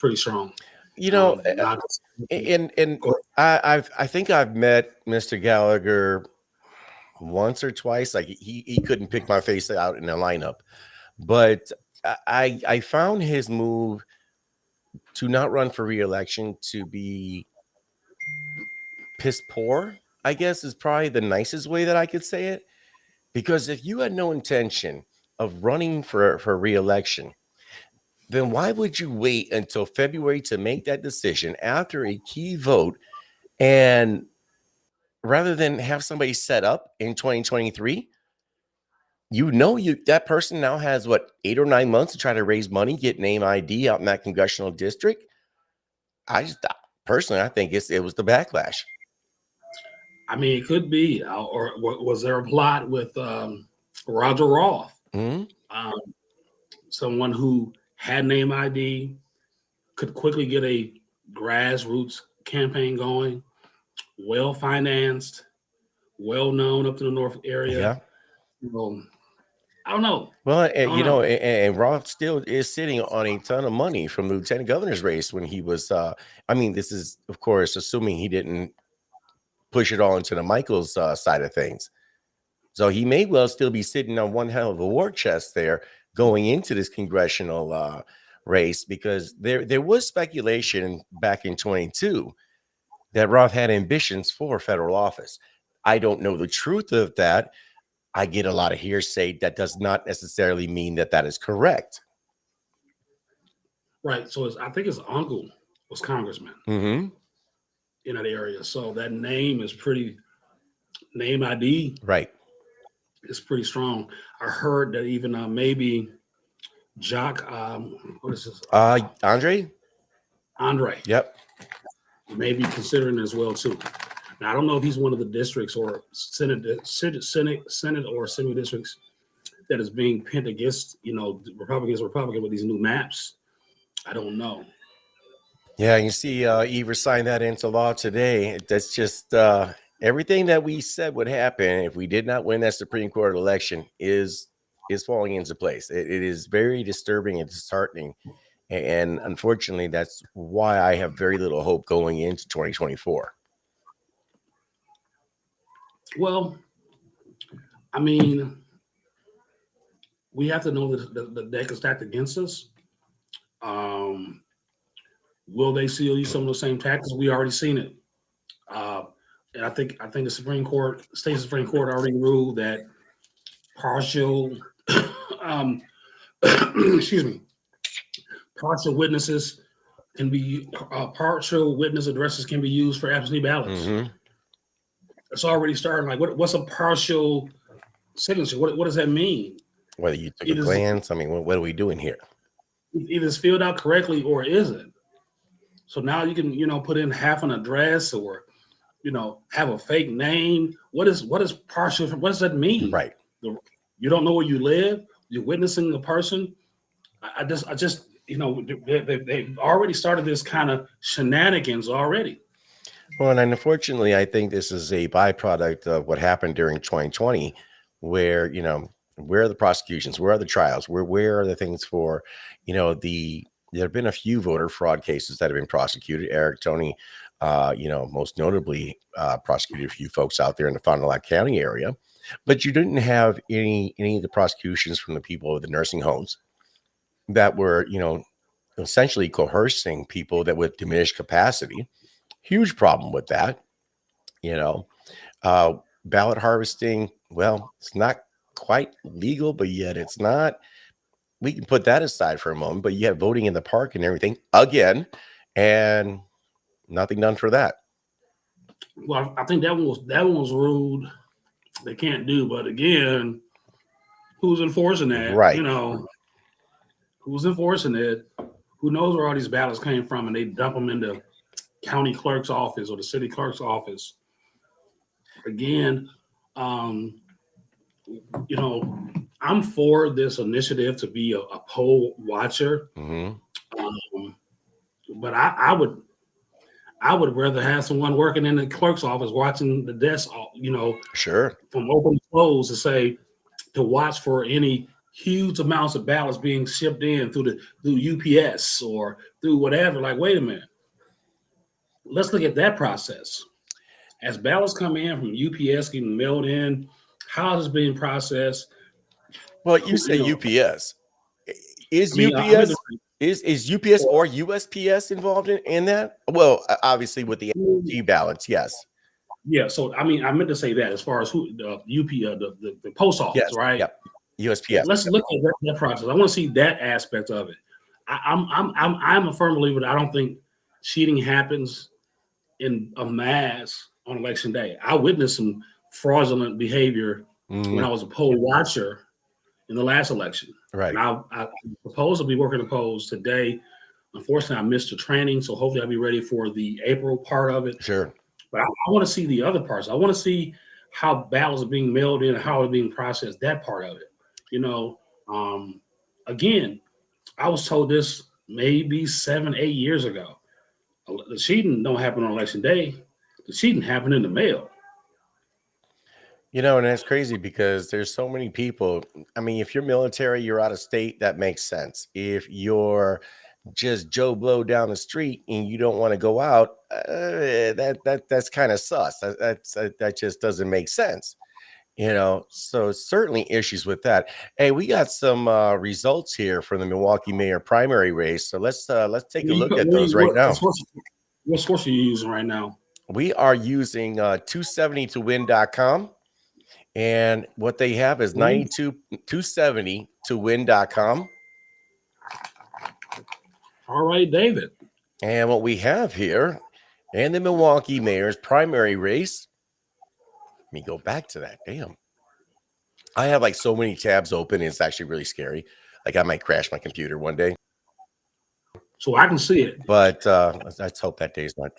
pretty strong. You know, Not and go I think I've met Mr. Gallagher once or twice. Like he couldn't pick my face out in a lineup, but I found his move to not run for reelection to be piss poor, I guess is probably the nicest way that I could say it. Because if you had no intention of running for reelection, then why would you wait until February to make that decision after a key vote? And rather than have somebody set up in 2023, you that person now has what 8 or 9 months to try to raise money, get name ID out in that congressional district. I just personally, I think it was the backlash. I mean, it could be, or was there a plot with Roger Roth, Mhm. um, someone who had name ID, could quickly get a grassroots campaign going, well financed, well known up to the North area. Yeah. Well, I don't know. Well, I don't know. and Roth still is sitting on a ton of money from the lieutenant governor's race when he was. I mean, this is of course assuming he didn't push it all into the Michaels side of things. So he may well still be sitting on one hell of a war chest there going into this congressional race, because there was speculation back in 22 that Roth had ambitions for federal office. I don't know the truth of that. I get a lot of hearsay that does not necessarily mean that that is correct. Right. So I think his uncle was congressman Hmm. in that area. So that name is pretty, name ID Right. is pretty strong. I heard that even maybe Jock, what is this? Andre? Andre Yep. may be considering it as well too. Now I don't know if he's one of the districts or Senate or Assembly districts that is being pinned against, Republican with these new maps. I don't know. Yeah, you see, Eva signed that into law today. That's just everything that we said would happen if we did not win that Supreme Court election is falling into place. It is very disturbing and disheartening, and unfortunately, that's why I have very little hope going into 2024. Well, I mean, we have to know that the deck is stacked against us. Um, will they still use some of those same tactics? We already seen it. Uh, and I think the state Supreme Court already ruled that partial, um, excuse me, partial witnesses partial witness addresses can be used for absentee ballots. Hmm. It's already starting. Like, what's a partial signature? What does that mean? Whether you took a It is glance, I mean, what are we doing here? either it's filled out correctly or it isn't. So now you can put in half an address or have a fake name. What is partial? What does that mean? Right. You don't know where you live. You're witnessing a person. I just they've already started this kind of shenanigans already. Well, and unfortunately, I think this is a byproduct of what happened during 2020, where, where are the prosecutions? Where are the trials? Where are the things for, there have been a few voter fraud cases that have been prosecuted. Eric Tony, most notably prosecuted a few folks out there in the Fond du Lac County area, but you didn't have any of the prosecutions from the people of the nursing homes that were, essentially coercing people that with diminished capacity. Huge problem with that, you know. Uh, Ballot harvesting, well, it's not quite legal, but yet it's not. We can put that aside for a moment, but you have voting in the park and everything again, and nothing done for that. Well, I think that one was ruled they can't do. But again, who's enforcing that? Right. Who's enforcing it? Who knows where all these ballots came from? And they dump them into county clerk's office or the city clerk's office. Again, um, you know, I'm for this initiative to be a poll watcher, Hmm. um, but I would rather have someone working in the clerk's office watching the desk, Sure. from open to close to watch for any huge amounts of ballots being shipped in through UPS or through whatever. Like, wait a minute, let's look at that process. As ballots come in from UPS getting mailed in, how is it being processed? Well, you Who, say UPS. I Is mean, I mean, UPS is UPS or USPS involved in that? Well, obviously with the absentee ballots, yes. yeah. So I mean, I meant to say that as far as who the the post office, Yes. right? Yep. USPS. Let's look at that process. I want to see that aspect of it. I'm a firm believer that I don't think cheating happens in a mass on election day. I witnessed some fraudulent behavior when I Mhm. was a poll watcher in the last election, and Right. I propose to be working the polls today. Unfortunately, I missed the training, so hopefully I'll be ready for the April part of it. Sure. But I want to see the other parts. I want to see how ballots are being mailed in and how it's being processed. That part of it, you know. Um, Again, I was told this maybe 7, 8 years ago. The cheating don't happen on election day. The cheating happened in the mail. You know, and that's crazy because there's so many people. I mean, if you're military, you're out of state, that makes sense. If you're just Joe Blow down the street and you don't want to go out, that's kind of sus. That just doesn't make sense. So certainly issues with that. Hey, we got some results here from the Milwaukee mayor primary race. So let's take a look at those right now. What source are you using right now? We are using 270towin.com. And what they have is 270towin.com. All right, David. And what we have here in the Milwaukee mayor's primary race. Let me go back to that. Damn. I have like so many tabs open. It's actually really scary. Like I might crash my computer one day. So I can see it. But let's hope that day's not.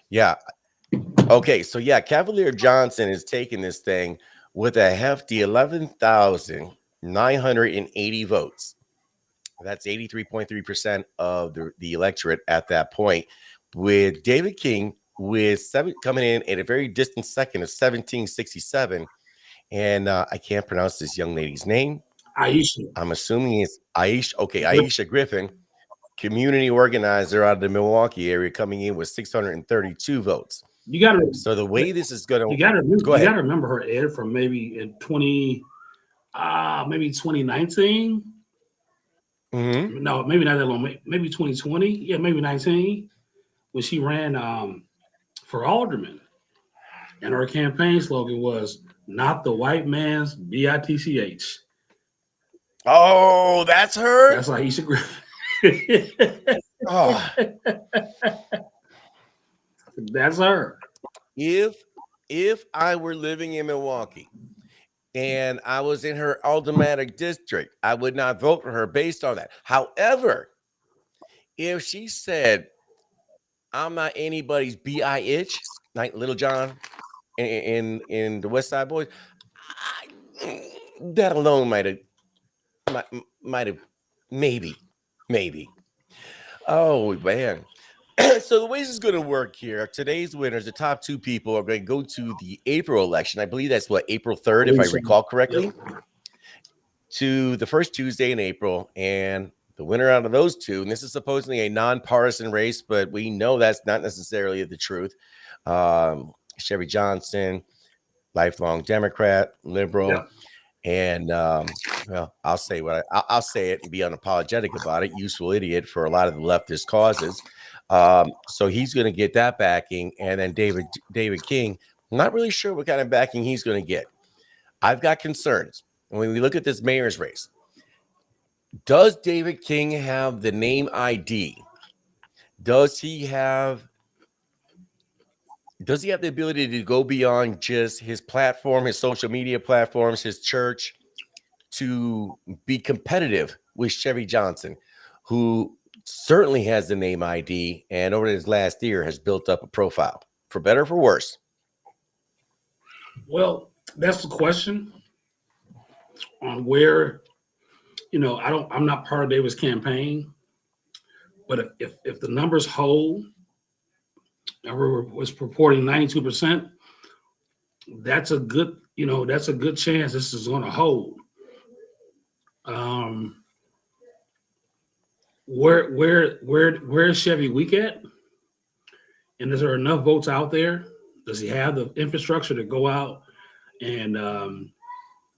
Yeah. Okay. So yeah, Cavalier Johnson is taking this thing with a hefty 11,980 votes. That's 83.3% of the electorate at that point, with David King with coming in at a very distant second of 1767. And I can't pronounce this young lady's name. Aisha. I'm assuming it's Aisha. Okay, Aisha Griffin, community organizer out of the Milwaukee area, coming in with 632 votes. You got to. So the way this is going to You got to. Go ahead. You got to remember her, Ed, from maybe in maybe 2019. Mm-hmm. No, maybe not that long. Maybe 2020. Yeah, maybe 19 when she ran for alderman, and her campaign slogan was "Not the white man's bitch." Oh, that's her. That's Aisha Griffin. Oh. That's her. If I were living in Milwaukee and I was in her aldermanic district, I would not vote for her based on that. However, if she said, "I'm not anybody's bitch," like Little John in the West Side Boys, that alone might have maybe. Oh man. So the way this is going to work here, today's winners, the top two people, are going to go to the April election. I believe that's April 3rd, if I recall correctly, to the first Tuesday in April. And the winner out of those two, and this is supposedly a nonpartisan race, but we know that's not necessarily the truth. Chevy Johnson, lifelong Democrat, liberal. Yeah. And well, I'll say I'll say it and be unapologetic about it. Useful idiot for a lot of the leftist causes. So he's going to get that backing, and then David King. I'm not really sure what kind of backing he's going to get. I've got concerns when we look at this mayor's race. Does David King have the name ID? Does he have the ability to go beyond just his platform, his social media platforms, his church, to be competitive with Chevy Johnson, who certainly has the name ID and over his last year has built up a profile, for better or for worse? Well, that's the question on where, I'm not part of David's campaign, but if the numbers hold, was purporting 92%, that's a good chance this is going to hold. Um, where is Chevy weak at? And is there enough votes out there? Does he have the infrastructure to go out and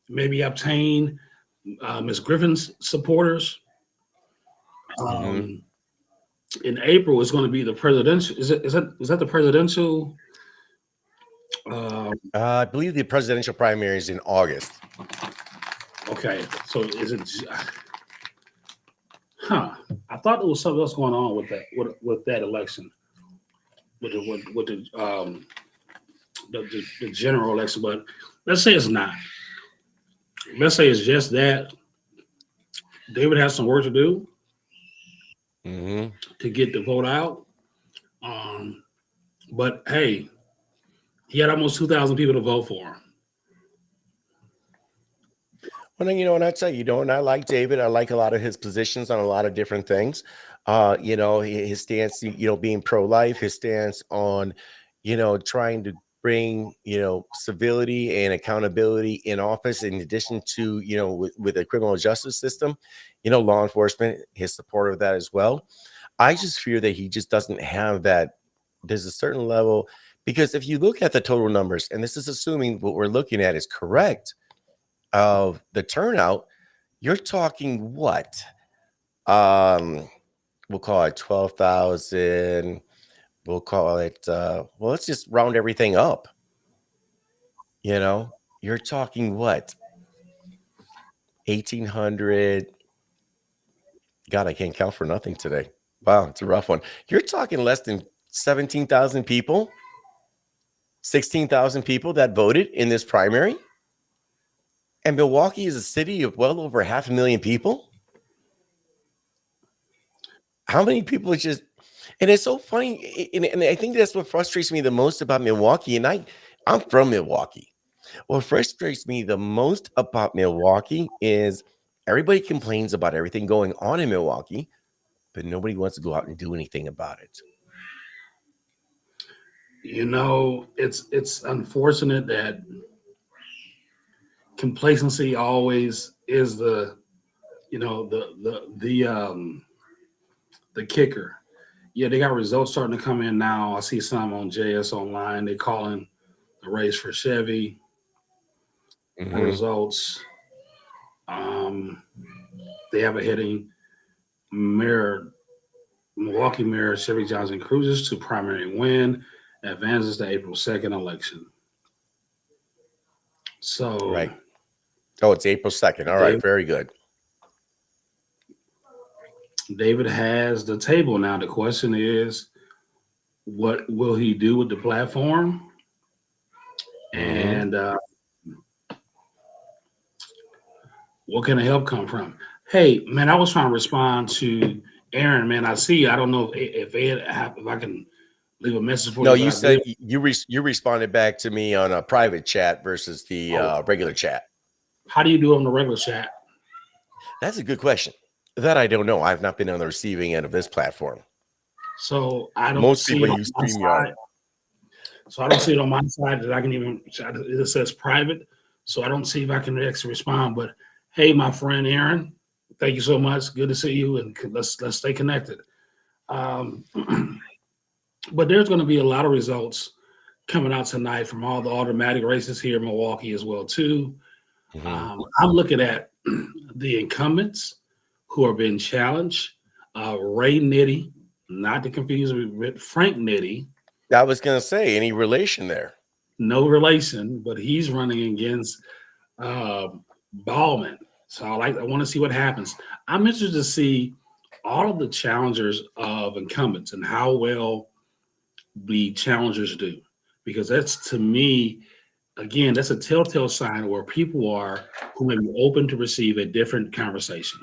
maybe obtain Ms. Griffin's supporters? Mhm. Um, in April is going to be the presidential. Is that the presidential? Uh, I believe the presidential primary is in August. okay, so is it? Huh? I thought there was something else going on with that election, with the general election. But let's say it's not. Let's say it's just that David has some work to do Hmm. to get the vote out. Um, but hey, he had almost 2,000 people to vote for him. Well, then, and I tell you, and I like David. I like a lot of his positions on a lot of different things. His stance, being pro-life, his stance on, trying to bring, civility and accountability in office, in addition to, with a criminal justice system, law enforcement, his support of that as well. I just fear that he just doesn't have that. There's a certain level, because if you look at the total numbers, and this is assuming what we're looking at is correct, of the turnout, you're talking what? Um, we'll call it 12,000. We'll call it, well, let's just round everything up. You're talking what? 1,800. God, I can't count for nothing today. Wow, it's a rough one. You're talking less than 17,000 people, 16,000 people that voted in this primary. And Milwaukee is a city of well over 500,000 people. How many people just, and it's so funny, and I think that's what frustrates me the most about Milwaukee. And I'm from Milwaukee. What frustrates me the most about Milwaukee is everybody complains about everything going on in Milwaukee, but nobody wants to go out and do anything about it. It's unfortunate that complacency always is the kicker. Yeah, they got results starting to come in now. I see some on JS Online. They calling the race for Chevy. The Hmm. results. Um, they have a hitting mirror. Milwaukee Mayor Chevy Johnson cruises to primary win, advances to April 2nd election. So Right. Oh, it's April 2nd. All right. David, Very good. David has the table now. The question is, what will he do with the platform? Hmm. And what can the help come from? Hey, man, I was trying to respond to Aaron. Man, I see. I don't know if I can leave a message for No, you, but you I did. said you responded back to me on a private chat versus the Oh, regular chat. how do you do it on the regular chat? That's a good question. That I don't know. I've not been on the receiving end of this platform. So I don't Most see it people on use my StreamYard. side. So I don't see it on my side that I can even. It says private, so I don't see if I can actually respond. But hey, my friend Aaron, thank you so much. Good to see you, and let's stay connected. Um, but there's going to be a lot of results coming out tonight from all the automatic races here in Milwaukee as well too. Hmm. I'm looking at the incumbents who are being challenged. Ray Nitty, not to confuse with Frank Nitty, I was going to say, any relation there? no relation, but he's running against uh, Ballman. So I want to see what happens. I'm interested to see all of the challengers of incumbents and how well the challengers do, because that's, to me, again, that's a telltale sign where people are who may be open to receive a different conversation.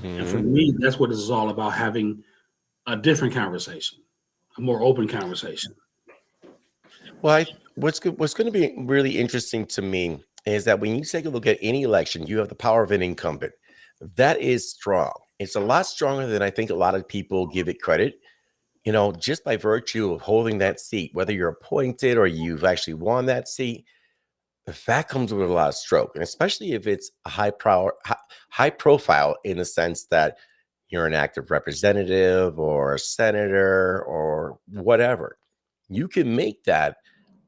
And for Hmm. me, that's what this is all about: having a different conversation, a more open conversation. Well, what's going to be really interesting to me is that when you take a look at any election, you have the power of an incumbent. That is strong. It's a lot stronger than I think a lot of people give it credit. Just by virtue of holding that seat, whether you're appointed or you've actually won that seat, that comes with a lot of stroke, and especially if it's a high profile in the sense that you're an active representative or a senator or whatever. You can make that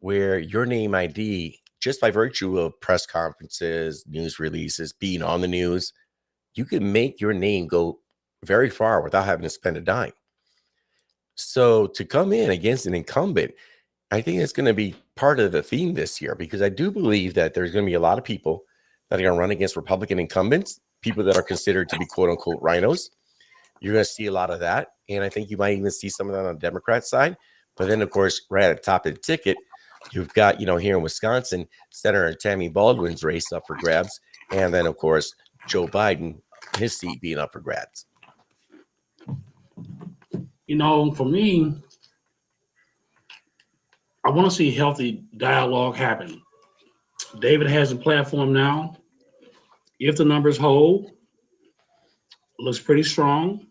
where your name ID, just by virtue of press conferences, news releases, being on the news, you can make your name go very far without having to spend a dime. So to come in against an incumbent, I think it's going to be part of the theme this year, because I do believe that there's going to be a lot of people that are going to run against Republican incumbents, people that are considered to be quote unquote rhinos. You're going to see a lot of that. And I think you might even see some of that on the Democrat side. But then, of course, right at the top of the ticket, you've got, here in Wisconsin, Senator Tammy Baldwin's race up for grabs. And then, of course, Joe Biden, his seat being up for grabs. For me, I want to see healthy dialogue happen. David has a platform now. If the numbers hold, looks pretty strong.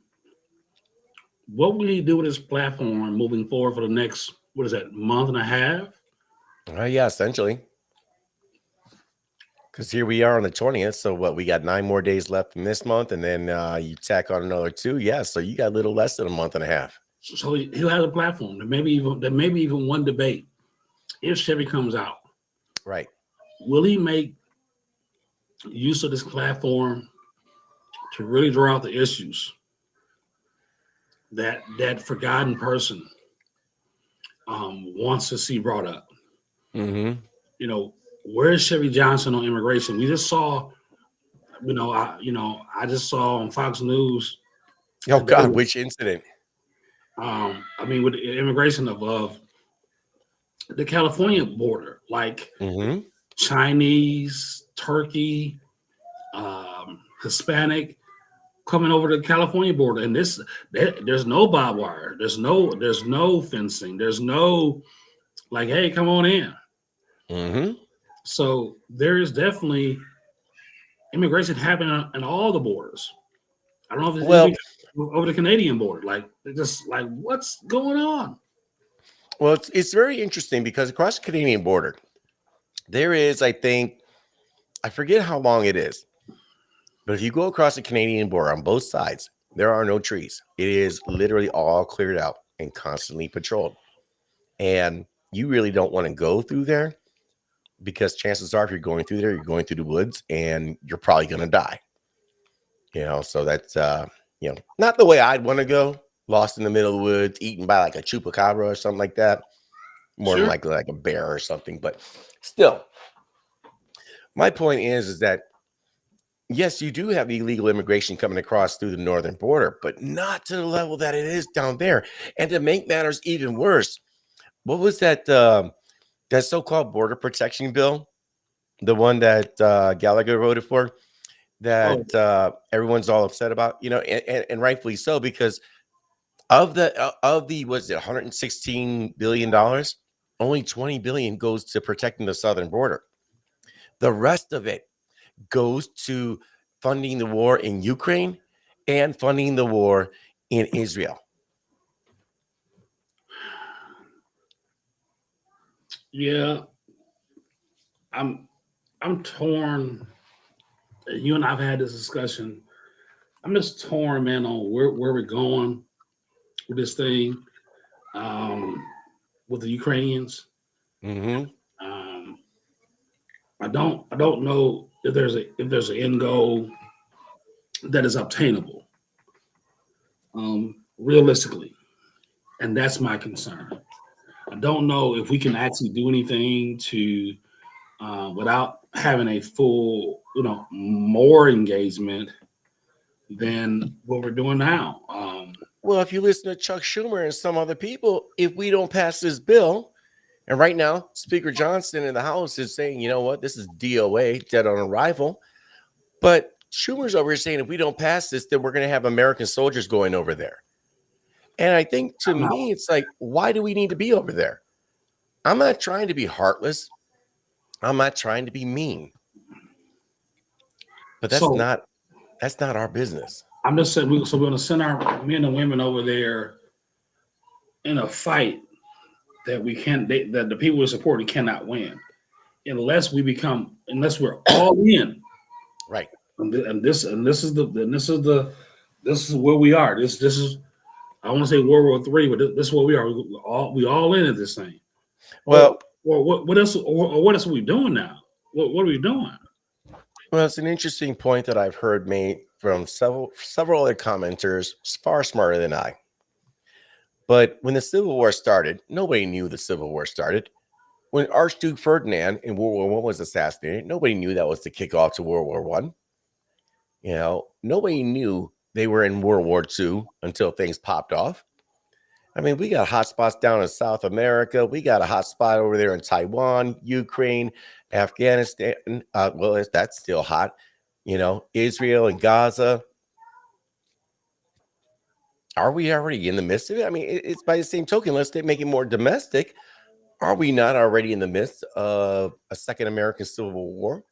What will he do with his platform moving forward for the next, month and a half? Yeah, essentially. Because here we are on the 20th. So we got 9 more days left in this month. And then you tack on another 2. Yeah. So you got a little less than a month and a half. So he'll have a platform. There may be even one debate if Chevy comes out. Right. Will he make use of this platform to really draw out the issues that forgotten person wants to see brought up? Mm-hmm. Where is Chevy Johnson on immigration? We just saw, I just saw on Fox News. Oh God, which incident? With the immigration of the California border, like Chinese, Turkey, Hispanic coming over the California border, and there's no barbed wire, there's no fencing, there's no like, hey, come on in. Mm-hmm. So there is definitely immigration happening on all the borders. I don't know if it's over the Canadian border, like just like what's going on. Well, it's very interesting because across the Canadian border, there is, I think, I forget how long it is, but if you go across the Canadian border on both sides, there are no trees. It is literally all cleared out and constantly patrolled. And you really don't want to go through there, because chances are if you're going through there, you're going through the woods and you're probably going to die. So that's, not the way I'd want to go, lost in the middle of the woods, eaten by like a chupacabra or something like that. More than likely like a bear or something. But still, my point is that, yes, you do have illegal immigration coming across through the northern border, but not to the level that it is down there. And to make matters even worse, what was that that so-called border protection bill, the one that Gallagher voted for, that everyone's all upset about, and rightfully so, because of the was it $116 billion, only $20 billion goes to protecting the southern border. The rest of it goes to funding the war in Ukraine and funding the war in Israel. Yeah, I'm torn. You and I've had this discussion. I'm just torn, man, on where we're going with this thing, with the Ukrainians. Mm-hmm. I don't know if there's an end goal that is obtainable, realistically, and that's my concern. I don't know if we can actually do anything to without having a full, more engagement than what we're doing now. Well, if you listen to Chuck Schumer and some other people, if we don't pass this bill, and right now Speaker Johnson in the House is saying, you know what, this is DOA, dead on arrival. But Schumer's over here saying if we don't pass this, then we're going to have American soldiers going over there. And I think to me, it's like, why do we need to be over there? I'm not trying to be heartless. I'm not trying to be mean. But that's not our business. I'm just saying, we're going to send our men and women over there in a fight that that the people we're supporting cannot win. unless we're all in. Right. This is where we are. This is, I want to say World War III, but this is where we are. We all in at this thing. Well, Or what else? Or what else are we doing now? What are we doing? well, it's an interesting point that I've heard made from several other commenters far smarter than I. But when the Civil War started, nobody knew the Civil War started. When Archduke Ferdinand in World War I was assassinated, nobody knew that was the kickoff to World War I. Nobody knew they were in World War II until things popped off. I mean, we got hot spots down in South America. We got a hot spot over there in Taiwan, Ukraine, Afghanistan. That's still hot. Israel and Gaza. Are we already in the midst of it? I mean, it's by the same token, let's make it more domestic. Are we not already in the midst of a second American Civil War?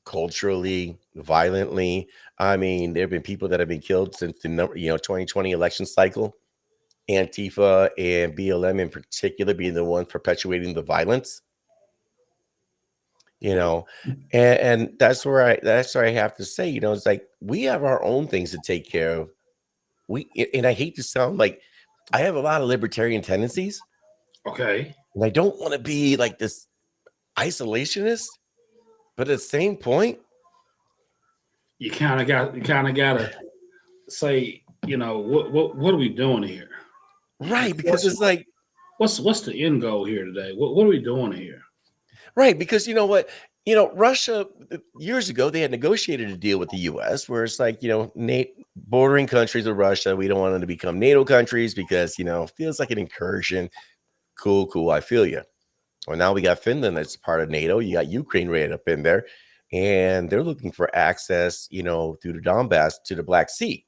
Culturally, violently. I mean, there have been people that have been killed since the 2020 election cycle. Antifa and BLM in particular being the ones perpetuating the violence. And that's where I have to say, it's like we have our own things to take care of. And I hate to sound like I have a lot of libertarian tendencies. Okay. And I don't want to be like this isolationist, but at the same point, you kind of gotta say, what are we doing here? Right, because it's like, what's the end goal here today? What are we doing here? Right, because you know what, Russia years ago they had negotiated a deal with the U.S. where it's like, bordering countries of Russia, we don't want them to become NATO countries because feels like an incursion. Cool, I feel you. Well, now we got Finland that's part of NATO. You got Ukraine right up in there, and they're looking for access, through the Donbass to the Black Sea.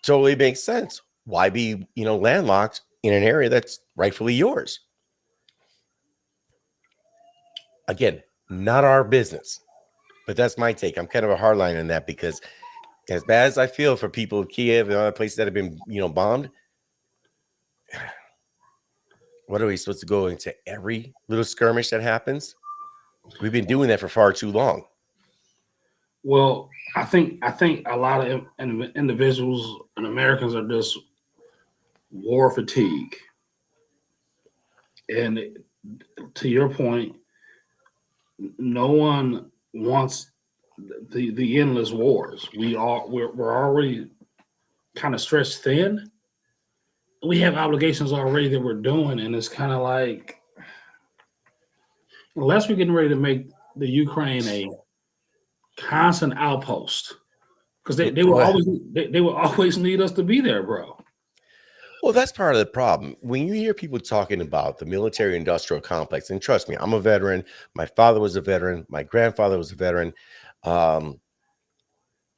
Totally makes sense. Why be, landlocked in an area that's rightfully yours? Again, not our business, but that's my take. I'm kind of a hardline on that because as bad as I feel for people of Kiev and other places that have been, bombed, what are we supposed to go into every little skirmish that happens? We've been doing that for far too long. Well, I think a lot of individuals and Americans are just war fatigue. And to your point, no one wants the endless wars. We're already kind of stretched thin. We have obligations already that we're doing, and it's kind of like, unless we're getting ready to make the Ukraine a constant outpost, because they will always need us to be there, bro. Well, that's part of the problem. When you hear people talking about the military industrial complex, and trust me, I'm a veteran. My father was a veteran. My grandfather was a veteran. I'm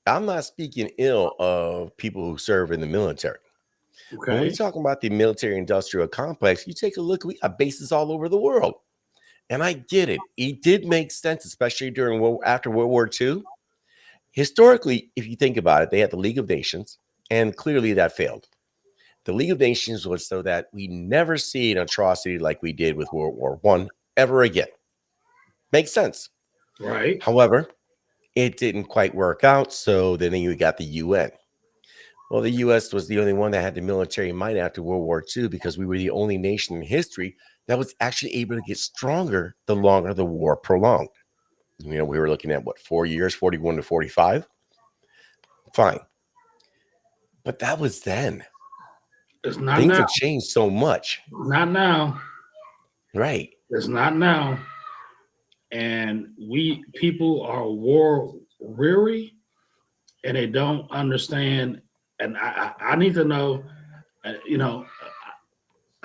not speaking ill of people who serve in the military. Okay. When we talk about the military industrial complex, you take a look, we got bases all over the world. And I get it. It did make sense, especially after World War II. Historically, if you think about it, they had the League of Nations, and clearly that failed. The League of Nations was so that we never see an atrocity like we did with World War I ever again. Makes sense. Right. However, it didn't quite work out, so then you got the UN. Well, the U.S. was the only one that had the military might after World War II because we were the only nation in history that was actually able to get stronger the longer the war prolonged. We were looking at, 4 years, 41 to 45? Fine. But that was then. It's not Things now. have changed so much. Not now. Right. It's not now. And people are war weary, and they don't understand. And I need to know, I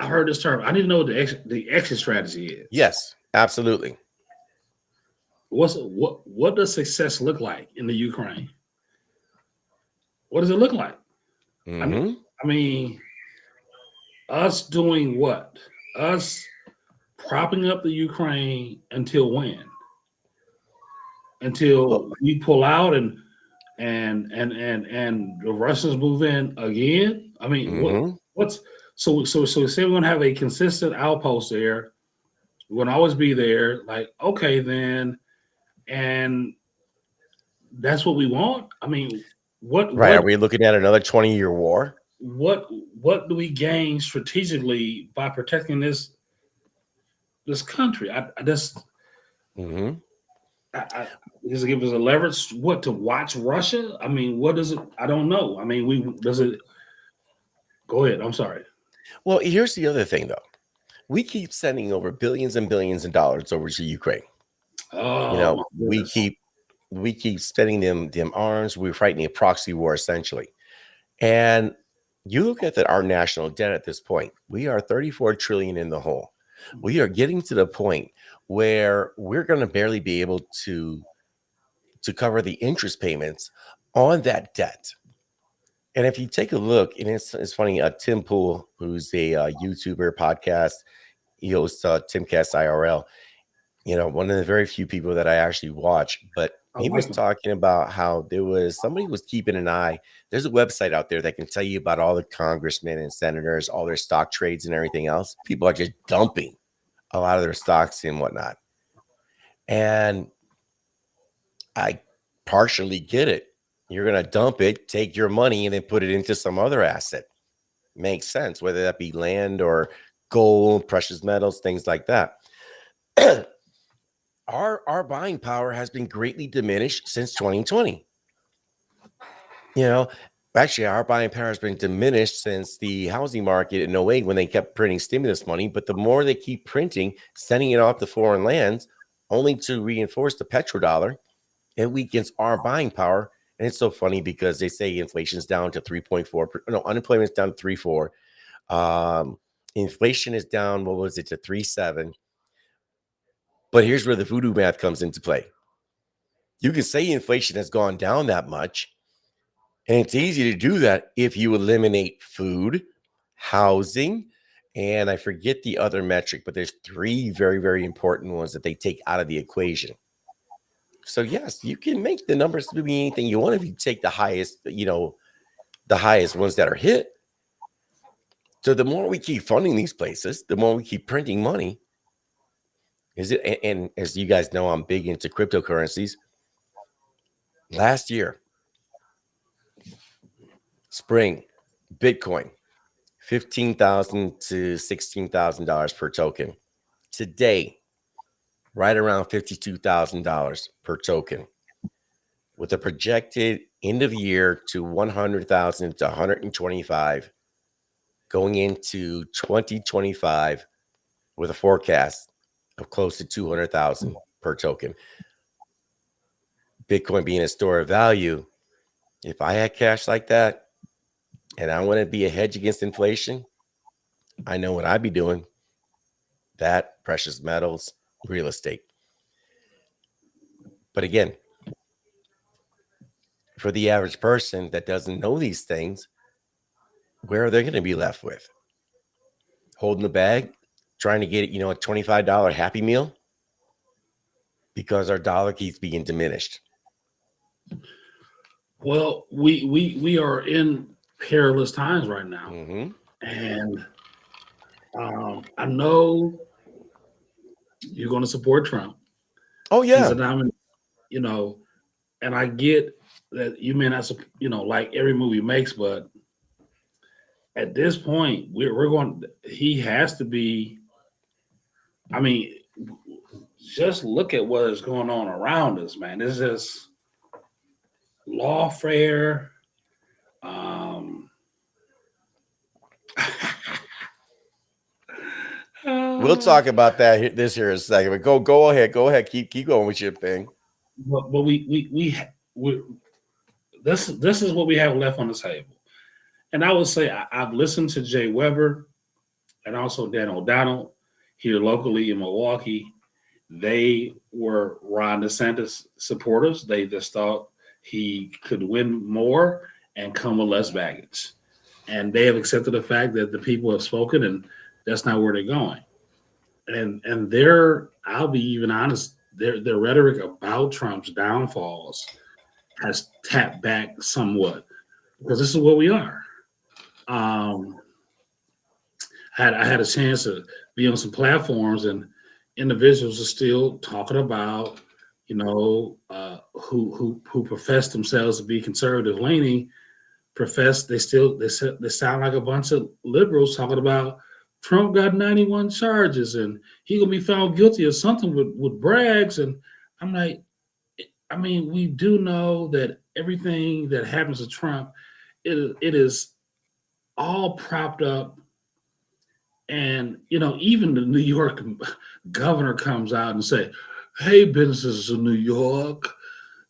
heard this term. I need to know what the exit strategy is. Yes, absolutely. What does success look like in the Ukraine? What does it look like? Mm-hmm. I mean, us doing what? Us propping up the Ukraine until when? Until we pull out and the Russians move in again? I mean, Mm-hmm. so say we're gonna have a consistent outpost there We're going to always be there. Like, okay, then, and that's what we want. I mean, what Right. Are what we looking at another 20-year war? what what do we gain strategically by protecting this country? I just Hmm. I does it give us a leverage what to watch Russia? I mean, what does it? I don't know. I mean, we does it? Go ahead. I'm sorry. Well, here's the other thing, though. We keep sending over billions and billions of dollars over to Ukraine. You Oh know, my goodness. we keep spending them arms. We're fighting a proxy war essentially. And you look at our national debt at this point. We are 34 trillion in the hole. We are getting to the point where we're going to barely be able to cover the interest payments on that debt. And if you take a look, and it's funny, Tim Pool, who's a YouTuber podcast, he hosts Timcast IRL, one of the very few people that I actually watch, but I he like was them. talking about how there was somebody was keeping an eye. There's a website out there that can tell you about all the congressmen and senators, all their stock trades and everything else. People are just dumping a lot of their stocks and whatnot. And I partially get it. You're going to dump it, take your money, and then put it into some other asset. Makes sense, whether that be land or gold, precious metals, things like that. Our buying power has been greatly diminished since 2020. You know, actually, our buying power has been diminished since the housing market in '08 when they kept printing stimulus money. But the more they keep printing, sending it off to foreign lands, only to reinforce the petrodollar, it weakens our buying power. And it's so funny because they say inflation's down to 3.4. No, unemployment's down to 3.4. Inflation is down, what was it, to 3.7. But here's where the voodoo math comes into play. You can say inflation has gone down that much, and it's easy to do that if you eliminate food, housing, and I forget the other metric, but there's three very, very important ones that they take out of the equation. So yes, you can make the numbers to be anything you want if you take the highest ones that are hit. So the more we keep funding these places, the more we keep printing money. And as you guys know, I'm big into cryptocurrencies. Last year, spring, Bitcoin, $15,000 to $16,000 per token. Today, right around $52,000 per token, with a projected end of year to 100,000 to 125, going into 2025 with a forecast of close to 200,000 per token. Bitcoin being a store of value, if I had cash like that and I want to be a hedge against inflation, I know what I'd be doing. That, precious metals, real estate. But again, for the average person that doesn't know these things, where are they going to be left with? Holding the bag, trying to get, a $25 Happy Meal because our dollar keeps being diminished. Well, we are in perilous times right now, Mm-hmm. and I know you're going to support Trump. Oh, He's yeah. a nominee, you know, and I get that you may not, like every move he makes, but at this point, we're going. He has to be. I mean, just look at what is going on around us, man. It's just lawfare. Um, We'll talk about that this here in a second. But go ahead. Keep going with your thing. but we this is what we have left on the table. And I would say I've listened to Jay Weber and also Dan O'Donnell here locally in Milwaukee. They were Ron DeSantis supporters. They just thought he could win more and come with less baggage. And they have accepted the fact that the people have spoken and that's not where they're going. And I'll be even honest, their rhetoric about Trump's downfalls has tapped back somewhat because this is what we are. Um, I had a chance to be on some platforms, and individuals are still talking about, who profess themselves to be conservative leaning, profess they sound like a bunch of liberals talking about Trump got 91 charges and he gonna be found guilty of something with Braggs. And I'm like, I mean, we do know that everything that happens to Trump, it is all propped up. And even the New York governor comes out and say, "Hey, businesses in New York,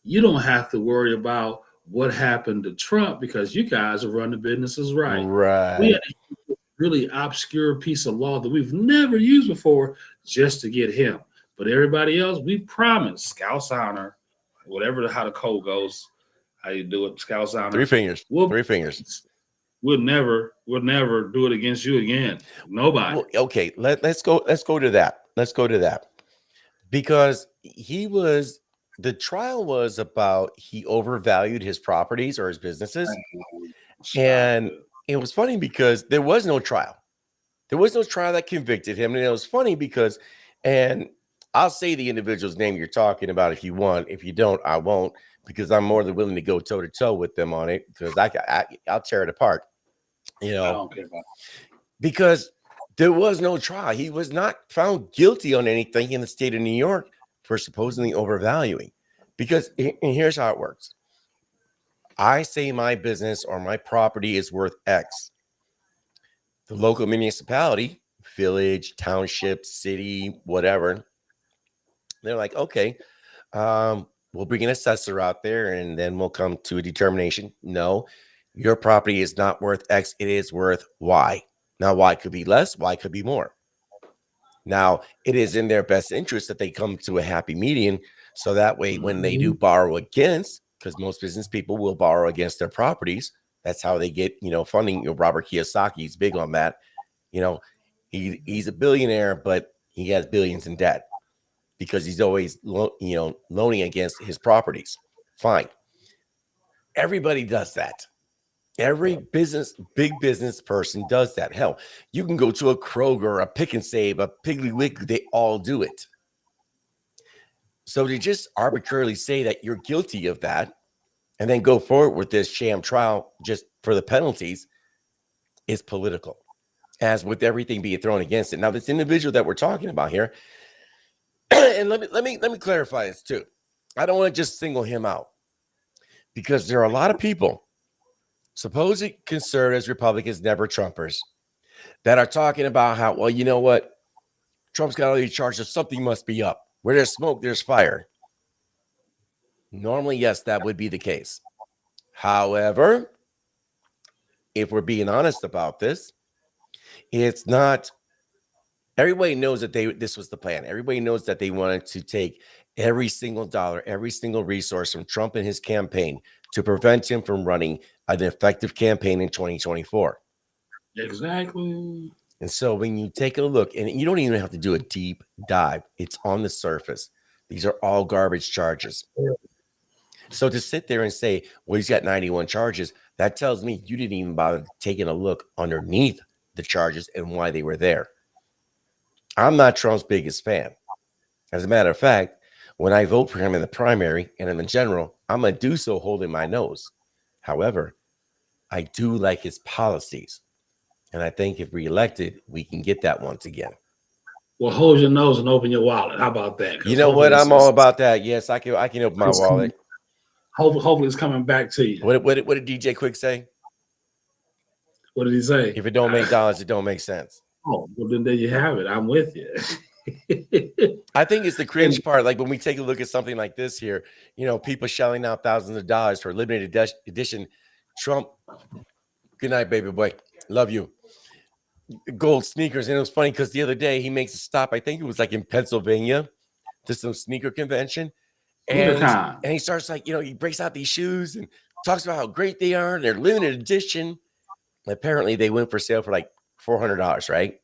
you don't have to worry about what happened to Trump because you guys are running businesses right." We Right. had a really obscure piece of law that we've never used before just to get him. But everybody else, we promise Scouts honor, whatever how the code goes, how you do it, Scouts Three honor. fingers. We'll Three fingers. we'll never do it against you again. Nobody. Well, okay, let's go. Let's go to that. Let's go to that because the trial was about he overvalued his properties or his businesses, Stop and it. it was funny because there was no trial. There was no trial that convicted him, and it was funny because, and I'll say the individual's name you're talking about if you want. If you don't, I won't because I'm more than willing to go toe to toe with them on it because I'll tear it apart. You I know, don't care about because there was no trial. He was not found guilty on anything in the state of New York for supposedly overvaluing. Because and here's how it works. I say my business or my property is worth X. The local municipality, village, township, city, whatever, they're like, okay, we'll bring an assessor out there and then we'll come to a determination. No, your property is not worth X. It is worth Y. Now, Y could be less, Y could be more. Now, it is in their best interest that they come to a happy median. So that way, when they do Mhm. borrow against, because most business people will borrow against their properties, that's how they get, funding. Robert Kiyosaki is big on that. You know, he's a billionaire, but he has billions in debt because he's always, loaning against his properties. Fine. Everybody does that. Every big business person does that. Hell, you can go to a Kroger, a Pick and Save, a Piggly Wiggly. They all do it. So to just arbitrarily say that you're guilty of that and then go forward with this sham trial just for the penalties is political, as with everything being thrown against it. Now, this individual that we're talking about here, and let me clarify this too. I don't want to just single him out because there are a lot of people, supposed conservatives, Republicans, never Trumpers, that are talking about how, well, you know what? Trump's got all these charges. Something must be up. Where there's smoke, there's fire. Normally, yes, that would be the case. However, if we're being honest about this, it's not. Everybody knows that this was the plan. Everybody knows that they wanted to take every single dollar, every single resource from Trump and his campaign to prevent him from running an effective campaign in 2024. Exactly. And so when you take a look, and you don't even have to do a deep dive, it's on the surface. These are all garbage charges. So to sit there and say, well, he's got 91 charges, that tells me you didn't even bother taking a look underneath the charges and why they were there. I'm not Trump's biggest fan. As a matter of fact, when I vote for him in the primary and in the general, I'm going to do so holding my nose. However, I do like his policies. And I think if reelected, we can get that once again. Well, hold your nose and open your wallet. How about that? You Because know hopefully what? I'm all about that. Yes, I can open my wallet. hopefully it's coming back to you. What did DJ Quick say? What did he say? If it don't make dollars, it don't make sense. Oh, well, then there you have it. I'm with you. I think it's the cringe part. Like when we take a look at something like this here, people shelling out thousands of dollars for a limited edition Trump. Good night, baby boy. Love you. Gold sneakers. And it was funny because the other day he makes a stop. I think it was like in Pennsylvania to some sneaker convention. And he starts like, he breaks out these shoes and talks about how great they are. They're limited edition. Apparently they went for sale for like $400, right?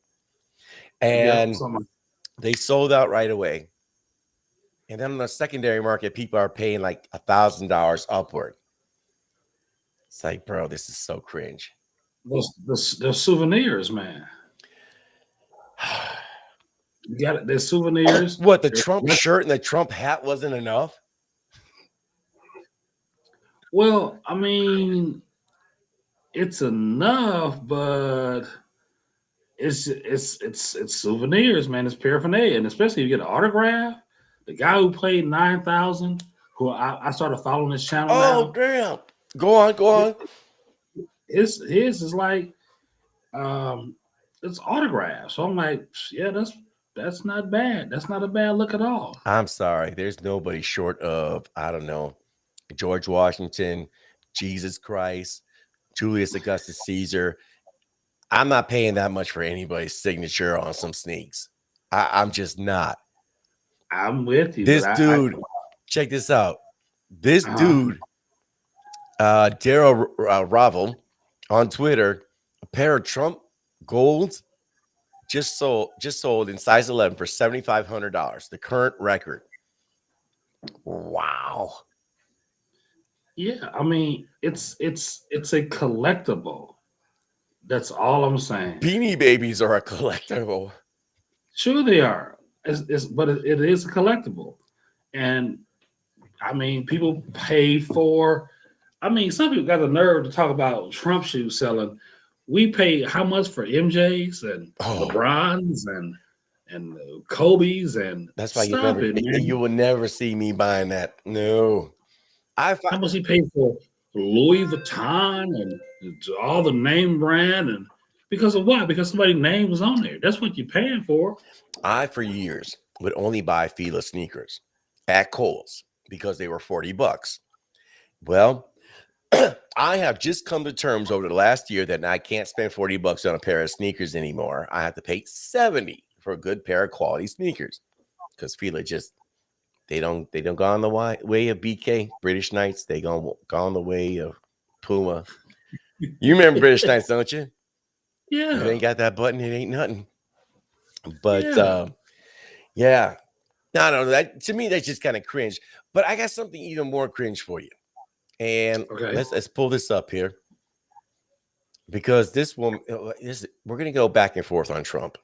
And they sold out right away. And then on the secondary market, people are paying like $1,000 upward. It's like, bro, this is so cringe. Those souvenirs, man. You got it. There's souvenirs. What, the There's, Trump shirt and the Trump hat wasn't enough? well, I mean, it's enough, but it's souvenirs, man. It's paraphernalia, and especially if you get an autograph. The guy who played 9,000, who I started following his channel Oh, now. damn. Go on, go on. His is like um it's autographed. So I'm like, yeah, that's not bad. That's not a bad look at all. I'm sorry. There's nobody short of, I don't know, George Washington, Jesus Christ, Julius Augustus Caesar. I'm not paying that much for anybody's signature on some sneaks. I'm just not. I'm with you, but This dude, check this out. This uh dude, Daryl Ravel on Twitter, a pair of Trump golds just sold in size 11 for $7,500, the current record. Wow. yeah, I mean, it's a collectible. That's all I'm saying. Beanie Babies are a collectible. Sure, they are. But it is a collectible, and I mean, people pay for. I mean, some people got the nerve to talk about Trump shoes selling. We pay how much for MJs and Oh, LeBrons and Kobe's and that's why stop it, man. you will never see me buying that. No. I How find much he paid for Louis Vuitton and all the name brand and because of what? Because somebody's name was on there. That's what you're paying for. I for years would only buy Fila sneakers at Kohl's because they were $40. Well, I have just come to terms over the last year that I can't spend $40 on a pair of sneakers anymore. I have to pay 70 for a good pair of quality sneakers because Fila just they don't go on the way of BK British Knights. They go on the way of Puma. You remember British Knights, don't you? If it Yeah, ain't got that button, it ain't nothing. But yeah. yeah, no, no, that to me that's just kind of cringe. But I got something even more cringe for you. And Okay. let's pull this up here because this woman, we're gonna go back and forth on Trump.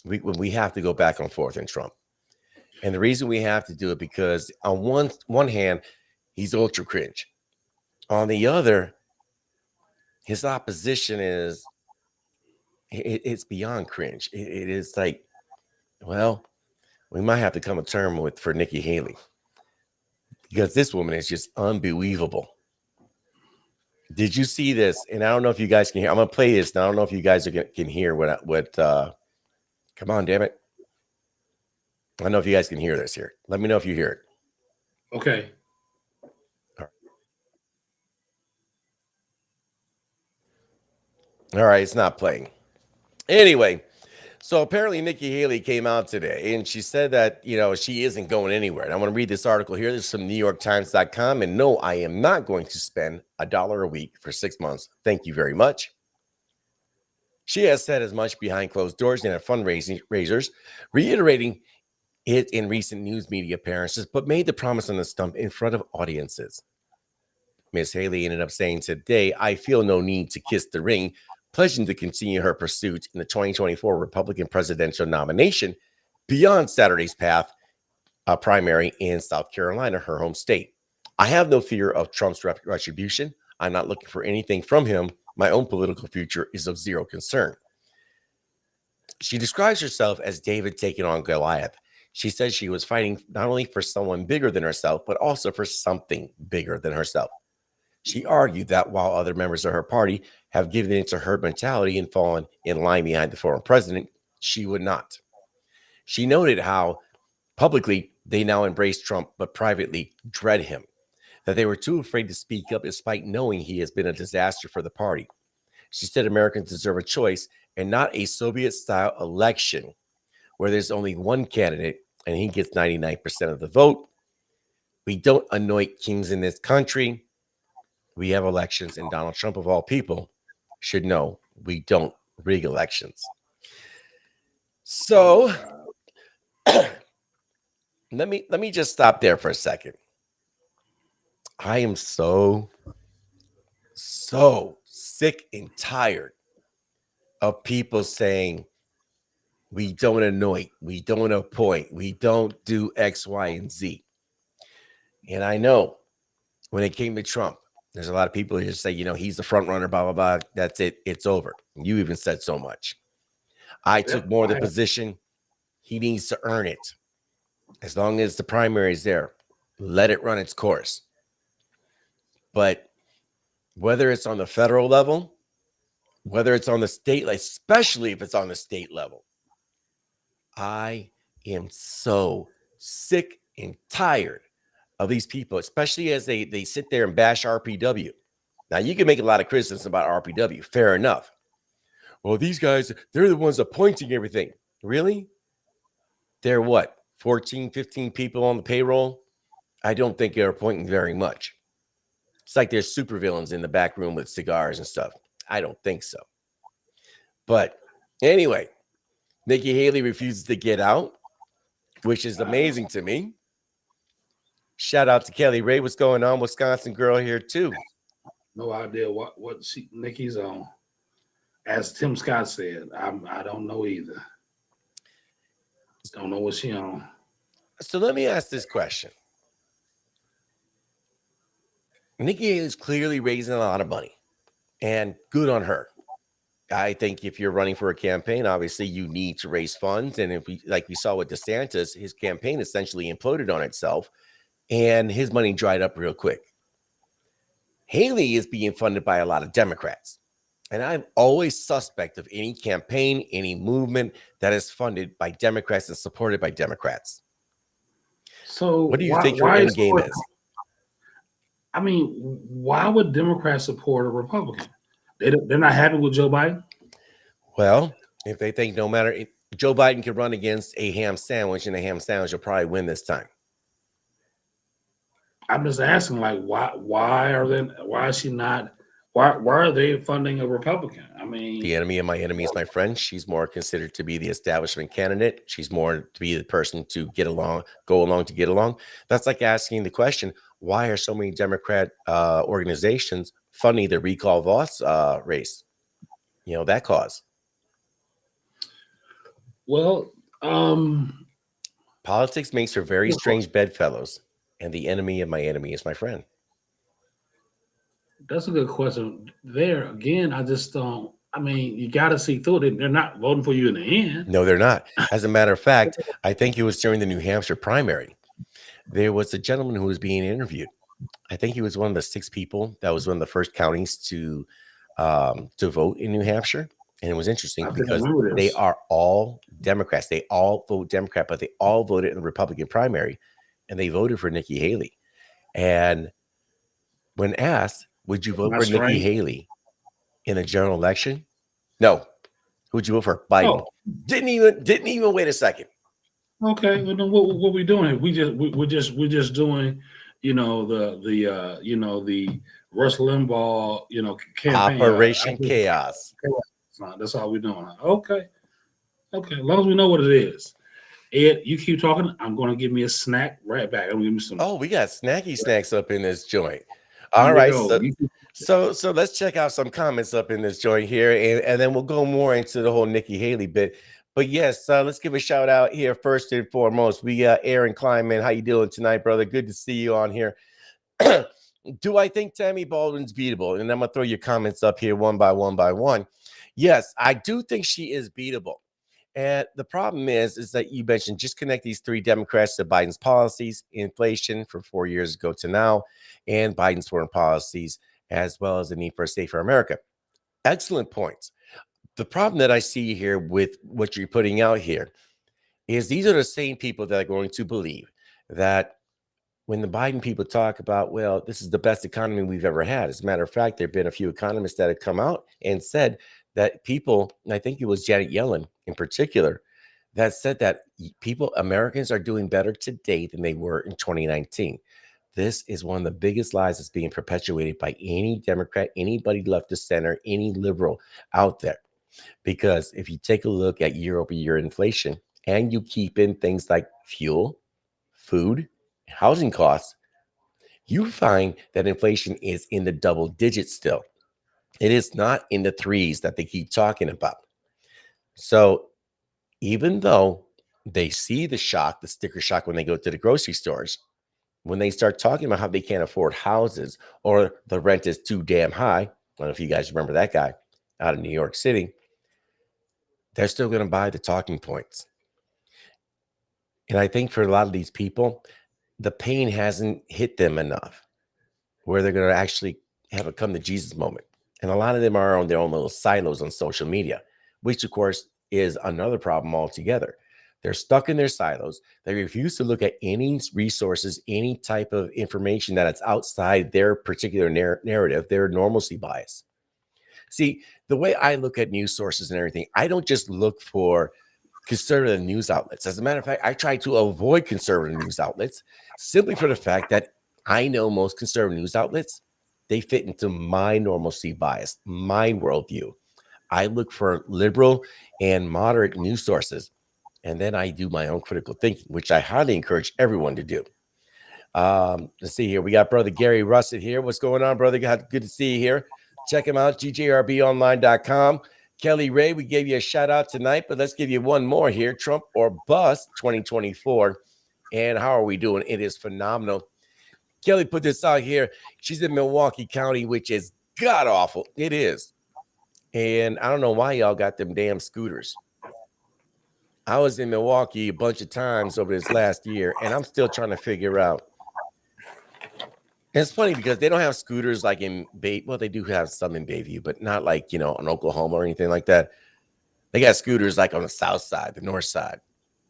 We have to go back and forth on Trump, and the reason we have to do it because on one hand, he's ultra cringe. On the other, his opposition is it's beyond cringe. It is like, well, we might have to come to term with for Nikki Haley because this woman is just unbelievable. Did you see this? And I don't know if you guys can hear. I'm gonna play this. And I don't know if you guys can hear what. Come on, damn it! I don't know if you guys can hear this here. Let me know if you hear it. Okay. All right, it's not playing. Anyway, so apparently Nikki Haley came out today and she said that, she isn't going anywhere. And I'm going to read this article here. This is from NewYorkTimes.com. And no, I am not going to spend $1 a week for 6 months. Thank you very much. She has said as much behind closed doors and at fundraisers, reiterating it in recent news media appearances, but made the promise on the stump in front of audiences. Ms. Haley ended up saying today, I feel no need to kiss the ring, pledging to continue her pursuit in the 2024 Republican presidential nomination beyond Saturday's primary in South Carolina, her home state. I have no fear of Trump's retribution. I'm not looking for anything from him. My own political future is of zero concern. She describes herself as David taking on Goliath. She says she was fighting not only for someone bigger than herself, but also for something bigger than herself. She argued that while other members of her party have given into her mentality and fallen in line behind the former president, she would not. She noted how publicly they now embrace Trump, but privately dread him, that they were too afraid to speak up despite knowing he has been a disaster for the party. She said Americans deserve a choice and not a Soviet-style election where there's only one candidate and he gets 99% of the vote. We don't anoint kings in this country. We have elections, and Donald Trump, of all people, should know we don't rig elections. So let me just stop there for a second. I am so sick and tired of people saying We don't anoint. We don't appoint. We don't do X, Y, and Z. And I know when it came to Trump, there's a lot of people who just say, he's the front runner, blah, blah, blah. That's it. It's over. You even said so much. I took Yep, more of I the have. position. He needs to earn it. As long as the primary is there, let it run its course. But whether it's on the federal level, whether it's on the state, especially if it's on the state level, I am so sick and tired of these people, especially as they sit there and bash RPW. Now, you can make a lot of criticism about RPW. Fair enough. Well, these guys, they're the ones appointing everything. Really? They're what, 14, 15 people on the payroll? I don't think they're appointing very much. It's like there's supervillains in the back room with cigars and stuff. I don't think so. But anyway, Nikki Haley refuses to get out, which is amazing to me. Shout out to Kelly Ray. What's going on? Wisconsin girl here too. No idea what Nikki's on. As Tim Scott said, I don't know either. Don't know what she on. So let me ask this question. Nikki Haley is clearly raising a lot of money, and good on her. I think if you're running for a campaign, obviously you need to raise funds. And if we saw with DeSantis, his campaign essentially imploded on itself and his money dried up real quick. Haley is being funded by a lot of Democrats. And I'm always suspect of any campaign, any movement that is funded by Democrats and supported by Democrats. So what do you think her end game is? I mean, why would Democrats support a Republican? They're not happy with Joe Biden? Well, if they think no matter if Joe Biden can run against a ham sandwich, and a ham sandwich will probably win this time. I'm just asking, why is she not? Why are they funding a Republican? I mean, the enemy of my enemy is my friend. She's more considered to be the establishment candidate. She's more to be the person to go along to get along. That's like asking the question, why are so many Democrat organizations funding the recall Voss race? That cause. Well, politics makes for very strange bedfellows, and the enemy of my enemy is my friend. That's a good question. There again, I just don't. I mean, you got to see through it. They're not voting for you in the end. No, they're not. As a matter of fact, I think it was during the New Hampshire primary. There was a gentleman who was being interviewed. I think he was one of the 6 people that was one of the first counties to vote in New Hampshire. And it was interesting because they are all Democrats. They all vote Democrat, but they all voted in the Republican primary, and they voted for Nikki Haley. And when asked, would you vote for Nikki Haley in the general election? No. Who'd you vote for? Biden. Oh. Didn't even wait a second. Okay, well then what we doing? We're just doing, the Rush Limbaugh, campaign. Operation Chaos. That's all we're doing. Okay. As long as we know what it is. Ed, you keep talking. I'm going to give me a snack right back. I'm going to give me some. Oh, we got snacky snacks up in this joint. All right. So let's check out some comments up in this joint here, and then we'll go more into the whole Nikki Haley bit. But yes, let's give a shout out here first and foremost. We got Aaron Kleinman. How you doing tonight, brother? Good to see you on here. Do I think Tammy Baldwin's beatable? And I'm going to throw your comments up here one by one. Yes, I do think she is beatable. And the problem is that you mentioned just connect these 3 Democrats to Biden's policies, inflation from 4 years ago to now, and Biden's foreign policies, as well as the need for a safer America. Excellent points. The problem that I see here with what you're putting out here is these are the same people that are going to believe that when the Biden people talk about, well, this is the best economy we've ever had. As a matter of fact, there have been a few economists that have come out and said that people, and I think it was Janet Yellen in particular, that said that Americans are doing better today than they were in 2019. This is one of the biggest lies that's being perpetuated by any Democrat, anybody left of center, any liberal out there. Because if you take a look at year-over-year inflation and you keep in things like fuel, food, housing costs, you find that inflation is in the double digits still. It is not in the 3s that they keep talking about. So even though they see the shock, the sticker shock when they go to the grocery stores, when they start talking about how they can't afford houses or the rent is too damn high. I don't know if you guys remember that guy out of New York City. They're still going to buy the talking points. And I think for a lot of these people, the pain hasn't hit them enough where they're going to actually have a come to Jesus moment. And a lot of them are on their own little silos on social media, which of course is another problem altogether. They're stuck in their silos. They refuse to look at any resources, any type of information that is outside their particular narrative, their normalcy bias. See, the way I look at news sources and everything, I don't just look for conservative news outlets. As a matter of fact, I try to avoid conservative news outlets simply for the fact that I know most conservative news outlets, they fit into my normalcy bias, my worldview. I look for liberal and moderate news sources, and then I do my own critical thinking, which I highly encourage everyone to do. Let's see here. We got brother Gary Russet here. What's going on, brother? Good to see you here. Check him out, gjrbonline.com. Kelly Ray, we gave you a shout out tonight, but let's give you one more here. Trump or Bust 2024. And how are we doing? It is phenomenal. Kelly put this out here. She's in Milwaukee County, which is god awful. It is. And I don't know why y'all got them damn scooters. I was in Milwaukee a bunch of times over this last year, and I'm still trying to figure out. And it's funny because they don't have scooters like in well, they do have some in Bayview, but not like, in Oklahoma or anything like that. They got scooters like on the south side, the north side.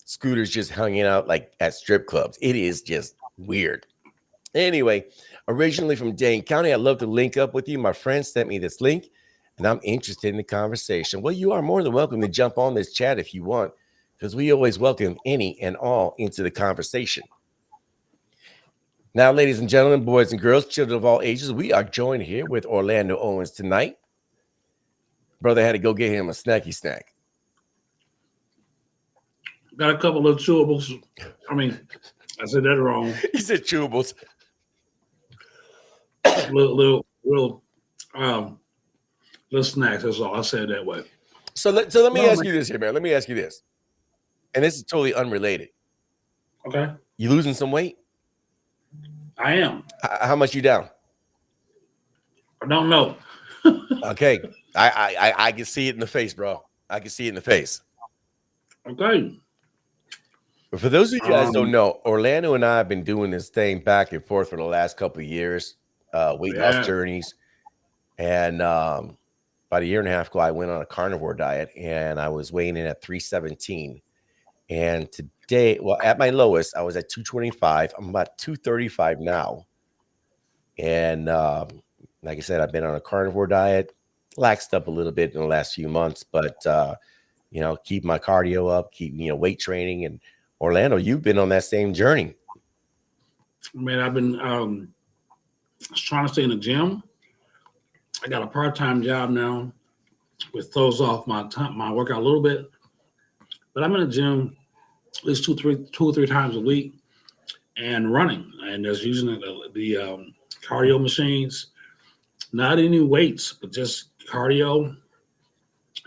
Scooters just hanging out like at strip clubs. It is just weird. Anyway, originally from Dane County, I'd love to link up with you. My friend sent me this link, and I'm interested in the conversation. Well, you are more than welcome to jump on this chat if you want, because we always welcome any and all into the conversation. Now, ladies and gentlemen, boys and girls, children of all ages, we are joined here with Orlando Owens tonight. Brother had to go get him a snacky snack. Got a couple of chewables. I mean, I said that wrong. He said chewables. Little snacks. That's all. I said that way. So let me ask you this here, man. Let me ask you this. And this is totally unrelated. Okay. You losing some weight? I am. How much you down? I don't know. Okay. I can see it in the face, bro. I can see it in the face. Okay. But for those of you guys don't know, Orlando and I have been doing this thing back and forth for the last couple of years, weight loss journeys. And about a year and a half ago, I went on a carnivore diet, and I was weighing in at 317. And today, well, at my lowest, I was at 225. I'm about 235 now. And like I said, I've been on a carnivore diet, laxed up a little bit in the last few months, but, keep my cardio up, keep, weight training. And Orlando, you've been on that same journey. Man, I've been trying to stay in the gym. I got a part-time job now, which throws off my workout a little bit. But I'm in the gym at least two or three times a week and running. And just using the cardio machines, not any weights, but just cardio,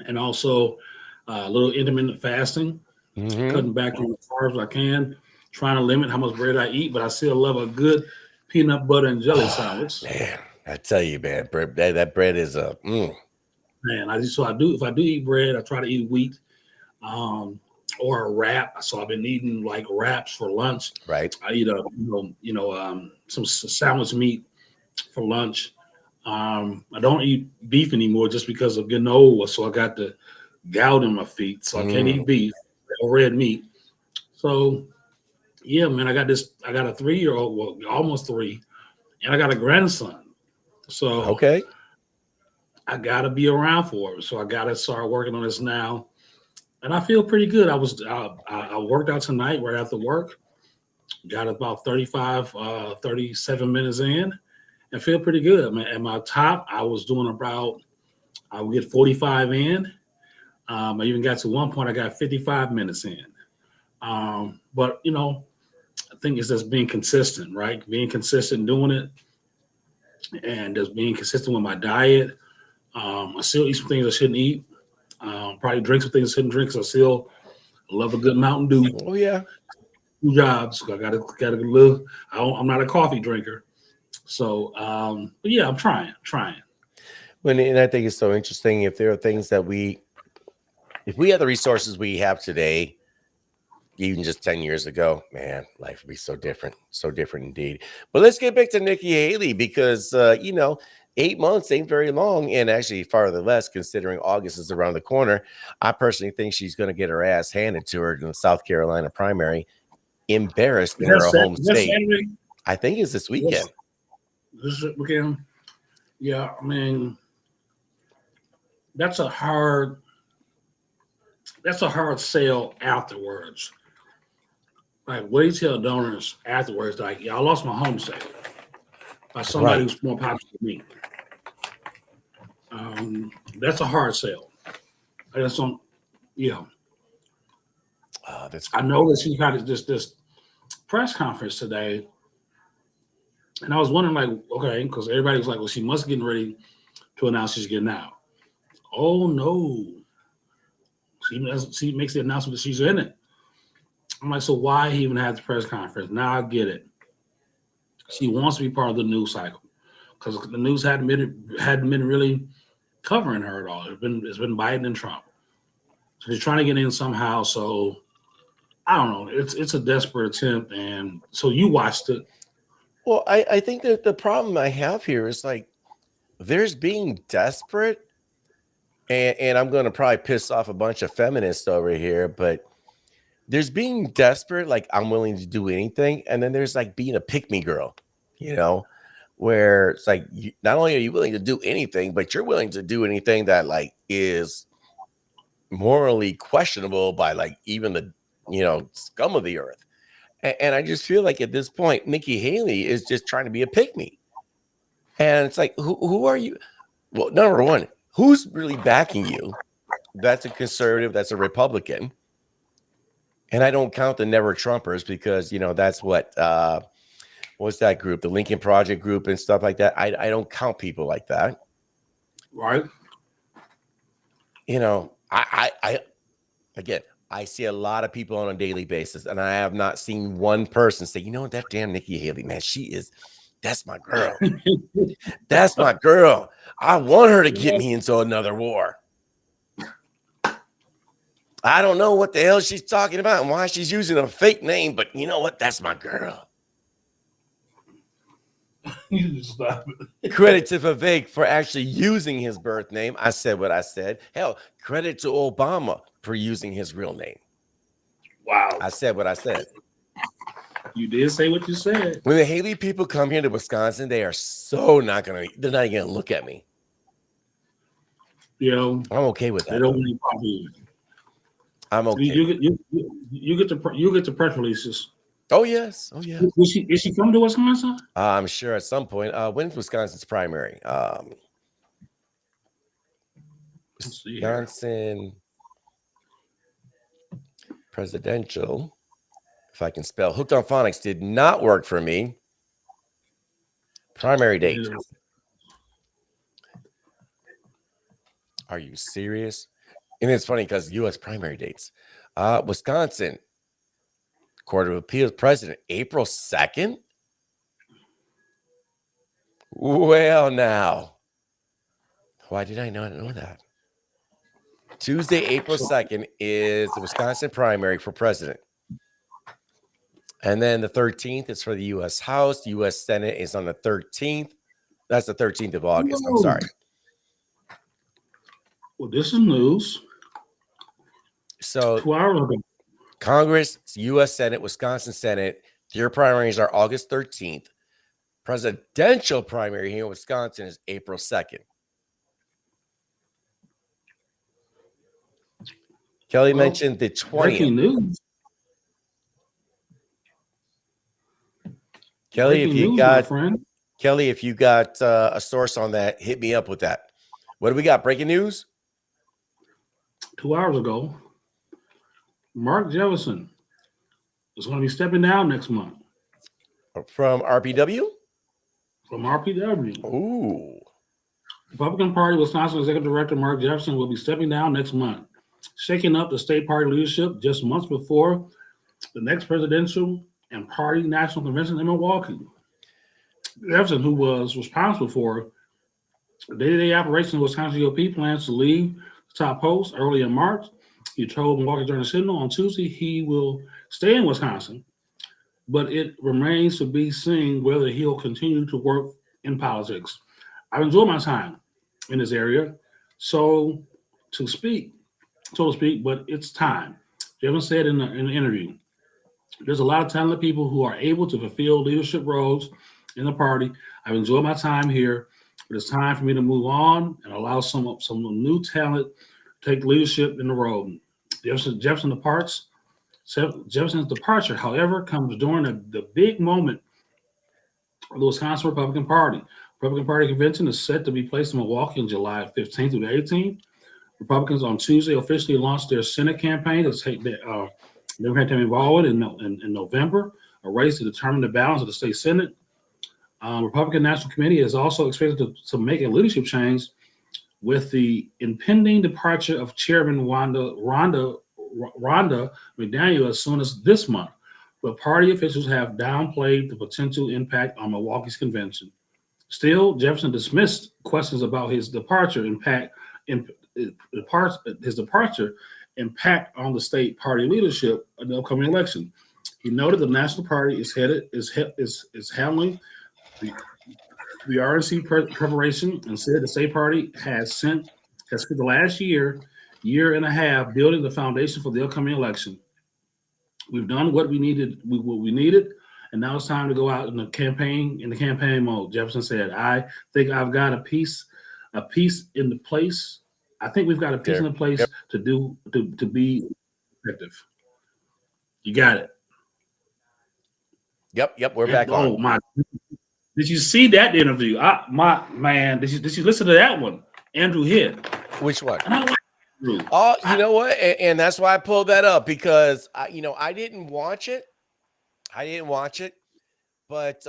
and also a little intermittent fasting, cutting back on the carbs I can, trying to limit how much bread I eat, but I still love a good peanut butter and jelly sandwich. Man, I tell you, man, that bread is a Man, if I do eat bread, I try to eat wheat. Or a wrap. So I've been eating like wraps for lunch. Right. I eat some sandwich meat for lunch. I don't eat beef anymore just because of getting old. So I got the gout in my feet, so I can't eat beef or red meat. So yeah, man, I got a 3-year-old, well, almost 3, and I got a grandson. So okay, I gotta be around for him. So I gotta start working on this now. And I feel pretty good. I worked out tonight right after work. Got about 37 minutes in and feel pretty good. At my top, I was doing I would get 45 in. I even got to one point, I got 55 minutes in. But, I think it's just being consistent, right? Being consistent doing it and just being consistent with my diet. I still eat some things I shouldn't eat. Probably drink some things I shouldn't drink because I still I love a good Mountain Dew. Oh yeah. 2 jobs. I got a little. I'm not a coffee drinker, so but yeah, I'm trying. And I think it's so interesting if there are things that if we have the resources we have today, even just 10 years ago, man, life would be so different indeed. But let's get back to Nikki Haley because, 8 months ain't very long and actually farther less considering August is around the corner. I personally think she's going to get her ass handed to her in the South Carolina primary, embarrassed in her home state. Saturday? I think it's this weekend. This weekend? Yeah, I mean, that's a hard sell afterwards. Like, what do you tell donors afterwards? Like, yeah, I lost my home sale by somebody who's more popular than me. That's a hard sell. I just don't, I know that she had this press conference today, and I was wondering, like, okay, because everybody was like, well, she must be getting ready to announce she's getting out. Oh no, she makes the announcement that she's in it. I'm like, so why even have the press conference? Now I get it. She wants to be part of the news cycle because the news hadn't been really covering her at all. It's been Biden and Trump. So she's trying to get in somehow. So I don't know. It's a desperate attempt. And so you watched it. Well, I think that the problem I have here is like there's being desperate, and I'm going to probably piss off a bunch of feminists over here, but there's being desperate, like I'm willing to do anything, and then there's like being a pick-me girl, where it's like not only are you willing to do anything, but you're willing to do anything that like is morally questionable by like even the scum of the earth. And I just feel like at this point, Nikki Haley is just trying to be a pick-me. And it's like, who are you? Well, number one, who's really backing you? That's a conservative, that's a Republican. And I don't count the never Trumpers because, that's what's that group? The Lincoln Project group and stuff like that. I don't count people like that. Right. I see a lot of people on a daily basis, and I have not seen one person say, that damn Nikki Haley, man, that's my girl. That's my girl. I want her to get me into another war. I don't know what the hell she's talking about and why she's using a fake name, but you know what? That's my girl. You just stop it. Credit to Vivek for actually using his birth name. I said what I said. Hell, credit to Obama for using his real name. Wow. I said what I said. You did say what you said. When the Haley people come here to Wisconsin, they're not even gonna look at me. I'm okay with that. They don't really probably. I'm okay. You get the press releases. Oh yes. Is she coming to Wisconsin? I'm sure at some point. When's Wisconsin's primary? Wisconsin presidential. If I can spell, Hooked on Phonics did not work for me. Primary date. Yeah. Are you serious? And it's funny because U.S. primary dates. Wisconsin Court of Appeals president, April 2nd. Well, now, why did I not know that? Tuesday, April 2nd is the Wisconsin primary for president. And then the 13th is for the U.S. House. The U.S. Senate is on the 13th. That's the 13th of August. I'm sorry. Well, this is news. So 2 hours ago. Congress, U.S. Senate, Wisconsin Senate, their primaries are August 13th. Presidential primary here in Wisconsin is April 2nd. Kelly mentioned the 20th. Breaking news. Kelly, if you got a source on that, hit me up with that. What do we got? Breaking news? 2 hours ago, Mark Jefferson is going to be stepping down next month. From RPW? From RPW. Ooh. Republican Party Wisconsin Executive Director Mark Jefferson will be stepping down next month. shaking up the state party leadership just months before the next presidential and party national convention in Milwaukee. Jefferson, who was responsible for the day-to-day operation of Wisconsin GOP, plans to leave the top post early in March. He told Milwaukee Journal Sentinel on Tuesday he will stay in Wisconsin, but it remains to be seen whether he'll continue to work in politics. I've enjoyed my time in this area, so to speak, so to speak, but it's time. Jefferson said in the interview, there's a lot of talented people who are able to fulfill leadership roles in the party. I've enjoyed my time here, but it's time for me to move on and allow some new talent to take leadership in the role. Jefferson departs. Jefferson's departure, however, comes during the big moment of the Wisconsin Republican Party. Republican Party convention is set to be placed in Milwaukee on July 15th through the 18th. Republicans on Tuesday officially launched their Senate campaign. Democrats have involved in November, a race to determine the balance of the state Senate. Republican National Committee is also expected to make a leadership change with the impending departure of Chairman Rhonda McDaniel as soon as this month. But party officials have downplayed the potential impact on Milwaukee's convention. Still, Jefferson dismissed questions about his departure impact on the state party leadership in the upcoming election. He noted the National Party is handling the RNC preparation and said the state party has spent the last year and a half building the foundation for the upcoming election. We've done what we needed, and now it's time to go out in the campaign mode. Jefferson said, "I think I've got a piece in the place. I think we've got a piece in the place to be effective." You got it. Yep. We're back on. Oh my! Did you see that interview? Did you listen to that one? Andrew Hitt. Which one? And I like Andrew. Oh, you know what? And that's why I pulled that up because I didn't watch it. But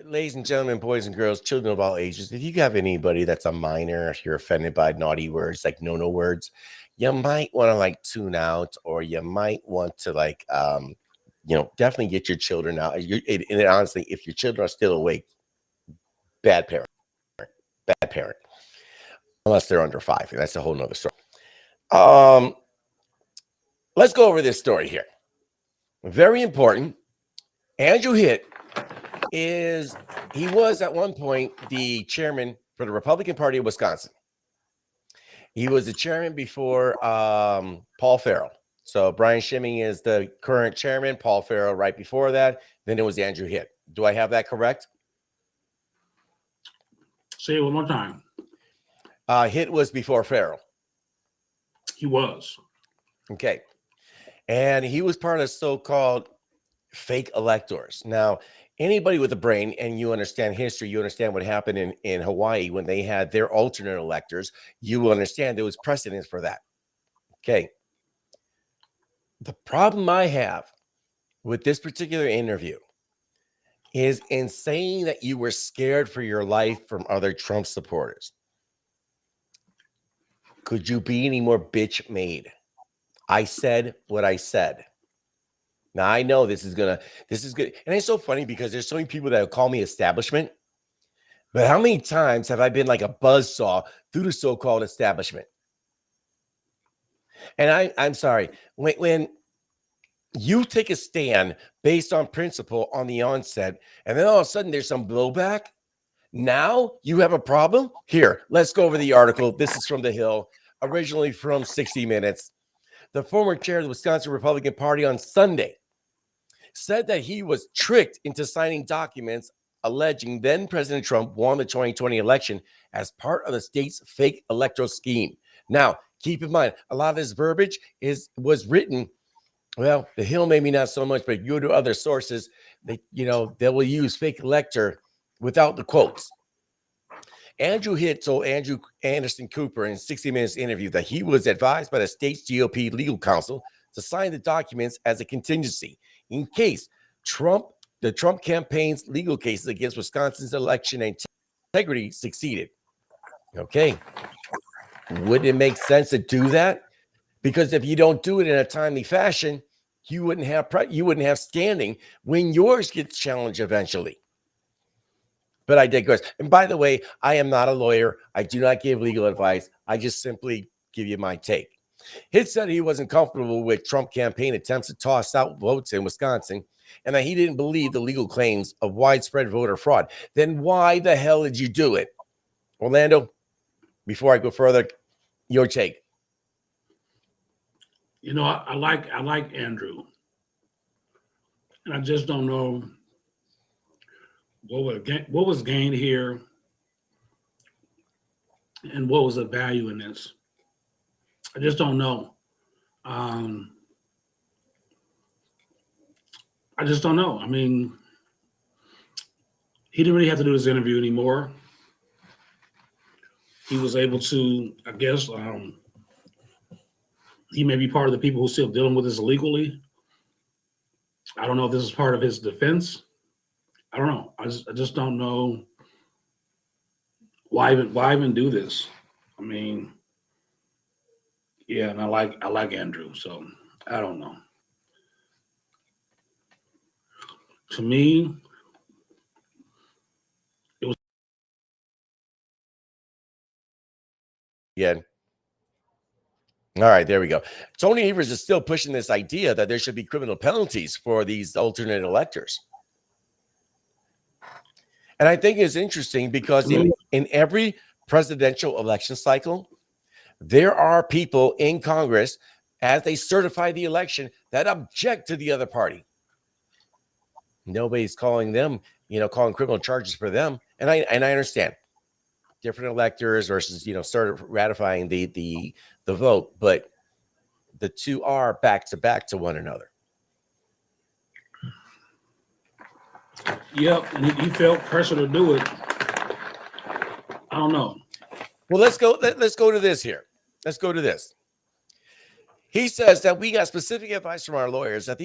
ladies and gentlemen, boys and girls, children of all ages, if you have anybody that's a minor, if you're offended by naughty words like no words, you might want to tune out, or you might want to definitely get your children out. And honestly, if your children are still awake, bad parent, unless they're under 5. That's a whole nother story. Let's go over this story here. Very important. Andrew Hitt was at one point the chairman for the Republican Party of Wisconsin. He was the chairman before Paul Farrell. So Brian Schimming is the current chairman, Paul Farrell right before that. Then it was Andrew Hitt. Do I have that correct? Say it one more time. Hitt was before Farrell. He was. Okay. And he was part of so-called fake electors. Now, anybody with a brain and you understand history, you understand what happened in Hawaii when they had their alternate electors, you will understand there was precedence for that. Okay. The problem I have with this particular interview is in saying that you were scared for your life from other Trump supporters. Could you be any more bitch made? I said what I said. Now I know this is good. And it's so funny because there's so many people that call me establishment. But how many times have I been like a buzzsaw through the so-called establishment? And I'm sorry, when you take a stand based on principle on the onset, and then all of a sudden there's some blowback, now you have a problem? Here, let's go over the article. This is from The Hill, originally from 60 Minutes. The former chair of the Wisconsin Republican Party on Sunday said that he was tricked into signing documents alleging then President Trump won the 2020 election as part of the state's fake electoral scheme. Now, keep in mind, a lot of this verbiage was written, well, The Hill maybe not so much, but you go to other sources, they will use fake elector without the quotes. Andrew Hitt told Andrew Anderson Cooper in 60 Minutes interview that he was advised by the state's GOP legal counsel to sign the documents as a contingency in case the Trump campaign's legal cases against Wisconsin's election integrity succeeded. Okay. Wouldn't it make sense to do that? Because if you don't do it in a timely fashion, you wouldn't have standing when yours gets challenged eventually. But I digress. And by the way, I am not a lawyer. I do not give legal advice. I just simply give you my take. Hitt said he wasn't comfortable with Trump campaign attempts to toss out votes in Wisconsin and that he didn't believe the legal claims of widespread voter fraud. Then why the hell did you do it? Orlando, before I go further, your take. You know, I like Andrew, and I just don't know what was gained here, and what was the value in this. I just don't know. I just don't know. I mean, he didn't really have to do this interview anymore. He was able to, I guess, he may be part of the people who are still dealing with this illegally. I don't know if this is part of his defense. I don't know. I just don't know why even do this. I mean, yeah, and I like Andrew, so I don't know. To me, it was Again. All right, there we go. Tony Evers is still pushing this idea that there should be criminal penalties for these alternate electors. And I think it's interesting because in every presidential election cycle, there are people in Congress, as they certify the election, that object to the other party. Nobody's calling them, calling criminal charges for them. And I understand different electors versus, sort of ratifying the vote, but the two are back to one another. Yep, and he felt pressure to do it. I don't know. Well, let's go to this here. Let's go to this. He says that we got specific advice from our lawyers that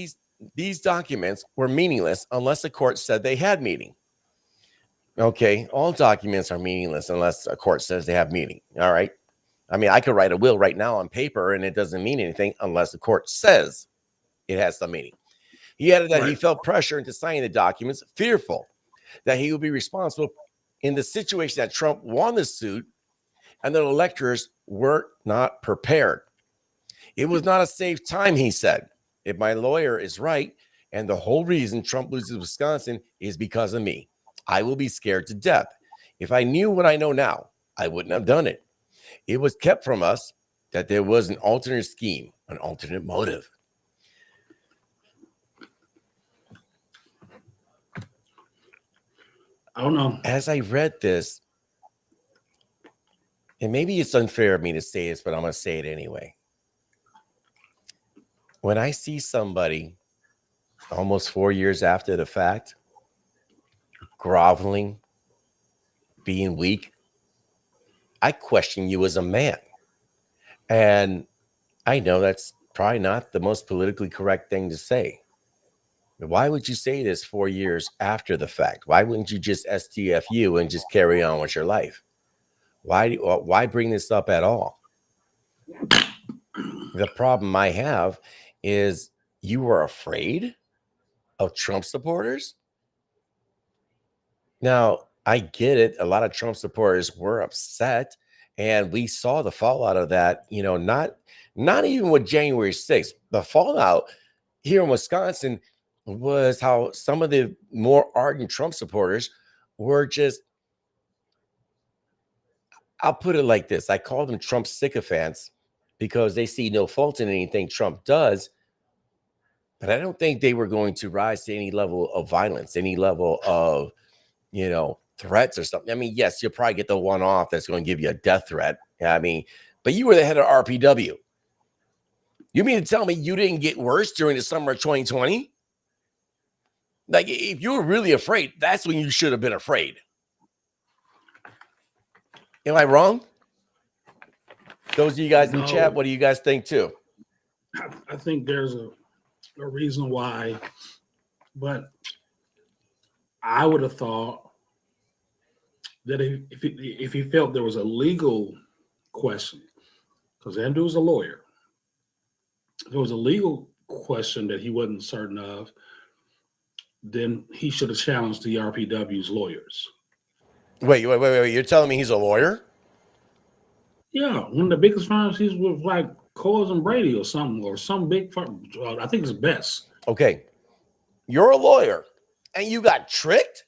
these documents were meaningless unless the court said they had meaning. Okay, all documents are meaningless unless a court says they have meaning. All right. I mean, I could write a will right now on paper and it doesn't mean anything unless the court says it has some meaning. He added that he felt pressure into signing the documents, fearful that he would be responsible in the situation that Trump won the suit and the electors were not prepared. It was not a safe time, he said. If my lawyer is right, and the whole reason Trump loses Wisconsin is because of me, I will be scared to death. If I knew what I know now, I wouldn't have done it. It was kept from us that there was an alternate scheme, an alternate motive. I don't know. As I read this, and maybe it's unfair of me to say this, but I'm going to say it anyway. When I see somebody almost 4 years after the fact, groveling, being weak, I question you as a man. And I know that's probably not the most politically correct thing to say. Why would you say this 4 years after the fact? Why wouldn't you just STFU and just carry on with your life? Why bring this up at all? The problem I have is you were afraid of Trump supporters. Now, I get it. A lot of Trump supporters were upset, and we saw the fallout of that, not even with January 6th. The fallout here in Wisconsin was how some of the more ardent Trump supporters were just, I'll put it like this. I call them Trump sycophants because they see no fault in anything Trump does. But I don't think they were going to rise to any level of violence, any level of, threats or something. I mean, yes, you'll probably get the one off that's going to give you a death threat. I mean, but you were the head of RPW. You mean to tell me you didn't get worse during the summer of 2020? Like, if you were really afraid, that's when you should have been afraid. Am I wrong? Those of you guys in the chat, what do you guys think too? I think there's a reason why, but I would have thought that if he felt there was a legal question, because Andrew's a lawyer. If it was a legal question that he wasn't certain of, then he should have challenged the RPW's lawyers. Wait. You're telling me he's a lawyer? Yeah, one of the biggest firms, he's with like Coles and Brady or something, or some big firm. I think it's Best. Okay. You're a lawyer and you got tricked?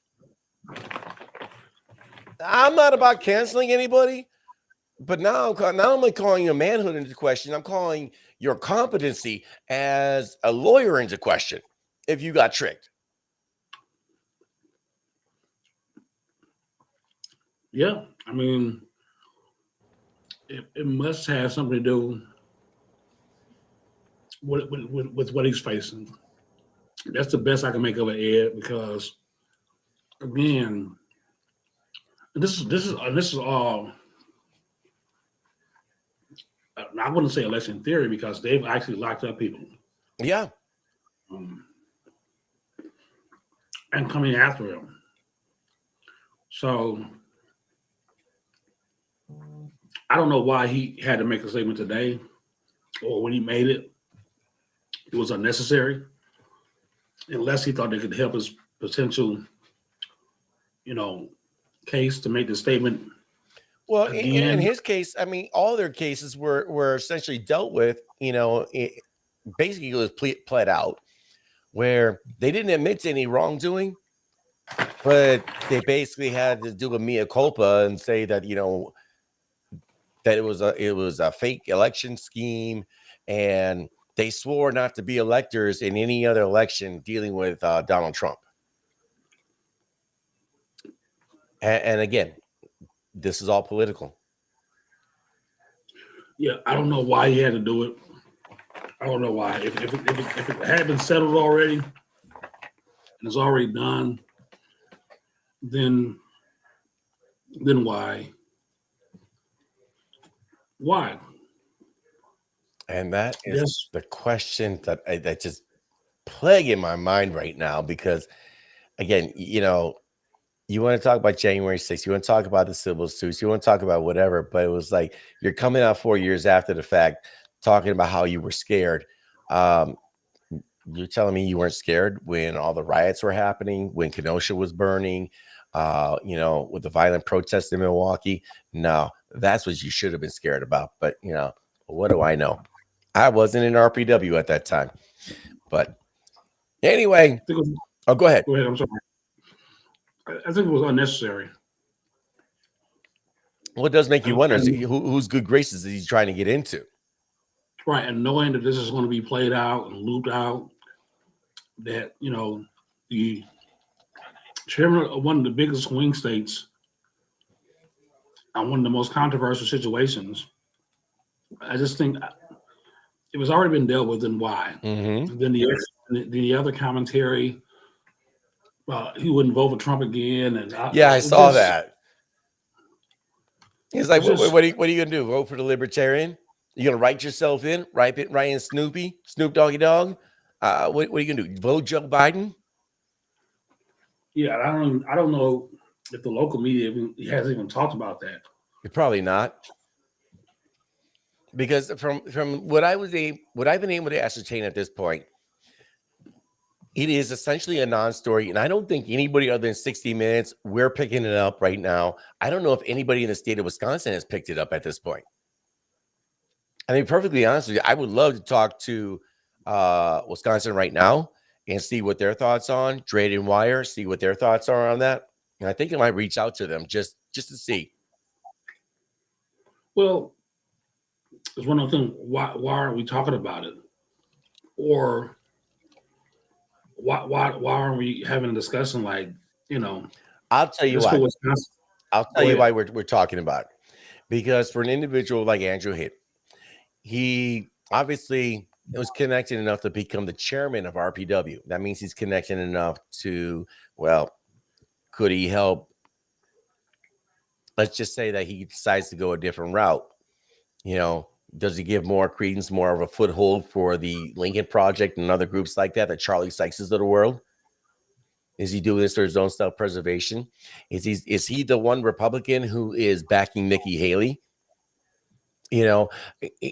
I'm not about canceling anybody, but now I'm not only calling your manhood into question, I'm calling your competency as a lawyer into question if you got tricked. Yeah, I mean, it must have something to do with what he's facing. That's the best I can make of it, Ed, because again, this is all. I wouldn't say election theory because they've actually locked up people. Yeah. And coming after him. So I don't know why he had to make a statement today, or when he made it, it was unnecessary, unless he thought they could help his potential, case to make the statement. Well, in his case, I mean, all their cases were essentially dealt with. Basically, it was pled out where they didn't admit to any wrongdoing, but they basically had to do a mea culpa and say that that it was a fake election scheme, and they swore not to be electors in any other election dealing with Donald Trump. And again, this is all political. Yeah, I don't know why he had to do it. I don't know why. If it had been settled already and it's already done, then why? Why? And that is Yes. the question that just plaguing my mind right now, because again, you want to talk about January 6th, you want to talk about the civil suits, you want to talk about whatever, but it was like you're coming out 4 years after the fact talking about how you were scared. You're telling me you weren't scared when all the riots were happening, when Kenosha was burning, with the violent protests in Milwaukee? No, that's what you should have been scared about. But, what do I know? I wasn't in RPW at that time. But anyway, go ahead. Go ahead. I'm sorry. I think it was unnecessary. What does make you wonder? Whose good graces is he trying to get into? Right, and knowing that this is going to be played out and looped out, that the chairman of one of the biggest swing states on one of the most controversial situations, I just think it was already been dealt with, and why? Mm-hmm. And then the other commentary, he wouldn't vote for Trump again, and I saw that. It's like, what are you gonna do? Vote for the Libertarian? You gonna write yourself in? Write in Snoop Doggy Dog? What are you gonna do? Vote Joe Biden? Yeah, I don't know if the local media has even talked about that. Probably not, because from what I've been able to ascertain at this point, it is essentially a non-story, and I don't think anybody other than 60 Minutes, we're picking it up right now. I don't know if anybody in the state of Wisconsin has picked it up at this point. I mean, perfectly honest with you, I would love to talk to Wisconsin right now and see what their thoughts on Trade and Wire, see what their thoughts are on that. And I think I might reach out to them just to see. Well, it's one of the things. Why aren't we talking about it? Or why aren't we having a discussion like, I'll tell you why. I'll tell you why we're talking about it. Because for an individual like Andrew Hitt, he obviously was connected enough to become the chairman of RPW. That means he's connected enough to, could he help? Let's just say that he decides to go a different route. Does he give more credence, more of a foothold for the Lincoln Project and other groups like that, the Charlie Sykeses of the world? Is he doing this for his own self-preservation? Is he the one Republican who is backing Nikki Haley? You know,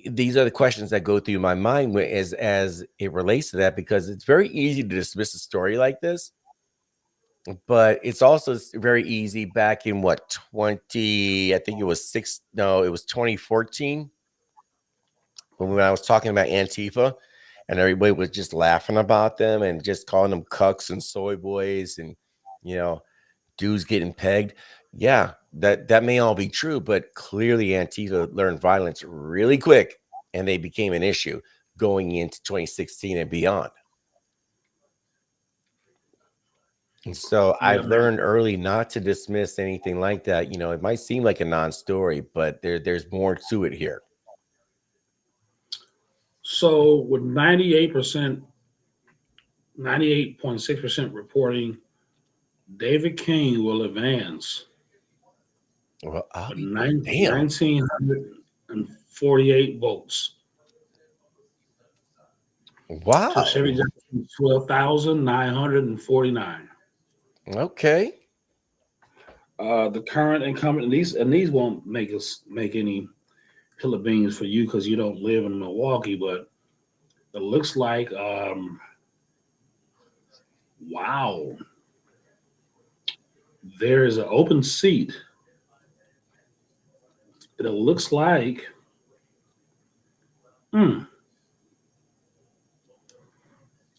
these are the questions that go through my mind as it relates to that, because it's very easy to dismiss a story like this, but it's also very easy back in what 20, I think it was six, no, it was 2014 when I was talking about Antifa, and everybody was just laughing about them and just calling them cucks and soy boys and you know dudes getting pegged. Yeah, that may all be true, but clearly Antifa learned violence really quick, and they became an issue going into 2016 and beyond. And so Yeah, I've man. learned early not to dismiss anything like that. You know, it might seem like a non-story, but there's more to it here. So with 98%, 98.6% reporting, David King will advance Well, I'll with be damn. 1,948 votes to Wow. Chevy Jackson 12,949. Okay. The current incumbent, and these won't make any hill of beans for you because you don't live in Milwaukee, but it looks like wow, there is an open seat. It looks like hmm,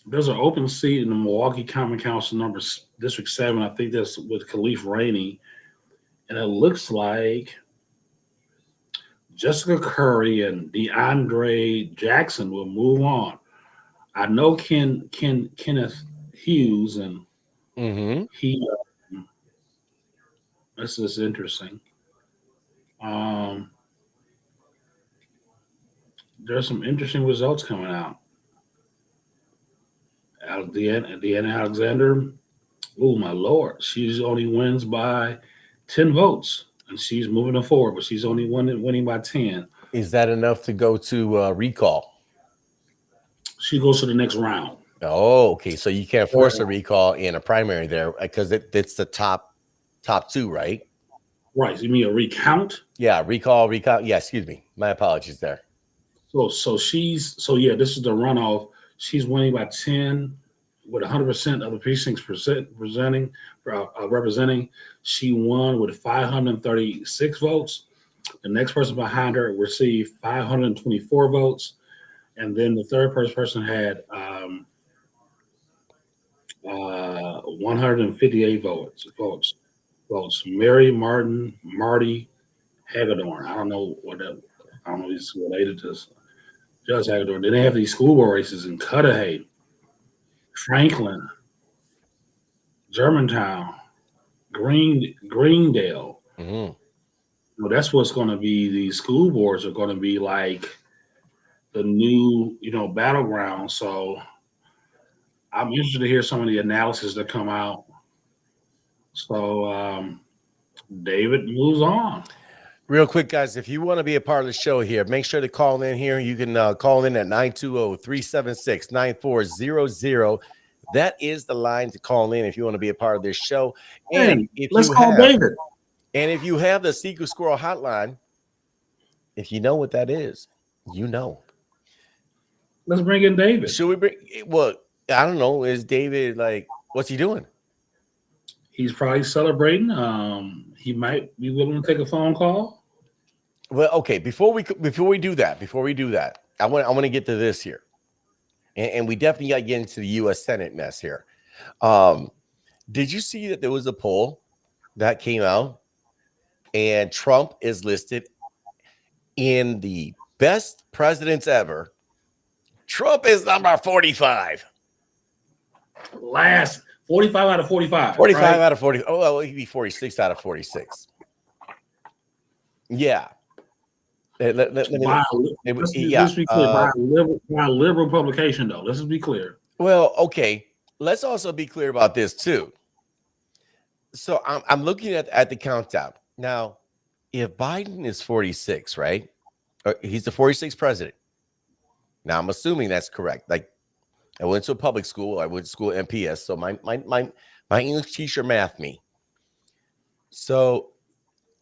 there's an open seat in the Milwaukee Common Council number District 7. I think that's with Khalif Rainey. And it looks like Jessica Curry and DeAndre Jackson will move on. I know Kenneth Hughes, and Mm-hmm. he this is interesting. Um, there's some interesting results coming out. Deanna Alexander, oh my lord, she's only wins by 10 votes, and she's moving forward, but she's only winning by 10. Is that enough to go to recall? She goes to the next round. Oh, okay. So you can't Or force a recall in a primary there because it's the top two, right? right, you mean a recount? Yeah, recall. Yeah, excuse me. My apologies there. So yeah, this is the runoff. She's winning by 10 with 100% of the precincts representing. She won with 536 votes. The next person behind her received 524 votes, and then the third person had 158 votes. Mary Marty Hagedorn. I don't know what that. I don't know if he's related to Judge Hagedorn. Then they have these school board races in Cudahy, Franklin, Germantown, Greendale. Hmm. That's what's going to be. These school boards are going to be like the new, battleground. So I'm interested to hear some of the analysis that come out. So David moves on. Real quick, guys, if you want to be a part of the show here, make sure to call in here. You can call in at 920-376-9400. That is the line to call in if you want to be a part of this show. And Man, let's call David. if you have the Secret Squirrel hotline, if you know what that is, you know. Let's bring in David. Should we bring? Well, I don't know. Is David like? What's he doing? He's probably celebrating. He might be willing to take a phone call. Well, okay. Before we do that, I want to get to this here, and we definitely got to get into the U.S. Senate mess here. Did you see that there was a poll that came out, and Trump is listed in the best presidents ever? Trump is number 45. Last 45 out of 45. 45 right? out of 40. Oh, well, he'd be 46 out of 46. Yeah. Let's be clear. By a liberal publication, though. Let's just be clear. Well, okay. Let's also be clear about this too. So I'm looking at the countdown now. If Biden is 46, right? He's the 46th president. Now I'm assuming that's correct. Like I went to a public school. I went to school at MPS. So my English teacher mathed me. So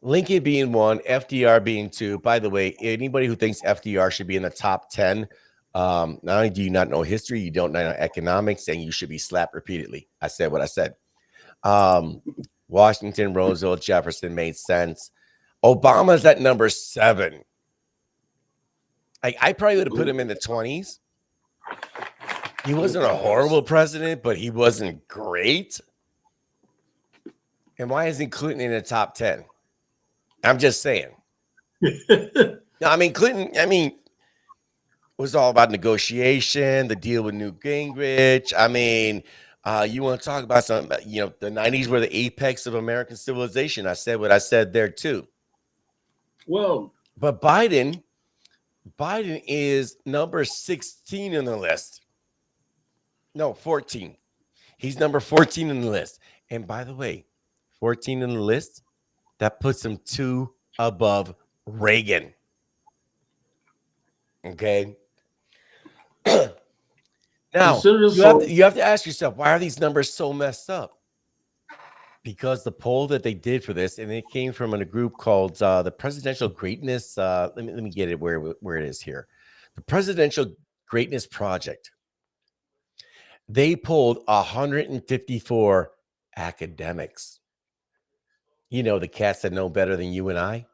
Lincoln being 1, FDR being 2. By the way, anybody who thinks FDR should be in the top 10, not only do you not know history, you don't know economics, and you should be slapped repeatedly. I said what I said. Washington, Roosevelt, Jefferson made sense. Obama's at number 7. I probably would have put him in the 20s. He wasn't a horrible president, but he wasn't great. And why isn't Clinton in the top 10? I'm just saying. No, I mean, Clinton, was all about negotiation, the deal with Newt Gingrich. I mean, you want to talk about the 90s were the apex of American civilization. I said what I said there too. Well, but Biden is number 16 in the list. No, 14. He's number 14 in the list. And by the way, 14 in the list, that puts him 2 above Reagan. Okay. Now, you have to ask yourself, why are these numbers so messed up? Because the poll that they did for this, and it came from a group called the Presidential Greatness. Let me get it where it is here. The Presidential Greatness Project. They polled 154 academics. You know, the cats that know better than you and I.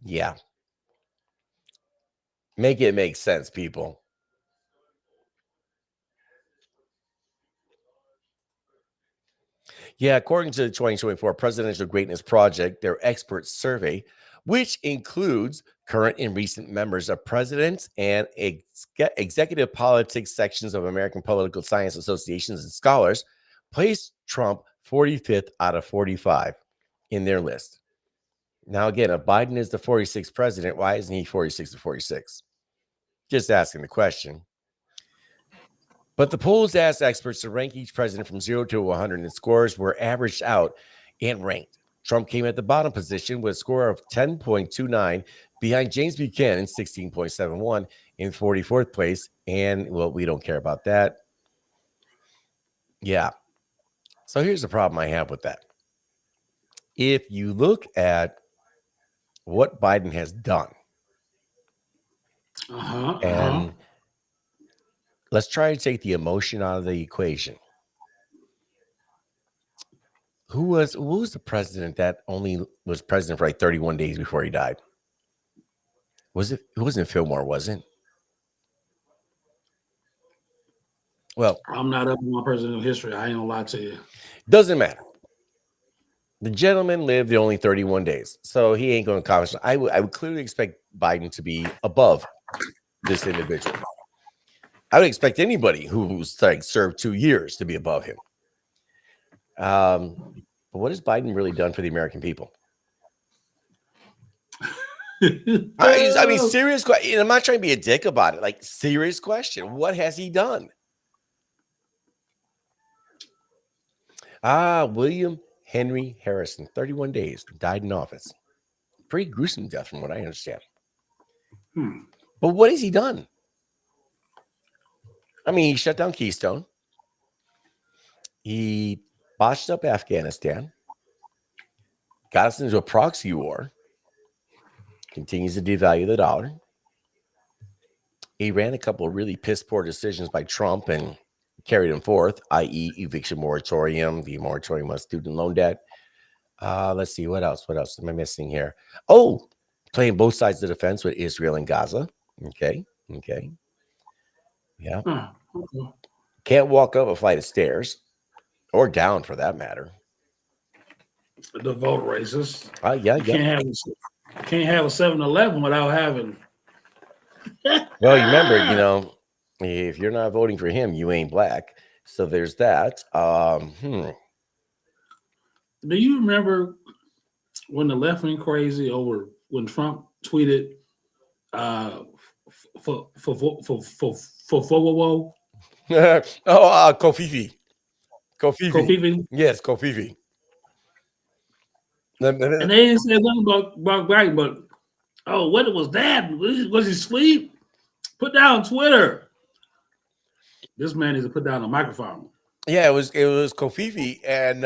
Yeah. Make it make sense, people. Yeah, according to the 2024 Presidential Greatness Project, their expert survey, which includes current and recent members of presidents and executive politics sections of American political science associations and scholars, placed Trump 45th out of 45 in their list. Now, again, if Biden is the 46th president, why isn't he 46 to 46? Just asking the question. But the polls asked experts to rank each president from 0 to 100, and scores were averaged out and ranked. Trump came at the bottom position with a score of 10.29 behind James Buchanan, 16.71 in 44th place. And, well, we don't care about that. Yeah. So here's the problem I have with that. If you look at what Biden has done, and let's try to take the emotion out of the equation. Who was the president that only was president for like 31 days before he died? It wasn't Fillmore, was it? Well, I'm not up on my presidential history. I ain't gonna lie to you. Doesn't matter. The gentleman lived only 31 days, so he ain't going to accomplish. I would clearly expect Biden to be above this individual. I would expect anybody who's like served 2 years to be above him. But what has Biden really done for the American people? I mean, serious question. I'm not trying to be a dick about it. Like, serious question. What has he done? William Henry Harrison, 31 days, died in office. Pretty gruesome death from what I understand. But what has he done? I mean, he shut down Keystone. He botched up Afghanistan. Got us into a proxy war. Continues to devalue the dollar. He ran a couple of really piss poor decisions by Trump and carried them forth, i.e. eviction moratorium, the moratorium on student loan debt. Let's see, what else? What else am I missing here? Oh, playing both sides of the fence with Israel and Gaza. Okay. Yeah. Can't walk up a flight of stairs, or down for that matter. The vote racist. Yeah. Can't have a 7-Eleven without having. Well, you remember, if you're not voting for him, you ain't black. So there's that. Do you remember when the left went crazy over when Trump tweeted for Kofifi. Yes, Kofifi. And they didn't say nothing about Biden, but what was that? Was he asleep? Put down Twitter. This man needs to put down a microphone. Yeah, it was Kofifi, and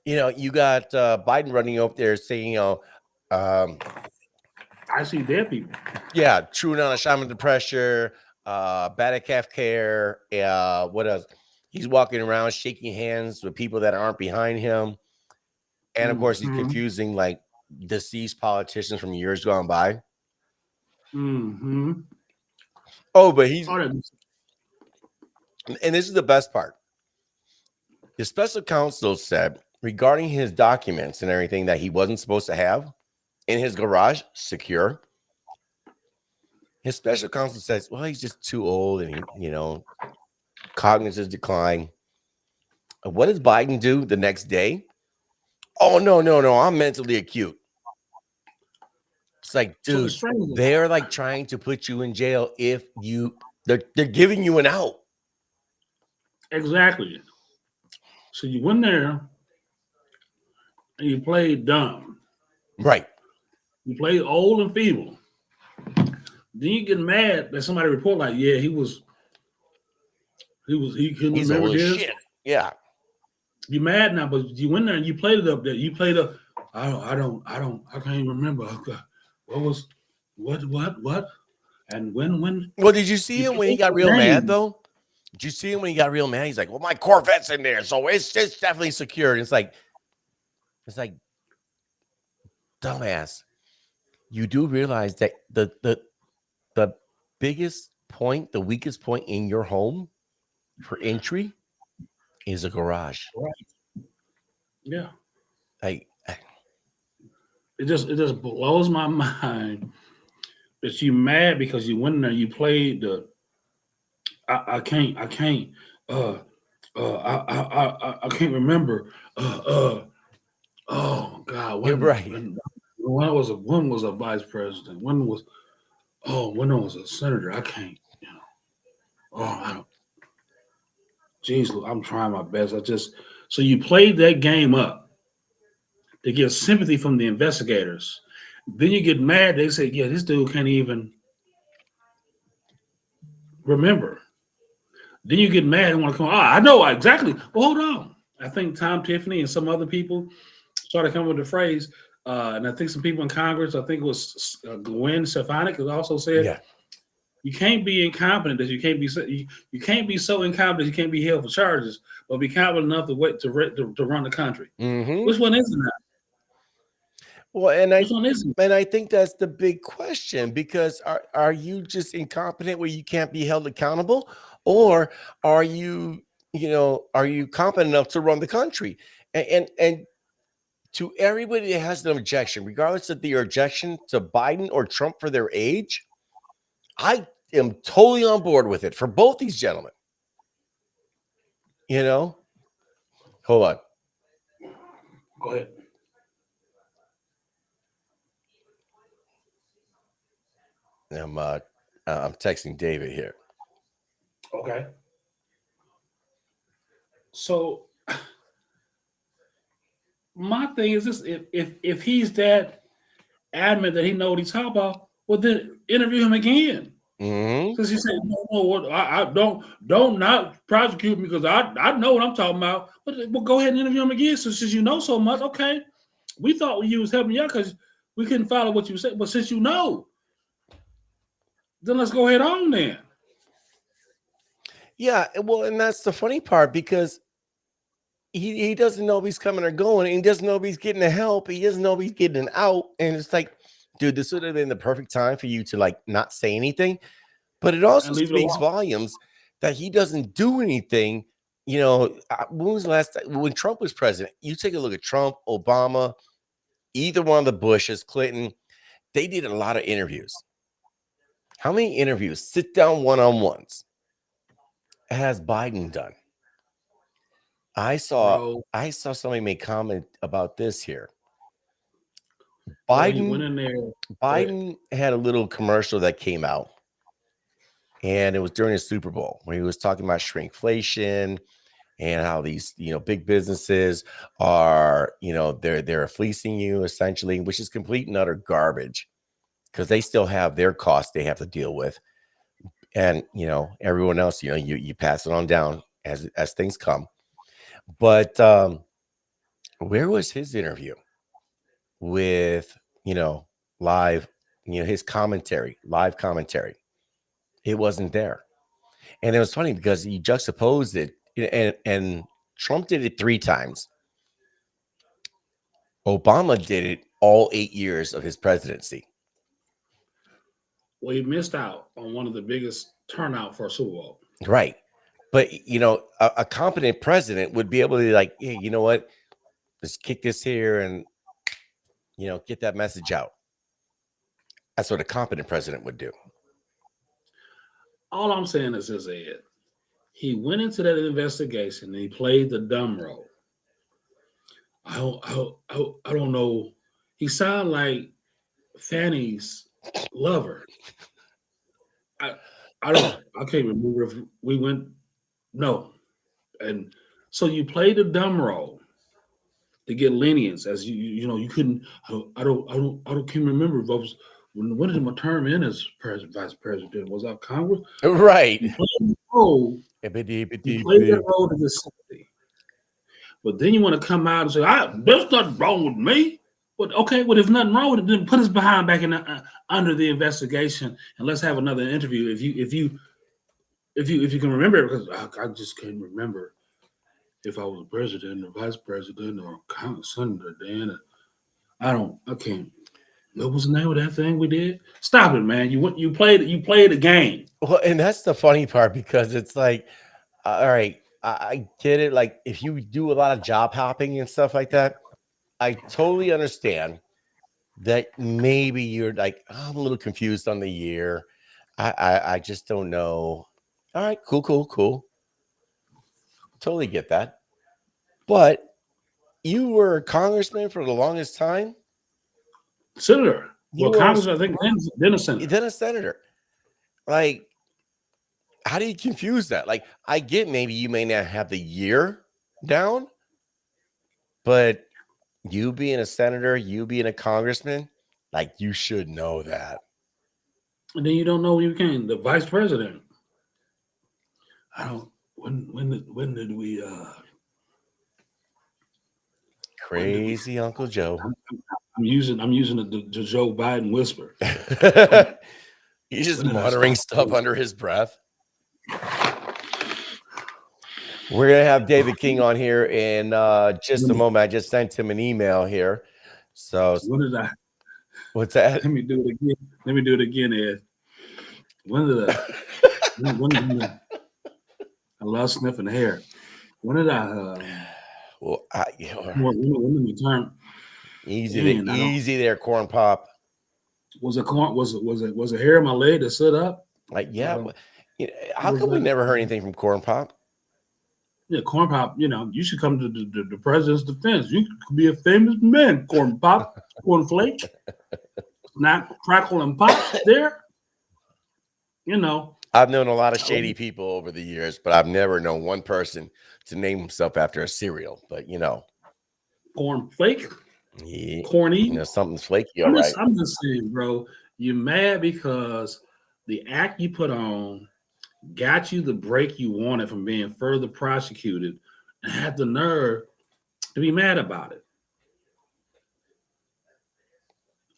You got Biden running up there saying, um, I see dead people. yeah, true on a shaman to pressure, bad at calf care. What else? He's walking around shaking hands with people that aren't behind him. And of course, he's Mm-hmm. confusing like deceased politicians from years gone by. Mm-hmm. Oh, but he's, Oh, and this is the best part. The special counsel said regarding his documents and everything that he wasn't supposed to have in his garage, secure. His special counsel says, well, he's just too old and, cognitive decline. What does Biden do the next day? Oh, no, no, no. I'm mentally acute. It's like, so the dude, strange. they're like trying to put you in jail if they're giving you an out. Exactly. So you went there and you played dumb. Right. You played old and feeble. Then you get mad that somebody report like, yeah, he couldn't He's remember old as this. shit. Yeah. You mad now, but you went there and you played it up there. You played up. I can't even remember. What? And when Well, did you see you him when he played got the real mad game, though? Did you see him when he got real mad? He's like, well, my Corvette's in there, so it's definitely secured. It's like, dumbass. You do realize that the biggest point, the weakest point in your home for entry is a garage. right? Yeah, Like, it just blows my mind that you mad because you went in there. You played the. I can't. Uh, I can't remember. Oh God, you're right. when was a vice president? When was when was a senator? I can't. I don't. Jeez, I'm trying my best. So you played that game up to get sympathy from the investigators. Then you get mad. They say, "Yeah, this dude can't even remember." Then you get mad and want to come. I know exactly. Well, hold on. I think Tom Tiffany and some other people started coming with the phrase, and I think some people in Congress, I think it was Gwen Stefanik, also said, Yeah. "You can't be incompetent that you can't be so incompetent you can't be held for charges, but be competent enough to wait to run the country." Mm-hmm. Which one isn't that? Well, Which one isn't? and I think that's the big question because are you just incompetent where you can't be held accountable, or are you are you competent enough to run the country? And to everybody that has an objection, regardless of your objection to Biden or Trump for their age, I am totally on board with it for both these gentlemen. Hold on. Go ahead. I'm texting David here. Okay. So my thing is this: if he's that adamant that he know what he's talking about, well then interview him again. Mm-hmm. Because he said, no, what I don't not prosecute me because I know what I'm talking about. But well, go ahead and interview him again. So since you know so much, okay. We thought you was helping you out because we couldn't follow what you said. But since you know, then let's go ahead on then. Yeah, well, and that's the funny part because he doesn't know if he's coming or going, and he doesn't know if he's getting the help. He doesn't know if he's getting an out, and it's like, dude, this would have been the perfect time for you to like not say anything. But it also And leave it speaks alone. volumes that he doesn't do anything. When was the last time when Trump was president? You take a look at Trump, Obama, either one of the Bushes, Clinton. They did a lot of interviews. How many interviews, sit down one-on-ones, has Biden done? I saw Bro, somebody make comment about this here. bro, he went in there. Biden had a little commercial that came out, and it was during the Super Bowl where he was talking about shrinkflation and how these big businesses are they're fleecing you essentially, which is complete and utter garbage because they still have their costs they have to deal with, and everyone else you pass it on down as things come, but Where was his interview with, live, his commentary, live commentary? It wasn't there. And it was funny because he juxtaposed it, and Trump did it 3 times. Obama did it all 8 years of his presidency. Well, he missed out on one of the biggest turnout for a Super Bowl. Right. But, a competent president would be able to, like, hey, you know what? Let's kick this here and, get that message out. That's what a competent president would do. All I'm saying is this, Ed. He went into that investigation and he played the dumb role. I don't know. He sounded like Fanny's lover. I can't remember if we went. No, and so you played the dumb role to get lenience, as you couldn't. Can't remember if I was when did my term end as vice president? Was that Congress? Right. You played the role. You played that role to get sympathy. But then you want to come out and say, "There's nothing wrong with me." But okay, well, if nothing wrong with it, then put us behind back in under the investigation, and let's have another interview. If you can remember, because I just can't remember if I was president or vice president or senator. Then I can't. What was the name of that thing we did? Stop it, man! You played a game. Well, and that's the funny part, because it's like, all right, I get it. Like, if you do a lot of job hopping and stuff like that, I totally understand that maybe you're like, I'm a little confused on the year. I just don't know. All right, cool. Totally get that. But you were a congressman for the longest time. Senator. Well, Congress, I think, then a senator. Then a senator. Like, how do you confuse that? Like, I get maybe you may not have the year down, but you being a senator, you being a congressman, like, you should know that. And then you don't know when you became the vice president. I don't. When did we? Crazy Uncle Joe. I'm using the Joe Biden whisper. He's just muttering stuff under his breath. We're going to have David King on here in just a moment. I just sent him an email here. So when did I? What's that? Let me do it again, Ed. When did I? I love sniffing hair. When did I? When did we turn? Easy there, Corn Pop. Was it hair on my leg that stood up? Like, yeah. How come we never heard anything from Corn Pop? Yeah, Corn Pop, you should come to the president's defense. You could be a famous man, Corn Pop, Cornflake. Not crackle and pop there. I've known a lot of shady people over the years, but I've never known one person to name himself after a cereal. But Cornflake, yeah, corny, something's flaky. All right. I'm just saying, bro, you're mad because the act you put on got you the break you wanted from being further prosecuted, and had the nerve to be mad about it.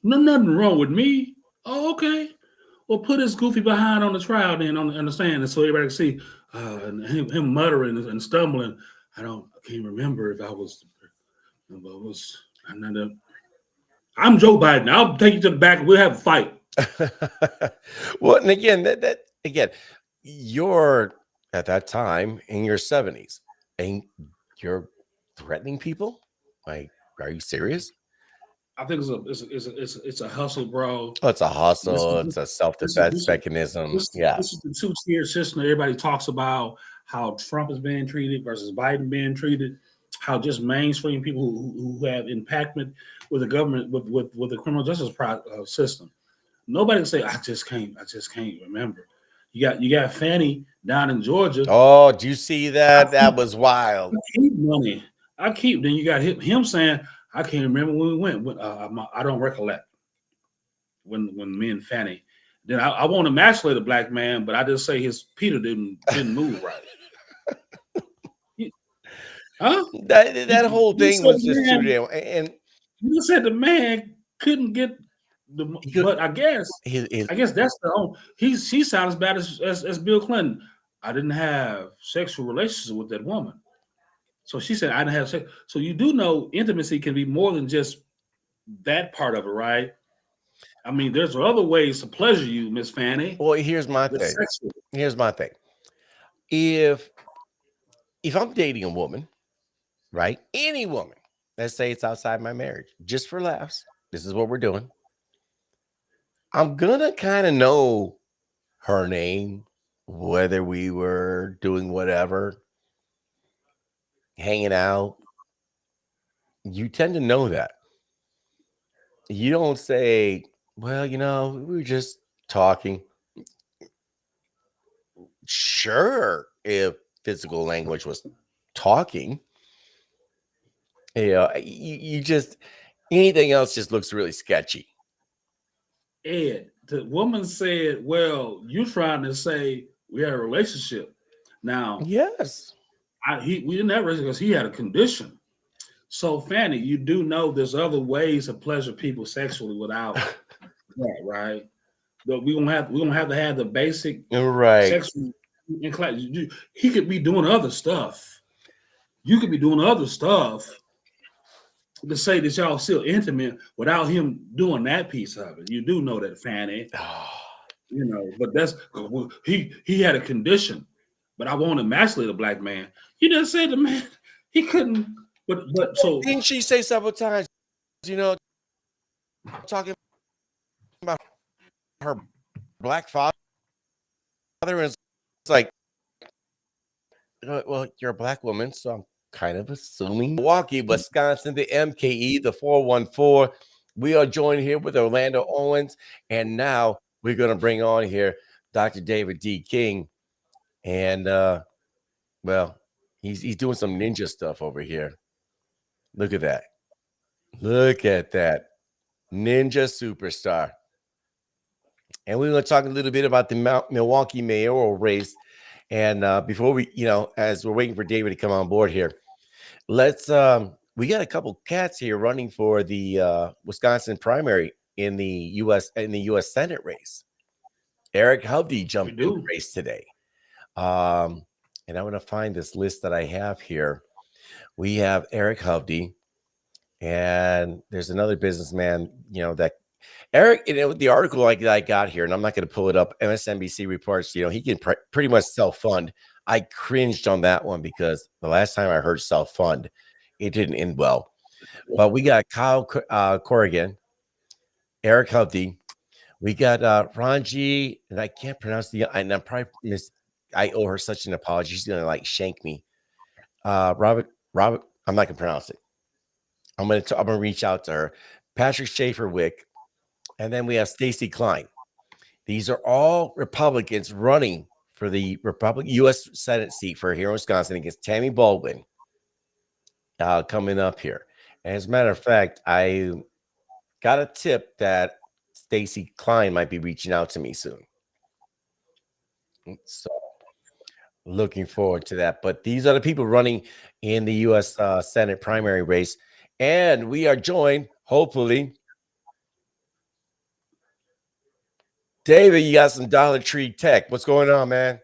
Nothing wrong with me. Oh, okay. Well, put his goofy behind on the trial then on the stand, and so everybody can see him muttering and stumbling. I can't remember if I was. I'm Joe Biden. I'll take you to the back. We'll have a fight. Well, and again, that you're at that time in your 70s, and you're threatening people. Like, are you serious? I think it's a hustle, bro. Oh, it's a hustle. It's a self-defense mechanism. This is the two-tier system that everybody talks about, how Trump is being treated versus Biden being treated, how just mainstream people who have impactment with the government, with the criminal justice system. Nobody can say, I just can't remember. You got Fanny down in Georgia. Oh, do you see that? That was wild. I keep money. Then you got him saying, I can't remember when we went. I don't recollect when me and Fanny. Then I want to emasculate a black man, but I just say his Peter didn't move right. Huh? That whole You thing said was the just too man. damn. And You said the man couldn't get the. he could But I guess, his that's the only. She sounds as bad as Bill Clinton. I didn't have sexual relations with that woman. So she said I didn't have sex. So you do know intimacy can be more than just that part of it, right? I mean, there's other ways to pleasure you, Miss Fanny. well, here's my The thing. sexual. Here's my thing. If I'm dating a woman, right? Any woman, let's say it's outside my marriage, just for laughs. This is what we're doing. I'm gonna kind of know her name, whether we were doing whatever, hanging out. You tend to know that. You don't say, well, we were just talking. Sure, if physical language was talking, you just anything else just looks really sketchy. Ed, the woman said, "Well, you trying to say we had a relationship?" Now, Yes. we didn't have a relationship because he had a condition. So, Fanny, you do know there's other ways to pleasure people sexually without that, right? But we gonna have to have the basic Right. sexual in class. He could be doing other stuff. You could be doing other stuff to say that y'all still intimate without him doing that piece of it. You do know that, Fanny. But that's he had a condition. But I won't emasculate a black man. You just said the man he couldn't. But so Didn't she say several times, you know, talking about her black father? And it's like, well, you're a black woman, so I'm kind of assuming. Milwaukee, Wisconsin, the MKE, the 414. We are joined here with Orlando Owens. And now we're going to bring on here Dr. David D. King. And, well, he's doing some ninja stuff over here. Look at that. Look at that. Ninja superstar. And we're going to talk a little bit about the Milwaukee mayoral race. And before we, as we're waiting for David to come on board here, let's we got a couple cats here running for the Wisconsin primary in the US Senate race. Eric Hovde we jumped in the do. race today. And I'm going to find this list that I have here. We have Eric Hovde, and there's another businessman, that Eric, the article I got here, and I'm not going to pull it up. MSNBC reports, he can pretty much self-fund. I cringed on that one because the last time I heard self-fund, it didn't end well. But we got Kyle Corrigan, Eric Hovde. We got Ranji, and I can't pronounce and I'm probably I owe her such an apology. She's going to shank me. Robert, I'm not going to pronounce it. I'm going to reach out to her. Patrick Schaefer Wick. And then we have Stacey Klein. These are all Republicans running for the U.S. Senate seat for here in Wisconsin against Tammy Baldwin coming up here. And as a matter of fact, I got a tip that Stacey Klein might be reaching out to me soon. So looking forward to that. But these are the people running in the U.S. Senate primary race. And we are joined, hopefully. David, you got some Dollar Tree tech. What's going on, man?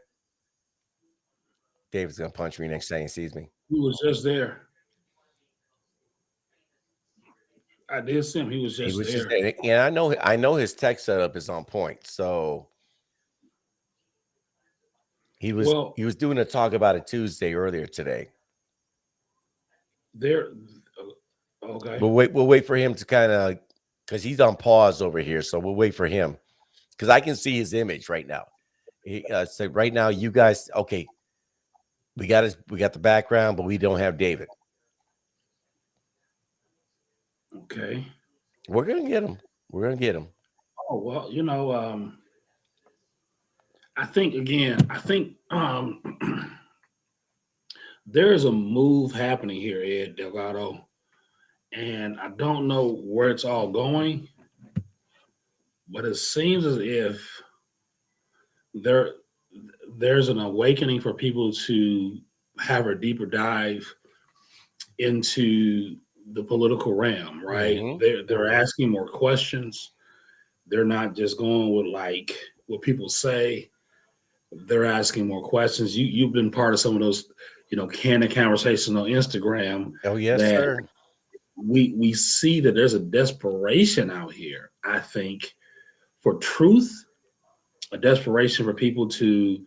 David's gonna punch me next time he sees me. He was just there. I did see him. He was He just was just there. there. And I know his tech setup is on point. So he was Well, doing a talk about it Tuesday earlier today. there. Okay. We'll wait for him to kind of because he's on pause over here. So we'll wait for him because I can see his image right now. So right now, you guys, okay, we got the background, but we don't have David. Okay. We're gonna get him. We're gonna get him. Oh well, I think there is a move happening here, Ed Delgado, and I don't know where it's all going, but it seems as if there's an awakening for people to have a deeper dive into the political realm, right? Hmm. They're asking more questions. They're not just going with like what people say. They're asking more questions. You've been part of some of those, candid conversations on Instagram Oh, yes, that sir. we see that there's a desperation out here. I think for truth, a desperation for people to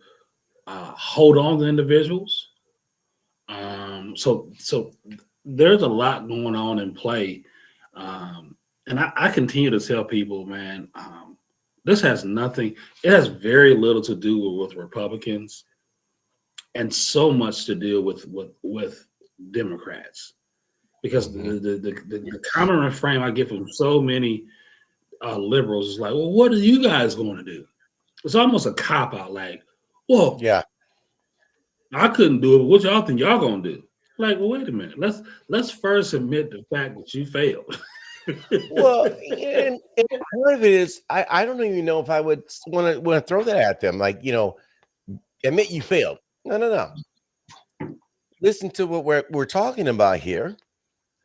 hold on to individuals. So there's a lot going on in play, and I continue to tell people, man, this has nothing. It has very little to do with Republicans, and so much to do with Democrats. Because Hmm. the common refrain I get from so many liberals is like, well, what are you guys going to do? It's almost a cop out, like, well, Yeah. I couldn't do it, but what y'all think y'all gonna do? Like, well, wait a minute. Let's first admit the fact that you failed. Well, and part of it is I don't even know if I would want to throw that at them. Like, admit you failed. No, no, no. Listen to what we're talking about here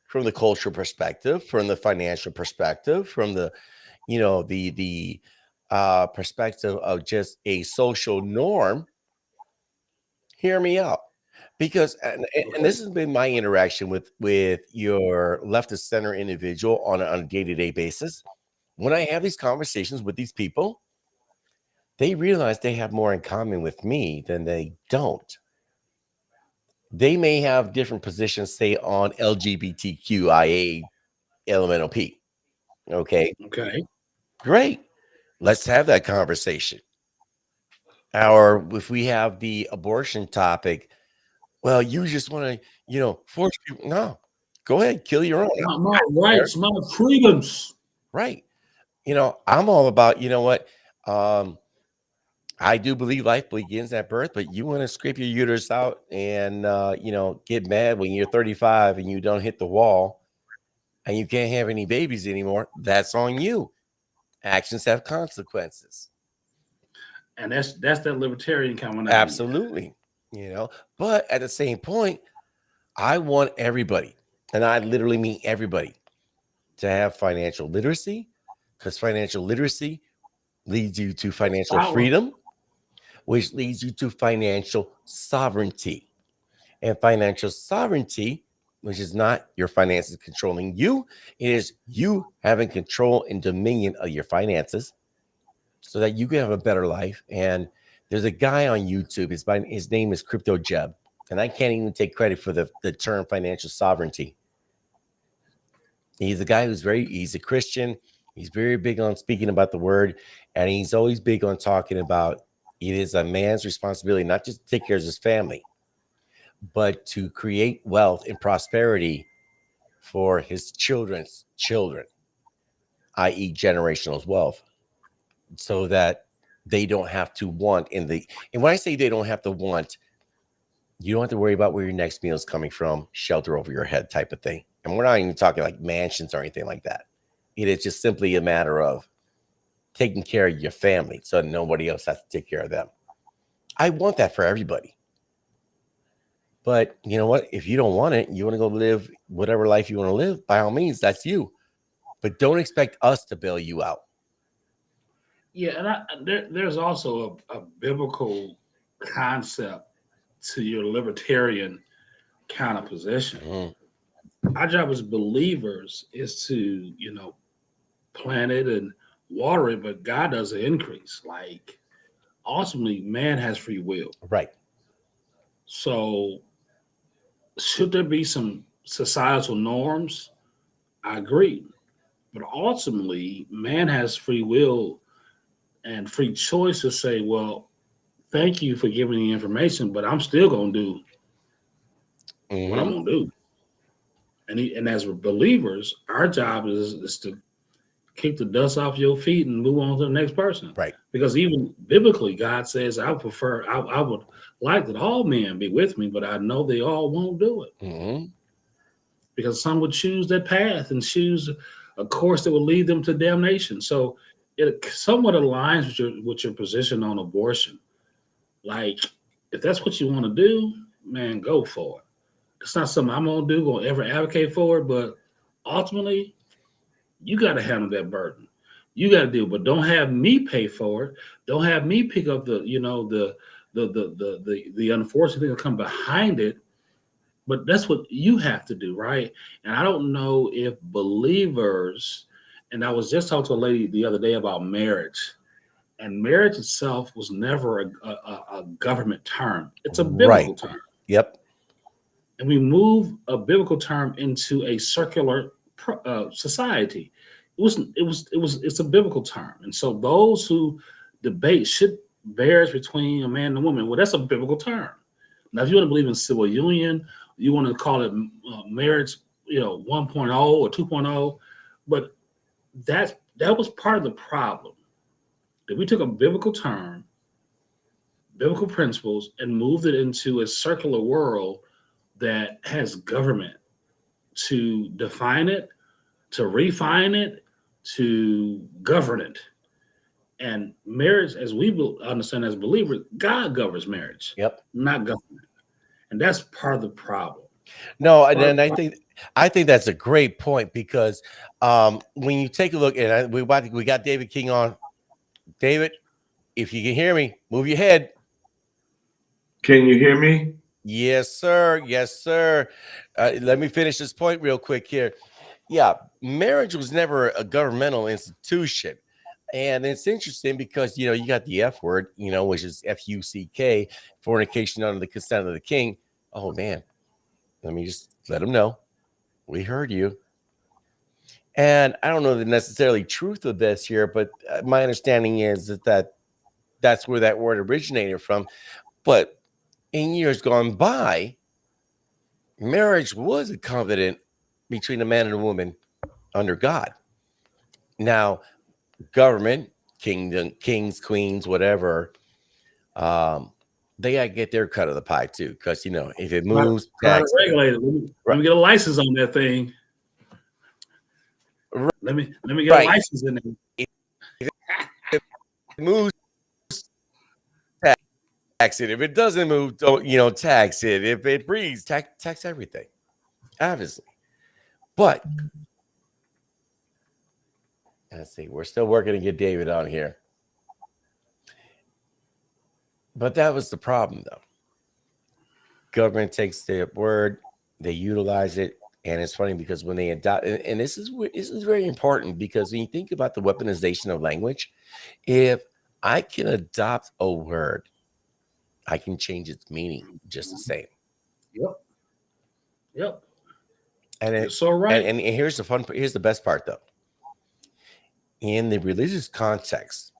from the cultural perspective, from the financial perspective, from the perspective of just a social norm. Hear me out. Because and Okay. this has been my interaction with your left of center individual on a day-to-day basis. When I have these conversations with these people, they realize they have more in common with me than they don't. They may have different positions, say on LGBTQIA elemental P. Okay, Okay. great. Let's have that conversation. Or if we have the abortion topic, well, you just want to, force people. No, go ahead, kill your own. My I don't care. rights, my freedoms. Right. I'm all about, what? Um, I do believe life begins at birth, but you want to scrape your uterus out and, get mad when you're 35 and you don't hit the wall and you can't have any babies anymore. That's on you. Actions have consequences. And that's that libertarian coming out in you. Absolutely. But at the same point, I want everybody, and I literally mean everybody, to have financial literacy because financial literacy leads you to financial Power. freedom, which leads you to financial sovereignty. And financial sovereignty, which is not your finances controlling you, it is you having control and dominion of your finances so that you can have a better life. And there's a guy on YouTube, his name is Crypto Jeb. And I can't even take credit for the term financial sovereignty. He's a guy he's a Christian. He's very big on speaking about the word. And he's always big on talking about it is a man's responsibility, not just to take care of his family, but to create wealth and prosperity for his children's children, i.e., generational wealth, so that they don't have to want and when I say they don't have to want, you don't have to worry about where your next meal is coming from, shelter over your head type of thing. And we're not even talking like mansions or anything like that. It is just simply a matter of taking care of your family so nobody else has to take care of them. I want that for everybody. But you know what? If you don't want it, you want to go live whatever life you want to live, by all means, that's you. But don't expect us to bail you out. Yeah, and there's also a biblical concept to your libertarian kind of position. Mhm. Our job as believers is to, plant it and water it, but God does the increase. Like ultimately, man has free will. Right. So should there be some societal norms? I agree. But ultimately, man has free will and free choice to say, well, thank you for giving me the information, but I'm still going to do what I'm Hmm. going to do. And as believers, our job is to kick the dust off your feet and move on to the next person. Right. Because even biblically, God says, I would like that all men be with me, but I know they all won't do it. Hmm. Because some would choose that path and choose a course that will lead them to damnation. So it somewhat aligns with your position on abortion. Like, if that's what you want to do, man, go for it. It's not something I'm gonna do, gonna ever advocate for it, but ultimately, you got to handle that burden. You got to deal, but don't have me pay for it. Don't have me pick up the unfortunate thing that come behind it. But that's what you have to do, right? And I don't know if believers. And I was just talking to a lady the other day about marriage, and marriage itself was never a government term. It's a Right. biblical term, Yep. and we move a biblical term into a circular society. It's a biblical term, and so those who debate should marriage between a man and a woman. Well, that's a biblical term. Now, if you want to believe in civil union, you want to call it marriage, 1.0 or 2.0, but that was part of the problem that we took a biblical term, biblical principles, and moved it into a circular world that has government to define it, to refine it, to govern it. And marriage, as we understand as believers, God governs marriage, Yep. not government. And that's part of the problem. No, It's and part of then the I think that's a great point because when you take a look, and we got David King on. David, if you can hear me, move your head. Can you hear me? Yes, sir. Yes, sir. Let me finish this point real quick here. Yeah, marriage was never a governmental institution. And it's interesting because, you got the F word, which is FUCK, fornication under the consent of the king. Oh, man. Let me just let them know. We heard you. And I don't know the necessarily truth of this here, but my understanding is that that's where that word originated from. But in years gone by, marriage was a covenant between a man and a woman under God. Now, government, kingdom, kings, queens, whatever, they got to get their cut of the pie too. Because, if it moves, try to tax. regulate it. Let me get a license on that thing. Let me get a Right. license in there. If it moves, tax it. If it doesn't move, don't, tax it. If it breathes, tax everything. Obviously. But let's see, we're still working to get David on here. But that was the problem, though. Government takes their word, they utilize it, and it's funny because when they adopt, and this is very important because when you think about the weaponization of language, if I can adopt a word, I can change its meaning just the same. Yep. And You're so right. And here's the best part though. In the religious context,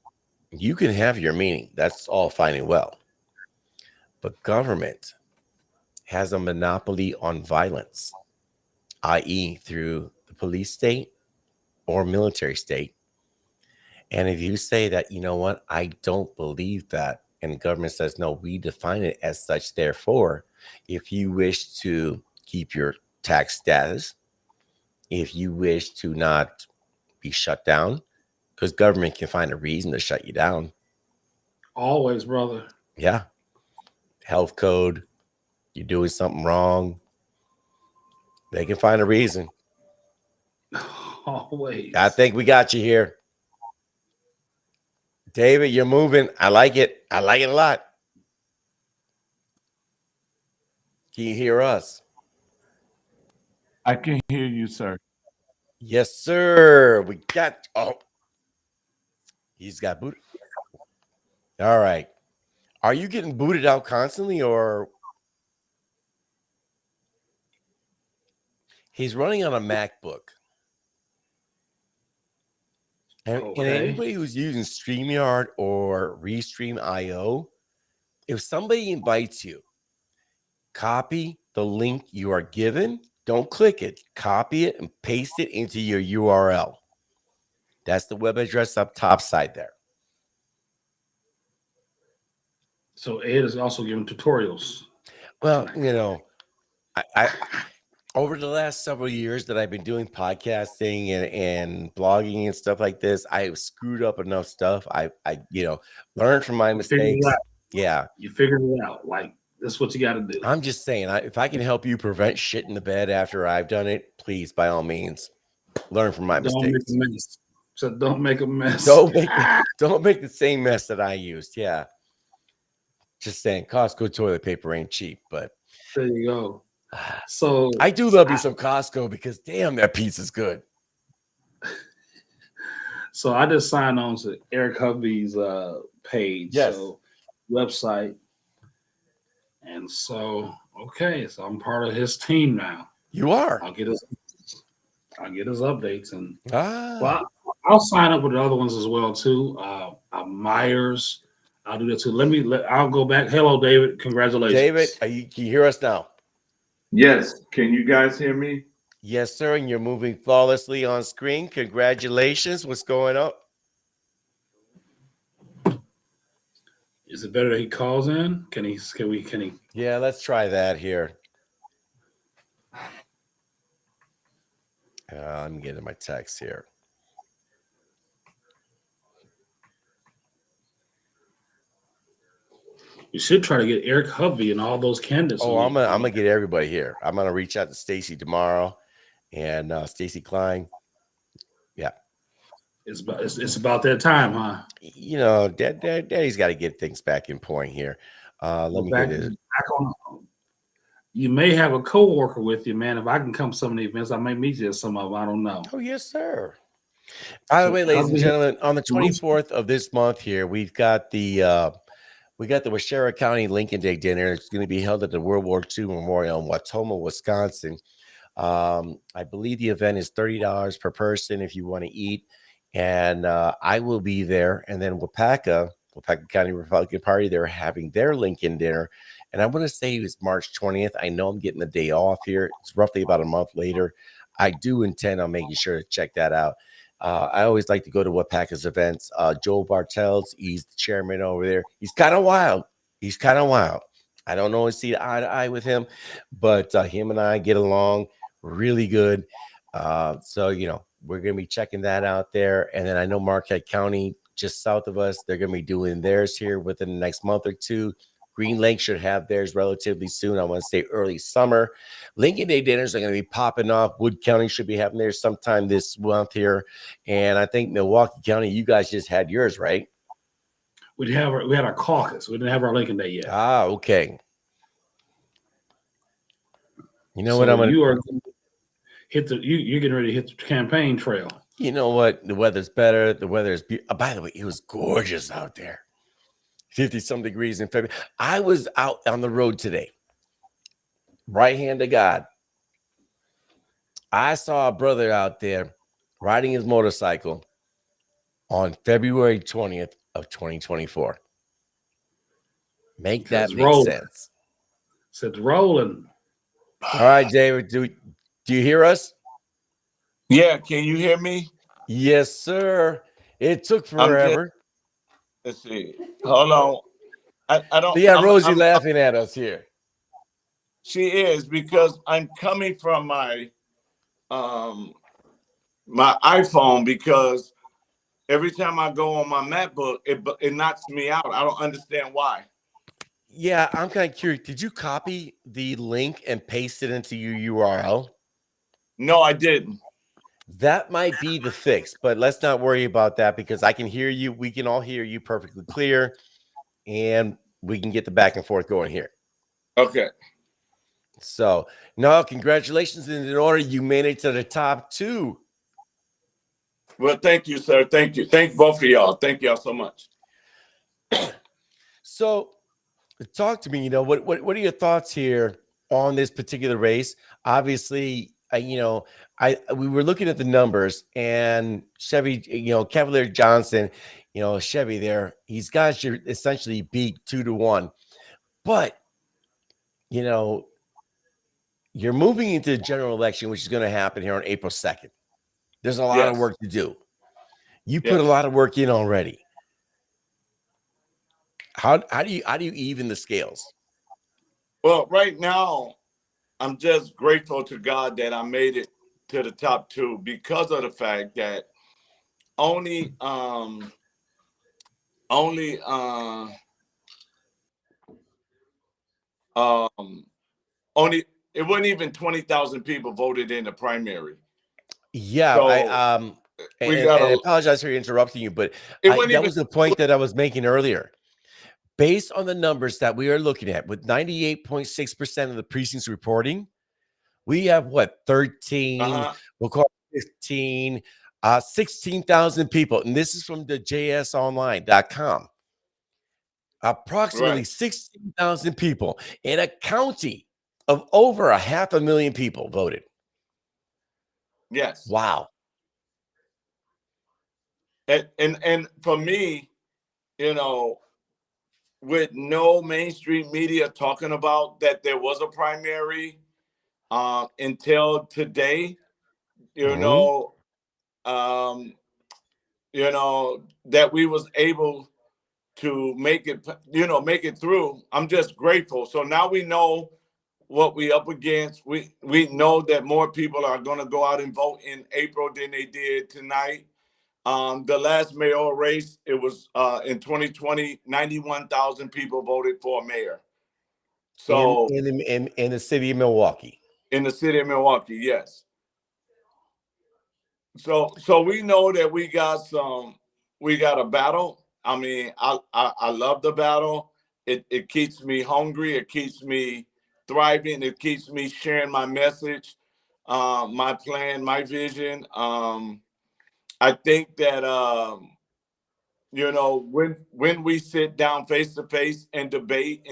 you can have your meaning. That's all fine and well. But government has a monopoly on violence, i.e., through the police state or military state. And if you say that, you know what, I don't believe that, and the government says, no, we define it as such. Therefore, if you wish to keep your tax status, if you wish to not be shut down, because government can find a reason to shut you down. Always, brother. Yeah. Health code, you're doing something wrong. They can find a reason. Always. I think we got you here. David, you're moving. I like it. I like it a lot. Can you hear us? I can hear you, sir. Yes, sir. We got. Oh, he's got booted. All right. Are you getting booted out constantly, or he's running on a MacBook? And anybody who's using StreamYard or Restream.io, if somebody invites you, copy the link you are given. Don't click it. Copy it and paste it into your URL. That's the web address up top side there. So Ed is also giving tutorials. Well, I over the last several years that I've been doing podcasting and blogging and stuff like this, I've screwed up enough stuff. I learned from my mistakes. Yeah. You figured it out. Like That's what you got to do. I'm just saying, if I can help you prevent shit in the bed after I've done it, please, by all means, learn from my Don't make mistakes. a mess. So don't make a mess. Don't make the same mess that I used. Yeah. Just saying, Costco toilet paper ain't cheap, but There you go. So I do love me some Costco because damn, that pizza's good. So I just signed on to Eric Hovde's page, Yes. so website, and so okay, so I'm part of his team now. You are. I'll get his updates, and Ah. well, I'll sign up with the other ones as well too. Myers, I'll do that too. I'll go back. Hello, David. Congratulations, David. Can you hear us now? Yes. Can you guys hear me? Yes, sir. And you're moving flawlessly on screen. Congratulations. What's going on? Is it better that he calls in? Can he? Yeah, let's try that here. I'm getting my text here. You should try to get Eric Hovde and all those candidates. Oh, I'm gonna get everybody here. I'm gonna reach out to Stacy tomorrow, and Stacy Klein. Yeah, it's about that time, huh? You know, Daddy's got to get things back in point here. Let me get it. You may have a coworker with you, man. If I can come to some of the events, I may meet you at some of them. I don't know. Oh, yes, sir. By the way, ladies and gentlemen, on the 24th of this month here, we've got the Waushara County Lincoln Day dinner. It's going to be held at the World War II Memorial in Watoma, Wisconsin. I believe the event is $30 per person if you want to eat, and I will be there. And then Waupaca County Republican Party, they're having their Lincoln dinner, and I want to say it was March 20th. I know I'm getting the day off here. It's roughly about a month later. I do intend on making sure to check that out. I always like to go to Waupaca's events. Joe Bartels, he's the chairman over there. He's kind of wild. I don't always see eye to eye with him, but him and I get along really good. So, you know, we're going to be checking that out there. And then I know Marquette County, just south of us, they're going to be doing theirs here within the next month or two. Green Lake should have theirs relatively soon. I want to say early summer. Lincoln Day dinners are going to be popping off. Wood County should be having theirs sometime this month here. And I think Milwaukee County, you guys just had yours, right? We had our caucus. We didn't have our Lincoln Day yet. Ah, okay. You know so what I'm going to you're getting ready to hit the campaign trail. You know what? The weather's better. The weather is beautiful. By the way, it was gorgeous out there. 50-some degrees in February. I was out on the road today. Right hand of God. I saw a brother out there riding his motorcycle on February 20th of 2024. Make that make sense. It's rolling. All right, David. Do you hear us? Yeah. Can you hear me? Yes, sir. It took forever. Let's see. Hold on. I don't. Yeah, Rosie laughing at us here. She is, because I'm coming from my my iPhone, because every time I go on my MacBook, it knocks me out. I don't understand why. Yeah, I'm kind of curious. Did you copy the link and paste it into your URL? No, I didn't. That might be the fix, but let's not worry about that because I can hear you. We can all hear you perfectly clear, and we can get the back and forth going here. Okay. So, no, congratulations. In order, you made it to the top 2. Well, thank you, sir. Thank you. Thank both of y'all. Thank y'all so much. So, talk to me. You know, what are your thoughts here on this particular race? Obviously, we were looking at the numbers, and Chevy, Cavalier Johnson, Chevy there, he's got you essentially beat 2-1. But, you're moving into the general election, which is going to happen here on April 2nd. There's a lot of work to do. You put a lot of work in already. How do you even the scales? Well, right now, I'm just grateful to God that I made it to the top 2 because of the fact that only Um, only it wasn't even 20,000 people voted in the primary. Yeah, So we got and I a. apologize for interrupting you, but It wasn't that even. was the point that I was making earlier. Based on the numbers that we are looking at, with 98.6% of the precincts reporting, we have what, 13, Uh-huh. we'll call it 15, 16,000 people. And this is from the jsonline.com. Approximately Right. 16,000 people in a county of over 500,000 people voted. Yes. Wow. And for me, you know, with no mainstream media talking about that there was a primary until today, you Mhm. know, that we was able to make it through. I'm just grateful. So now we know what we up against. We know that more people are going to go out and vote in April than they did tonight. The last mayoral race, it was in 2020, 91,000 people voted for a mayor. So In the city of Milwaukee. in the city of Milwaukee, yes. So we know that we got a battle. I mean, I love the battle. It keeps me hungry. It keeps me thriving. It keeps me sharing my message, my plan, my vision. I think that when we sit down face to face and debate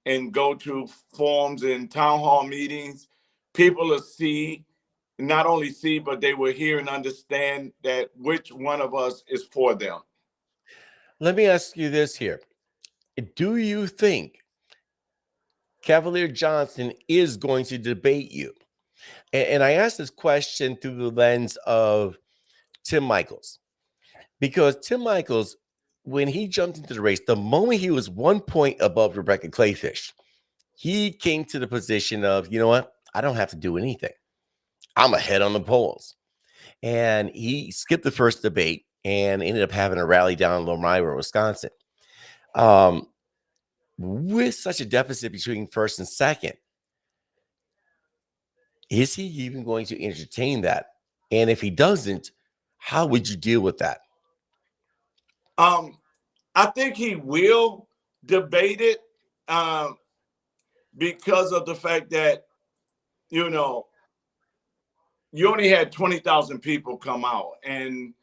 and go to forums and town hall meetings, people will see, not only see, but they will hear and understand that which one of us is for them. Let me ask you this here. Do you think Cavalier Johnson is going to debate you? And I ask this question through the lens of Tim Michaels, because Tim Michaels, when he jumped into the race, the moment he was 1 point above Rebecca Clayfish, he came to the position of, you know what? I don't have to do anything. I'm ahead on the polls. And he skipped the first debate and ended up having a rally down in Lomira, Wisconsin. With such a deficit between first and second, is he even going to entertain that? And if he doesn't, how would you deal with that? I think he will debate it because of the fact that, you know, you only had 20,000 people come out. And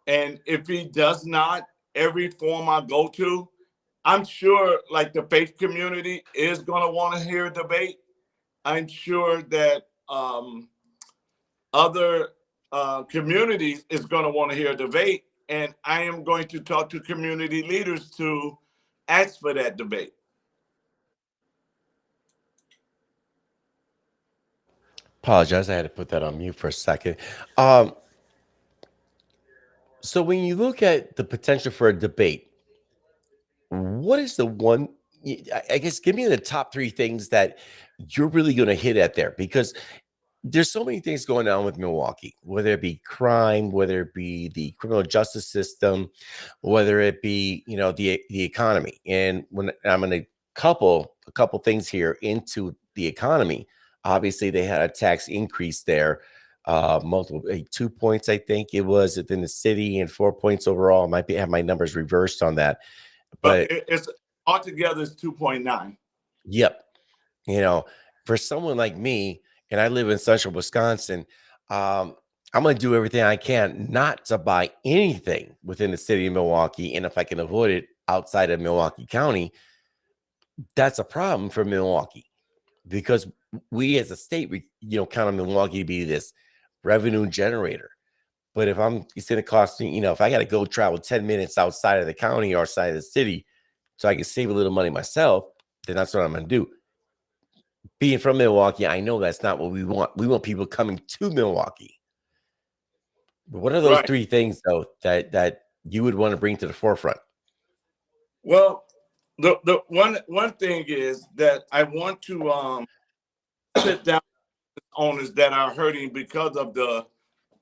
if he does not, every forum I go to, I'm sure like the faith community is going to want to hear a debate. I'm sure that other communities is going to want to hear a debate. And I am going to talk to community leaders to ask for that debate. Apologize, I had to put that on mute for a second. So when you look at the potential for a debate, what is the one? I guess give me the top three things that you're really going to hit at there, because there's so many things going on with Milwaukee, whether it be crime, whether it be the criminal justice system, whether it be, the economy. And when I'm going to a couple things here into the economy, obviously they had a tax increase there, multiple 2 points, I think it was within the city, and 4 points overall. I might have my numbers reversed on that, But but it's altogether it's 2.9. yep. For someone like me, and I live in central Wisconsin, I'm going to do everything I can not to buy anything within the city of Milwaukee. And if I can avoid it outside of Milwaukee County, that's a problem for Milwaukee, because we as a state, count on Milwaukee to be this revenue generator. But if it's going to cost me, if I got to go travel 10 minutes outside of the county or outside of the city so I can save a little money myself, then that's what I'm going to do. Being from Milwaukee, I know that's not what we want. We want people coming to Milwaukee. But what are those Right. three things, though, that you would want to bring to the forefront? Well, the one thing is that I want to sit down with owners that are hurting because of the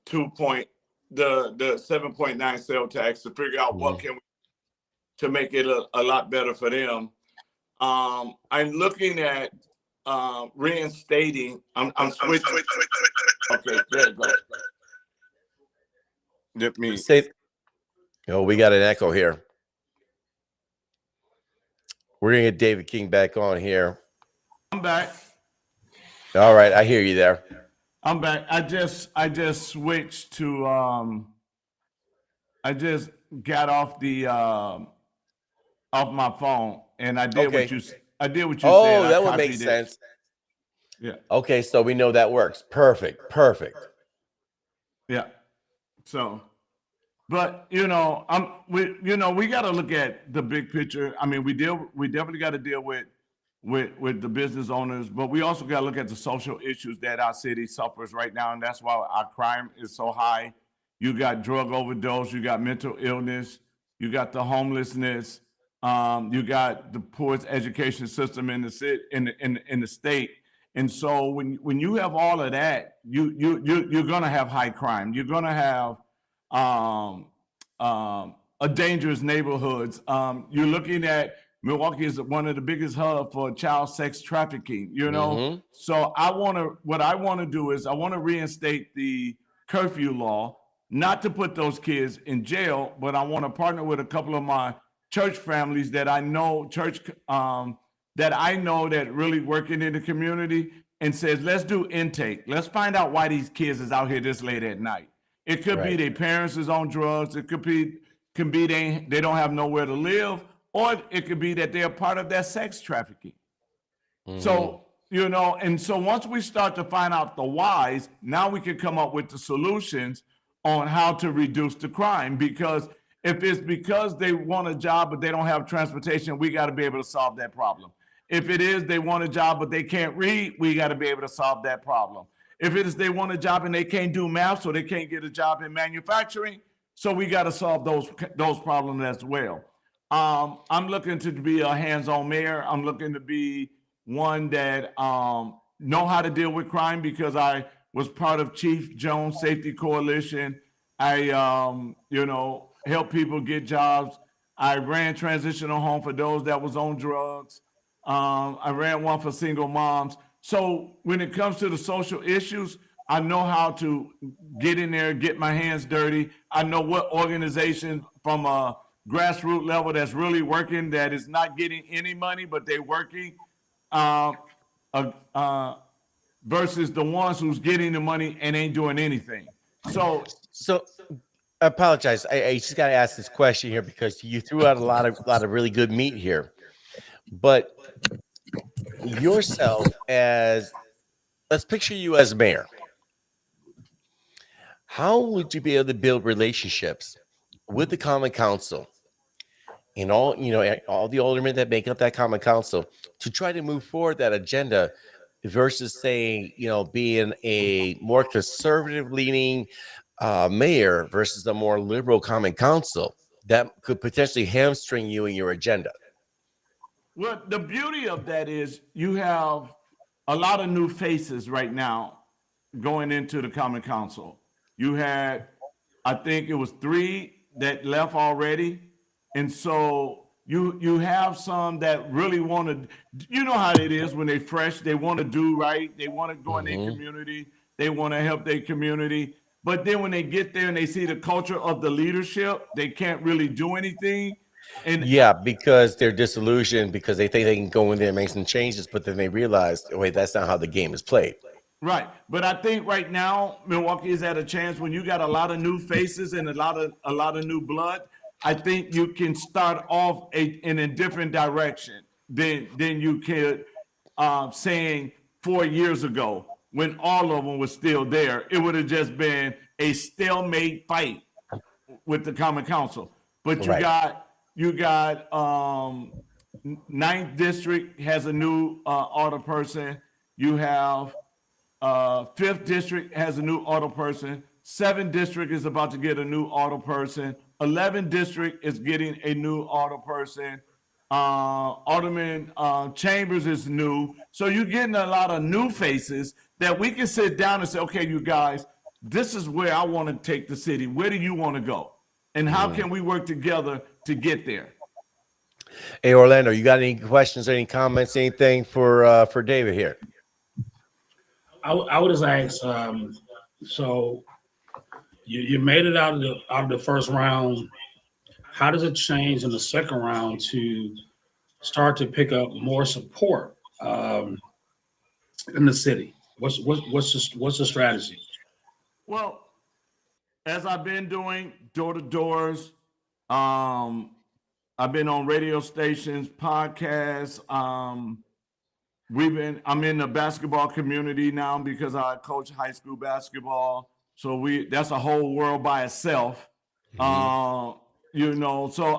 7.9 sale tax, to figure out what can we to make it a lot better for them. I'm looking at reinstating. I'm switching. Okay, there you go. Let me. Say, we got an echo here. We're gonna get David King back on here. I'm back. All right, I hear you there. I'm back. I just switched to I just got off the off my phone and I did what you said. Oh, I that would make copied it. sense. Yeah. Okay, so we know that works. Perfect. Yeah. So, but we got to look at the big picture. I mean, we definitely got to deal with the business owners, but we also got to look at the social issues that our city suffers right now, and that's why our crime is so high. You got drug overdose, you got mental illness, you got the homelessness, you got the poorest education system in the city, in the state. And so when you have all of that, you're gonna have high crime. You're gonna have a dangerous neighborhoods. You're looking at Milwaukee is one of the biggest hubs for child sex trafficking. So what I want to do is I want to reinstate the curfew law, not to put those kids in jail, but I want to partner with a couple of my church families that I know that really working in the community and says, let's do intake. Let's find out why these kids is out here this late at night. It could be their parents is on drugs. It could be they don't have nowhere to live, or it could be that they're part of that sex trafficking. So, and so once we start to find out the whys, now we can come up with the solutions on how to reduce the crime. Because if it's because they want a job but they don't have transportation, we got to be able to solve that problem. If it is they want a job but they can't read, we got to be able to solve that problem. If it is they want a job and they can't do math, so they can't get a job in manufacturing, so we got to solve those problems as well. I'm looking to be a hands-on mayor. I'm looking to be one that know how to deal with crime, because I was part of Chief Jones Safety Coalition. I helped people get jobs. I ran transitional home for those that was on drugs. I ran one for single moms. So when it comes to the social issues, I know how to get in there, get my hands dirty. I know what organization from a grassroots level that's really working, that is not getting any money, but they're working, versus the ones who's getting the money and ain't doing anything. So I apologize. I just got to ask this question here because you threw out a lot of really good meat here. But yourself let's picture you as mayor. How would you be able to build relationships with the common council and all the aldermen that make up that common council to try to move forward that agenda versus saying, being a more conservative leaning mayor versus a more liberal common council that could potentially hamstring you in your agenda? Well, the beauty of that is you have a lot of new faces right now going into the common council. You had, I think it was 3 that left already. And so you have some that really want to, how it is when they're fresh, they want to do right. They want to go in their community. They want to help their community. But then when they get there and they see the culture of the leadership, they can't really do anything. And because they're disillusioned because they think they can go in there and make some changes, but then they realize, wait, that's not how the game is played. Right. But I think right now Milwaukee is at a chance when you got a lot of new faces and a lot of new blood. I think you can start off in a different direction than you could saying 4 years ago when all of them were still there. It would have just been a stalemate fight with the common council. But you got 9th district has a new auto person. You have 5th district has a new auto person. 7th district is about to get a new auto person. 11th district is getting a new auto person. Alderman Chambers is new. So you're getting a lot of new faces that we can sit down and say, okay, you guys, this is where I want to take the city. Where do you want to go? And how can we work together to get there? Hey, Orlando, you got any questions, any comments, anything for David here? I would just ask. So you made it out of the first round. How does it change in the second round to start to pick up more support in the city? What's the strategy? Well, as I've been doing door to doors, I've been on radio stations, podcasts. I'm in the basketball community now because I coach high school basketball. So that's a whole world by itself. So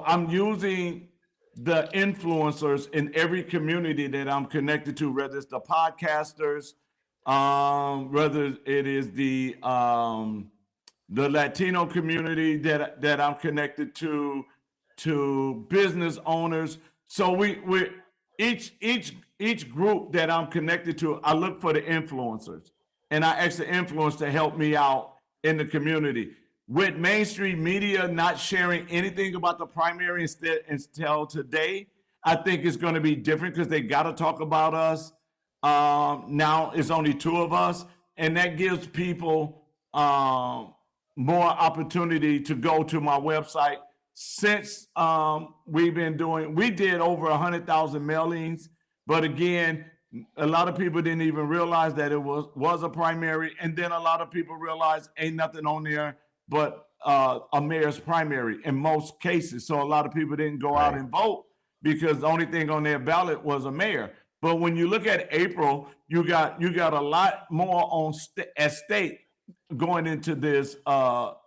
I'm using the influencers in every community that I'm connected to, whether it's the podcasters, whether it is the Latino community that I'm connected to business owners. So we each group that I'm connected to, I look for the influencers, and I ask the influence to help me out in the community. With mainstream media not sharing anything about the primary until today, I think it's going to be different because they got to talk about us. Now it's only two of us, and that gives people more opportunity to go to my website. Since we did over 100,000 mailings, but again, a lot of people didn't even realize that it was a primary, and then a lot of people realized ain't nothing on there but a mayor's primary in most cases. So a lot of people didn't go out and vote because the only thing on their ballot was a mayor. But when you look at April, you got a lot more at stake going into this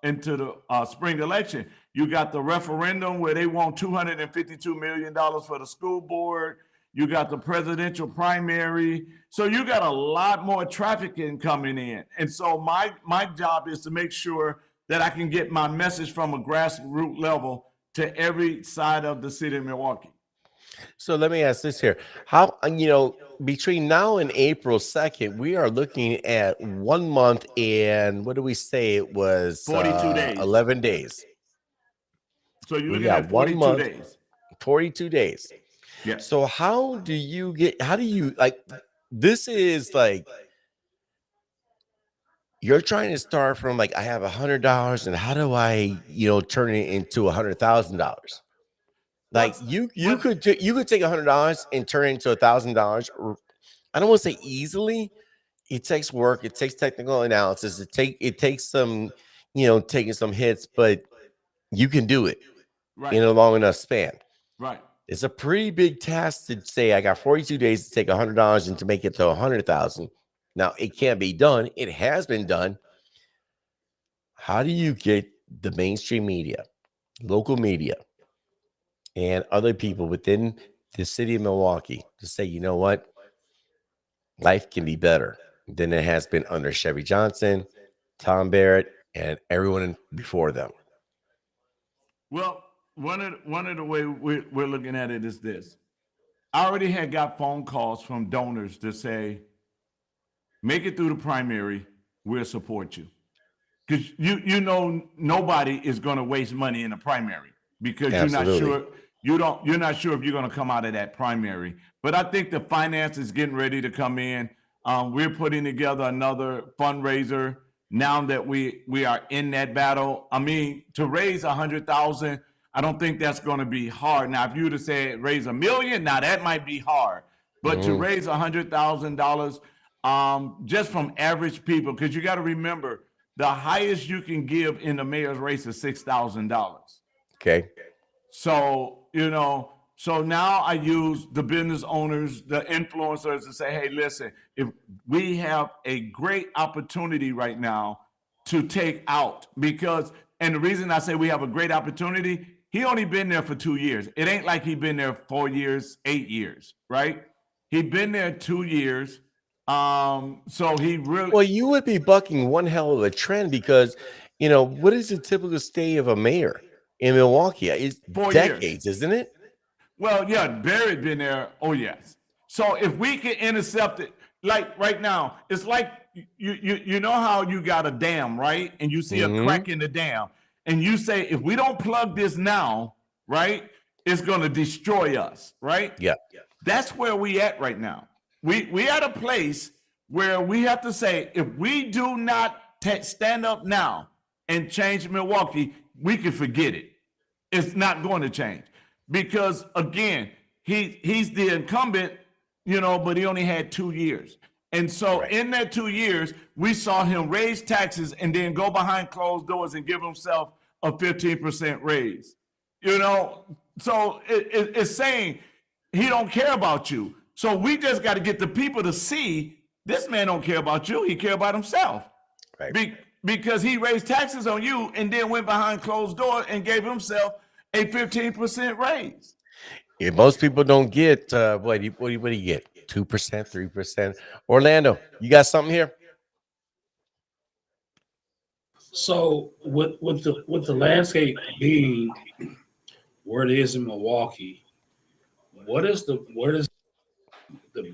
into the spring election. You got the referendum where they want $252 million for the school board. You got the presidential primary. So you got a lot more trafficking coming in. And so my job is to make sure that I can get my message from a grassroots level to every side of the city of Milwaukee. So let me ask this here. How, between now and April 2nd, we are looking at 1 month and what do we say? It was 42 days. 11 days. So you're looking at 42 days. 42 days. Yeah. So how do you this is like, you're trying to start from like, I have $100 and how do I, turn it into $100,000? Like you could take $100 and turn it into $1,000. I don't want to say easily. It takes work. It takes technical analysis. It takes some, taking some hits, but you can do it in a long enough span. Right. It's a pretty big task to say I got 42 days to take $100 and to make it to 100,000. Now it can be done. It has been done. How do you get the mainstream media, local media, and other people within the city of Milwaukee to say, you know what? Life can be better than it has been under Chevy Johnson, Tom Barrett, and everyone before them. Well, one of the way we're looking at it is this. I already had got phone calls from donors to say, make it through the primary, we'll support you. Because nobody is going to waste money in a primary because Absolutely. you're not sure if you're going to come out of that primary. But I think the finance is getting ready to come in. We're putting together another fundraiser now that we are in that battle. I mean, to raise 100,000, I don't think that's going to be hard. Now, if you were to say raise $1 million, now that might be hard. But to raise $100,000 just from average people, because you got to remember, the highest you can give in the mayor's race is $6,000. Okay. So, so now I use the business owners, the influencers to say, hey, listen, if we have a great opportunity right now to take out and the reason I say we have a great opportunity, he only been there for 2 years. It ain't like he been there 4 years, 8 years, right? He been there 2 years. So he really. Well, you would be bucking one hell of a trend because, what is the typical stay of a mayor in Milwaukee? It's 4 decades, years. Isn't it? Well, yeah, Barrett been there. Oh, yes. So if we can intercept it, like right now, it's like you know how you got a dam, right? And you see a crack in the dam, and you say, if we don't plug this now, right, it's going to destroy us, right? Yeah. That's where we at right now. We at a place where we have to say, if we do not stand up now and change Milwaukee, we can forget it. It's not going to change because again, he's the incumbent, but he only had 2 years. And so in that 2 years, we saw him raise taxes and then go behind closed doors and give himself a 15% raise. So it's saying he don't care about you. So we just got to get the people to see this man don't care about you. He care about himself. Right. Because he raised taxes on you and then went behind closed doors and gave himself a 15% raise. Yeah, most people don't get what do you get? 2%, 3%. Orlando, you got something here? So with the landscape being where it is in Milwaukee, what is the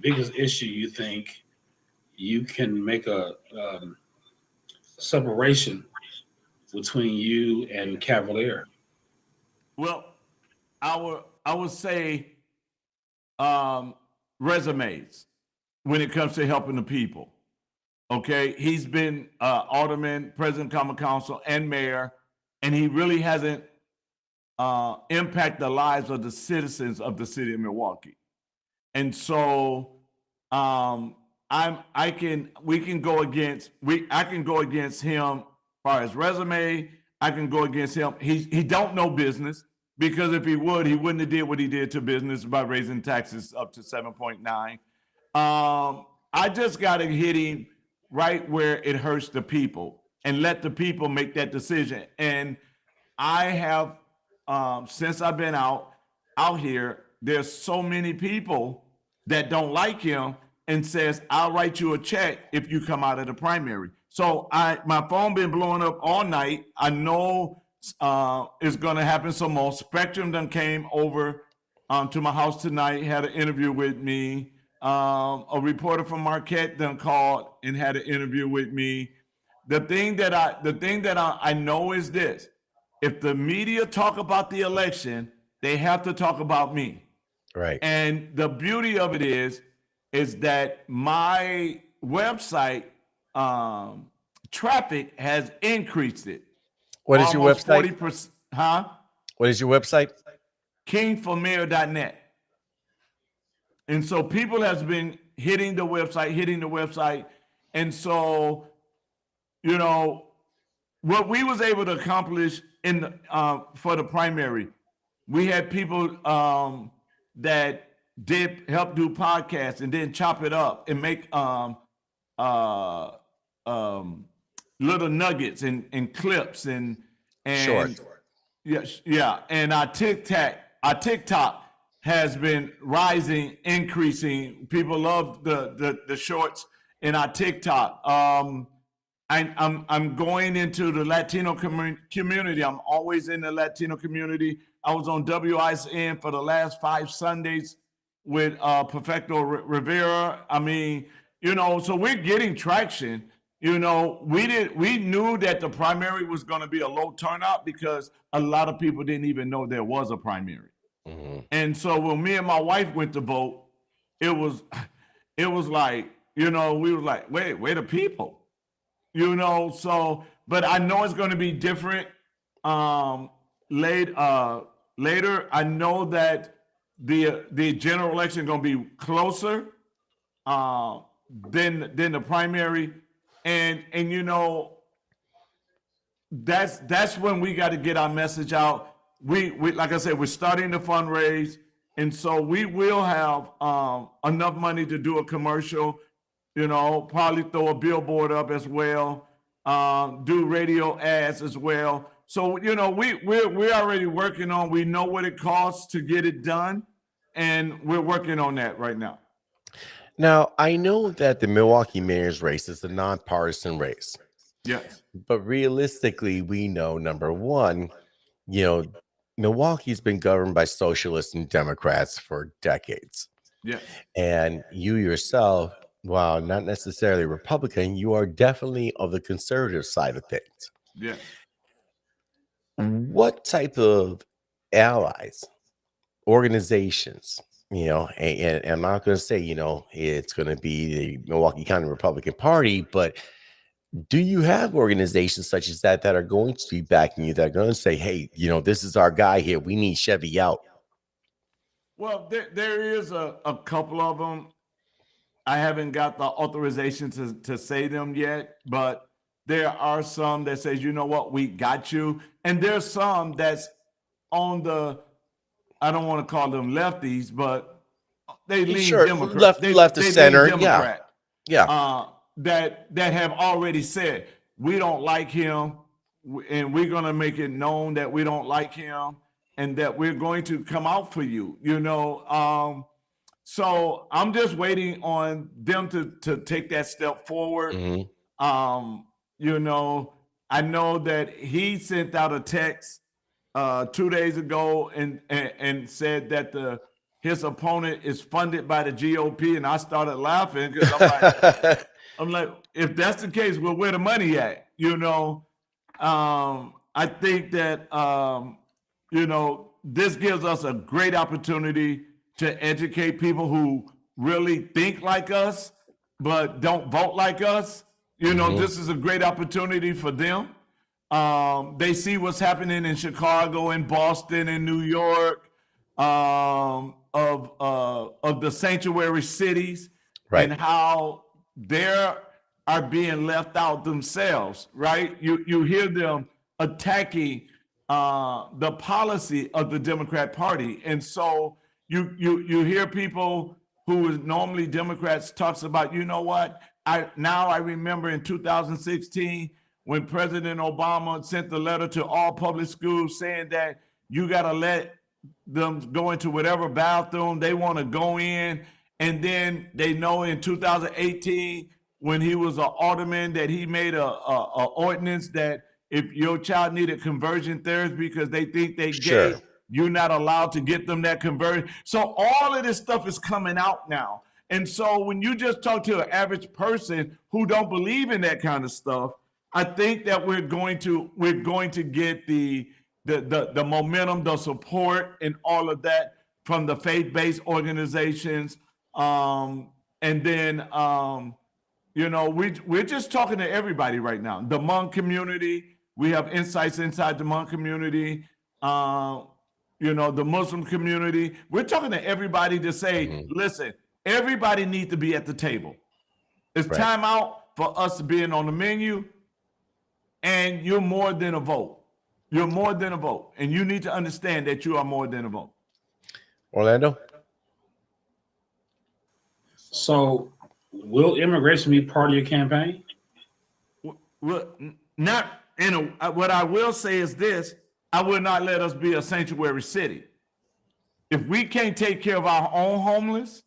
biggest issue you think you can make a separation between you and Cavalier? Well, I would say resumes when it comes to helping the people. Okay, he's been alderman, president, common council, and mayor, and he really hasn't impacted the lives of the citizens of the city of Milwaukee. And so I can go against him as far as resume. I can go against him. He don't know business, because if he would, he wouldn't have did what he did to business by raising taxes up to 7.9. I just got to hit him right where it hurts the people and let the people make that decision. And I have, since I've been out here, there's so many people that don't like him and says, I'll write you a check if you come out of the primary. So my phone been blowing up all night. I know it's going to happen some more. Spectrum done came over to my house tonight, had an interview with me. A reporter from Marquette done called and had an interview with me. The thing that I know is this: if the media talk about the election, they have to talk about me. Right. And the beauty of it is that my website traffic has increased it. What is your website? 40%, huh? What is your website? kingformayor.net. And so people has been hitting the website. And so, what we was able to accomplish for the primary, we had people that did help do podcasts and then chop it up and make little nuggets and clips and Short. Yeah. And our TikTok has been rising, increasing. People love the shorts in our TikTok. I'm going into the Latino community. I'm always in the Latino community. I was on WISN for the last 5 Sundays with Perfecto Rivera. I mean, so we're getting traction. We knew that the primary was going to be a low turnout because a lot of people didn't even know there was a primary. Mm-hmm. And so when me and my wife went to vote, it was like, we was like, wait the people, so, but I know it's going to be different later. I know that the general election is going to be closer than the primary. And that's when we got to get our message out. We like I said, we're starting to fundraise, and so we will have enough money to do a commercial, probably throw a billboard up as well, do radio ads as well. So we're already working on. We know what it costs to get it done, and we're working on that right now. Now, I know that the Milwaukee mayor's race is a nonpartisan race. Yes. But realistically, we know, number one, Milwaukee's been governed by socialists and Democrats for decades. Yes. And you yourself, while not necessarily Republican, you are definitely of the conservative side of things. Yes. What type of allies organizations, and I'm not going to say, it's going to be the Milwaukee County Republican Party, but do you have organizations such as that are going to be backing you, that are going to say, hey, this is our guy here. We need Chevy out. Well, there is a couple of them. I haven't got the authorization to say them yet, but there are some that says, you know what, we got you. And there's some that's on the, I don't want to call them lefties, but they lean Sure, Democrat. left to They center. lean Democrat. Yeah. That have already said, we don't like him, and we're going to make it known that we don't like him, and that we're going to come out for you, so I'm just waiting on them to take that step forward. Mhm. I know that he sent out a text 2 days ago and said that his opponent is funded by the GOP, and I started laughing because I'm like, if that's the case, well, where the money at? I think that this gives us a great opportunity to educate people who really think like us, but don't vote like us. This is a great opportunity for them. They see what's happening in Chicago and Boston and New York, of the sanctuary cities, Right. and how they are being left out themselves, right? You hear them attacking the policy of the Democrat Party. And so you hear people who is normally Democrats talks about, you know what? I remember in 2016 when President Obama sent the letter to all public schools saying that you got to let them go into whatever bathroom they want to go in. And then they know in 2018, when he was an alderman, that he made a ordinance that if your child needed conversion therapy because they think they Sure. gay, you're not allowed to get them that conversion. So all of this stuff is coming out now. And so when you just talk to an average person who don't believe in that kind of stuff, I think that we're going to get the momentum, the support, and all of that from the faith-based organizations. And then we're just talking to everybody right now. The Hmong community, we have insights inside the Hmong community. The Muslim community. We're talking to everybody to say, listen, everybody needs to be at the table. It's Right. time out for us being on the menu, and you're more than a vote. You're more than a vote, and you need to understand that you are more than a vote. Orlando? So, will immigration be part of your campaign? Well, not in a. What I will say is this: I will not let us be a sanctuary city. If we can't take care of our own homeless,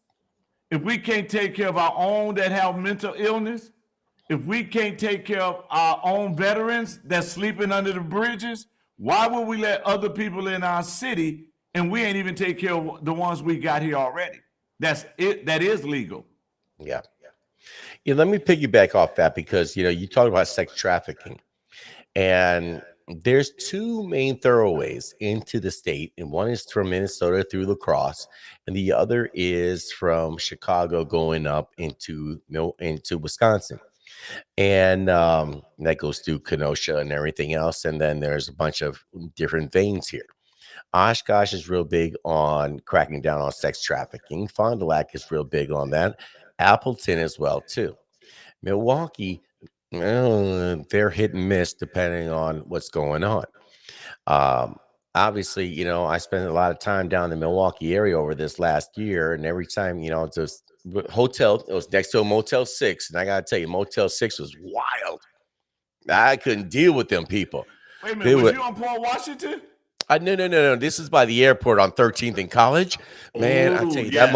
if we can't take care of our own that have mental illness, if we can't take care of our own veterans that's sleeping under the bridges, why would we let other people in our city and we ain't even take care of the ones we got here already? That's it. That is legal. Yeah. Let me piggyback off that because, you talk about sex trafficking, and there's two main thoroughways into the state, and one is from Minnesota through La Crosse, and the other is from Chicago going up into Wisconsin. And that goes through Kenosha and everything else. And then there's a bunch of different veins here. Oshkosh is real big on cracking down on sex trafficking. Fond du Lac is real big on that. Appleton as well, too. Milwaukee, they're hit and miss depending on what's going on. Obviously, I spent a lot of time down in the Milwaukee area over this last year, and every time, just hotel, it was next to a Motel 6, and I gotta tell you, Motel 6 was wild. I couldn't deal with them people. Wait a minute, was you on Paul Washington? No. This is by the airport on 13th and College. Man, I tell you, yes.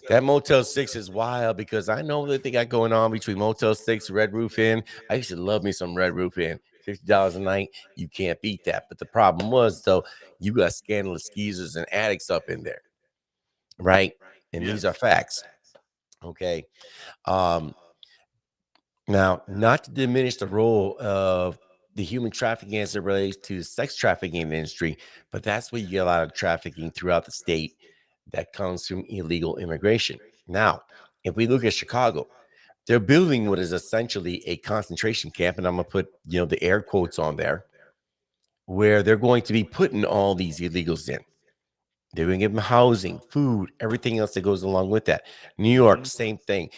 that Motel 6 is wild because I know that they got going on between Motel 6 and Red Roof Inn. I used to love me some Red Roof Inn. $50 a night, you can't beat that. But the problem was, though, you got scandalous skeezers and addicts up in there, right? And these are facts. Okay. Now, not to diminish the role of the human trafficking as it relates to the sex trafficking industry, but that's where you get a lot of trafficking throughout the state that comes from illegal immigration. Now, if we look at Chicago, they're building what is essentially a concentration camp, and I'm gonna put the air quotes on there, where they're going to be putting all these illegals in. They're going to give them housing, food, everything else that goes along with that. New York, same thing.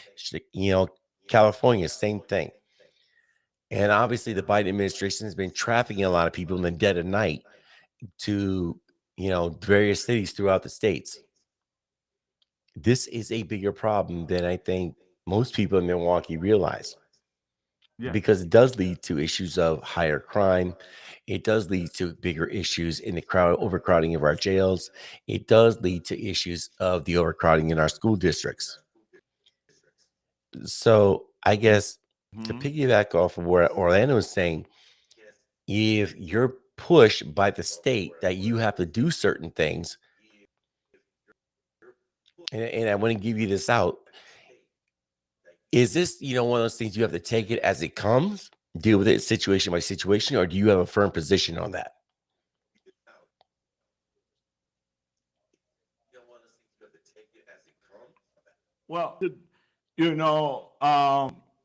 California, same thing. And obviously, the Biden administration has been trafficking a lot of people in the dead of night to, various cities throughout the states. This is a bigger problem than I think most people in Milwaukee realize. Yeah. Because it does lead to issues of higher crime. It does lead to bigger issues in the overcrowding of our jails. It does lead to issues of the overcrowding in our school districts. So I guess to piggyback off of what Orlando is saying, if you're pushed by the state that you have to do certain things, and I want to give you this out, is this, one of those things you have to take it as it comes, deal with it situation by situation, or do you have a firm position on that? Well,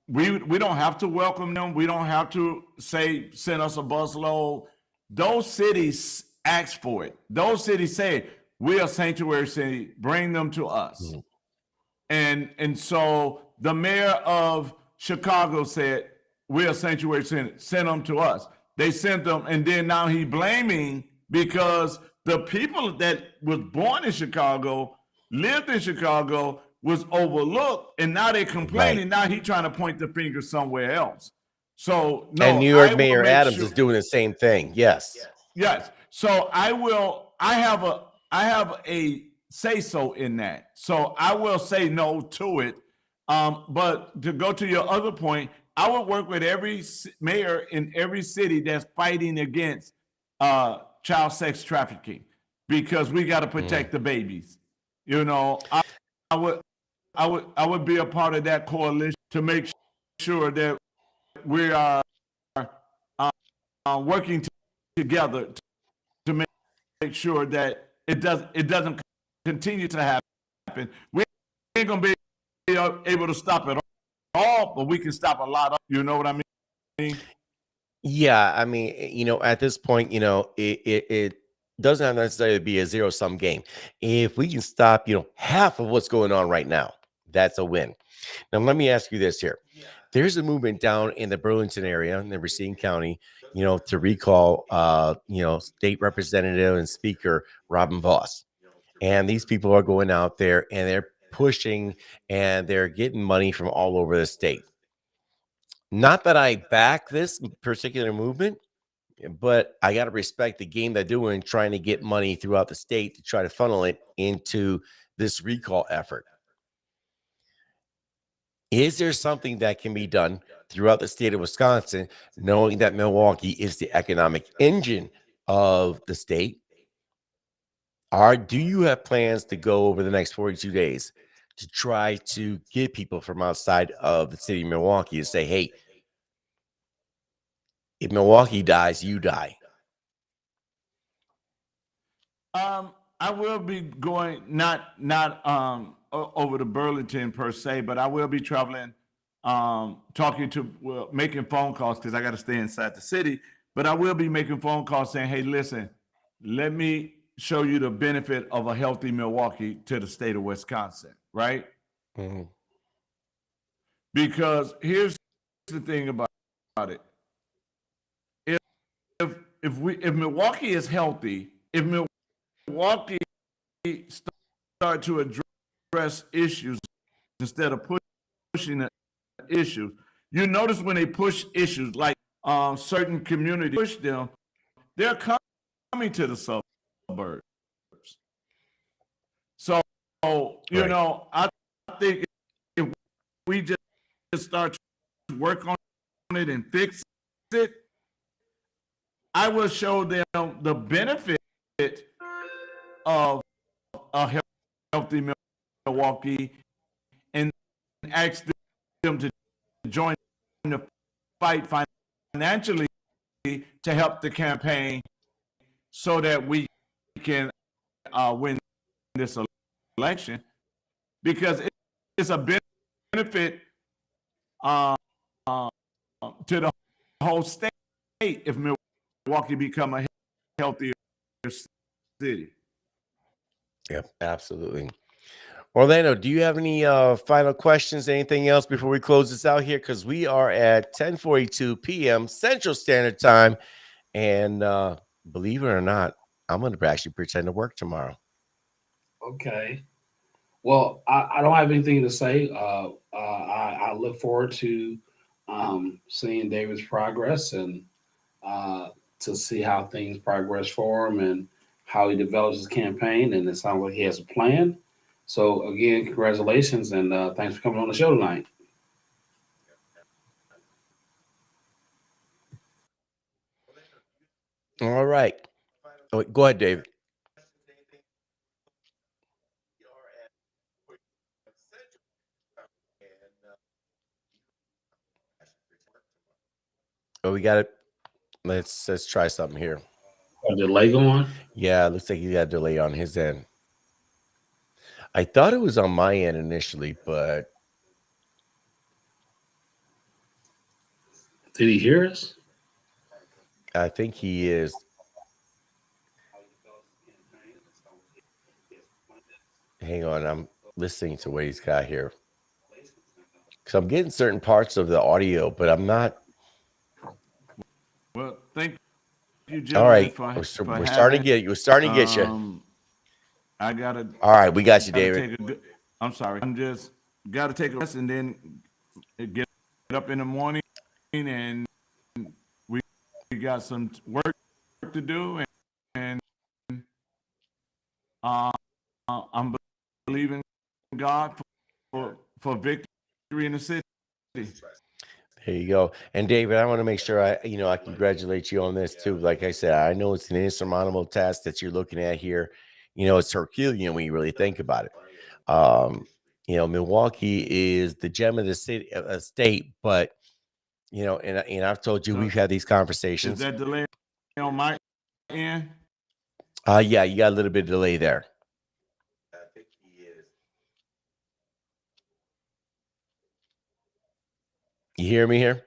we don't have to welcome them. We don't have to say send us a busload. Those cities ask for it. Those cities say we are sanctuary city. Bring them to us. Mm-hmm. And so the mayor of Chicago said we're a sanctuary city. Send them to us. They sent them, and then now he's blaming because the people that was born in Chicago, lived in Chicago, was overlooked, and now they're complaining. Right. Now he's trying to point the finger somewhere else. So no, and New York Mayor Adams is doing the same thing. Yes. Yes. So I have a say so in that. So I will say no to it. But to go to your other point, I would work with every mayor in every city that's fighting against child sex trafficking, because we got to protect the babies. I would be a part of that coalition to make sure that we are working together to make sure that it doesn't continue to happen. We ain't gonna be able to stop it all, but we can stop a lot of. You know what I mean? Yeah, I mean, at this point, it doesn't have necessarily be a zero-sum game. If we can stop, half of what's going on right now, that's a win. Now, let me ask you this here. There's a movement down in the Burlington area in the Racine County, to recall, State Representative and Speaker Robin Voss. And these people are going out there and they're pushing and they're getting money from all over the state. Not that I back this particular movement, but I got to respect the game they're doing, trying to get money throughout the state to try to funnel it into this recall effort. Is there something that can be done throughout the state of Wisconsin, knowing that Milwaukee is the economic engine of the state? Or do you have plans to go over the next 42 days to try to get people from outside of the city of Milwaukee to say, hey, if Milwaukee dies, you die? I will be going not over to Burlington per se, but I will be traveling, making phone calls, because I got to stay inside the city. But I will be making phone calls saying, hey, listen, let me show you the benefit of a healthy Milwaukee to the state of Wisconsin, right? Mm-hmm. Because here's the thing about it. If Milwaukee is healthy, if Milwaukee start to address issues instead of pushing the issues, you notice when they push issues like certain communities push them, they're coming to the suburbs. So I think if we just start to work on it and fix it, I will show them the benefit of a healthy Milwaukee and ask them to join the fight financially to help the campaign so that we can win this election, because it's a benefit to the whole state if Milwaukee become a healthier city. Yeah, absolutely. Orlando, do you have any final questions, anything else before we close this out here? Because we are at 10:42 p.m. Central Standard Time. And believe it or not, I'm going to actually pretend to work tomorrow. Okay. Well, I don't have anything to say. I look forward to seeing David's progress and to see how things progress for him and how he develops his campaign. And it sounds like he has a plan. So, again, congratulations and thanks for coming on the show tonight. All right. Oh, wait, go ahead, David. Oh, we got it. Let's try something here. A delay going? Yeah, it looks like he got a delay on his end. I thought it was on my end initially, but Did he hear us? I think he is. Hang on, I'm listening to what he's got here. Because I'm getting certain parts of the audio, but I'm not. Well, thank you, gentlemen. All right, for we're starting to get you. We're starting to get you. I gotta. All right, we got you, David. I'm sorry. I'm just gotta take a rest and then get up in the morning, and we got some work to do, and I'm believing God for victory in the city. There you go. And David, I want to make sure I congratulate you on this too. Like I said, I know it's an insurmountable task that you're looking at here. It's Herculean when you really think about it. Milwaukee is the gem of the city, state, but and I've told you, we've had these conversations. Is that delay on my end? Yeah, you got a little bit of delay there. I think he is. You hear me here?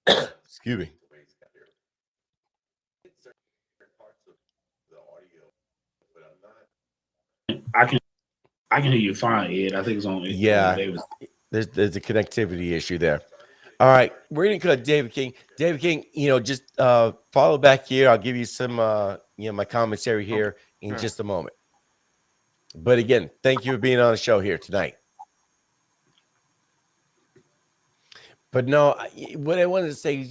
Excuse me. I can hear you fine, Ed. I think it's on. Yeah, there's a connectivity issue there. All right, we're gonna cut David King. David King, just follow back here. I'll give you some my commentary here in just a moment. But again, thank you for being on the show here tonight. But no, what I wanted to say is,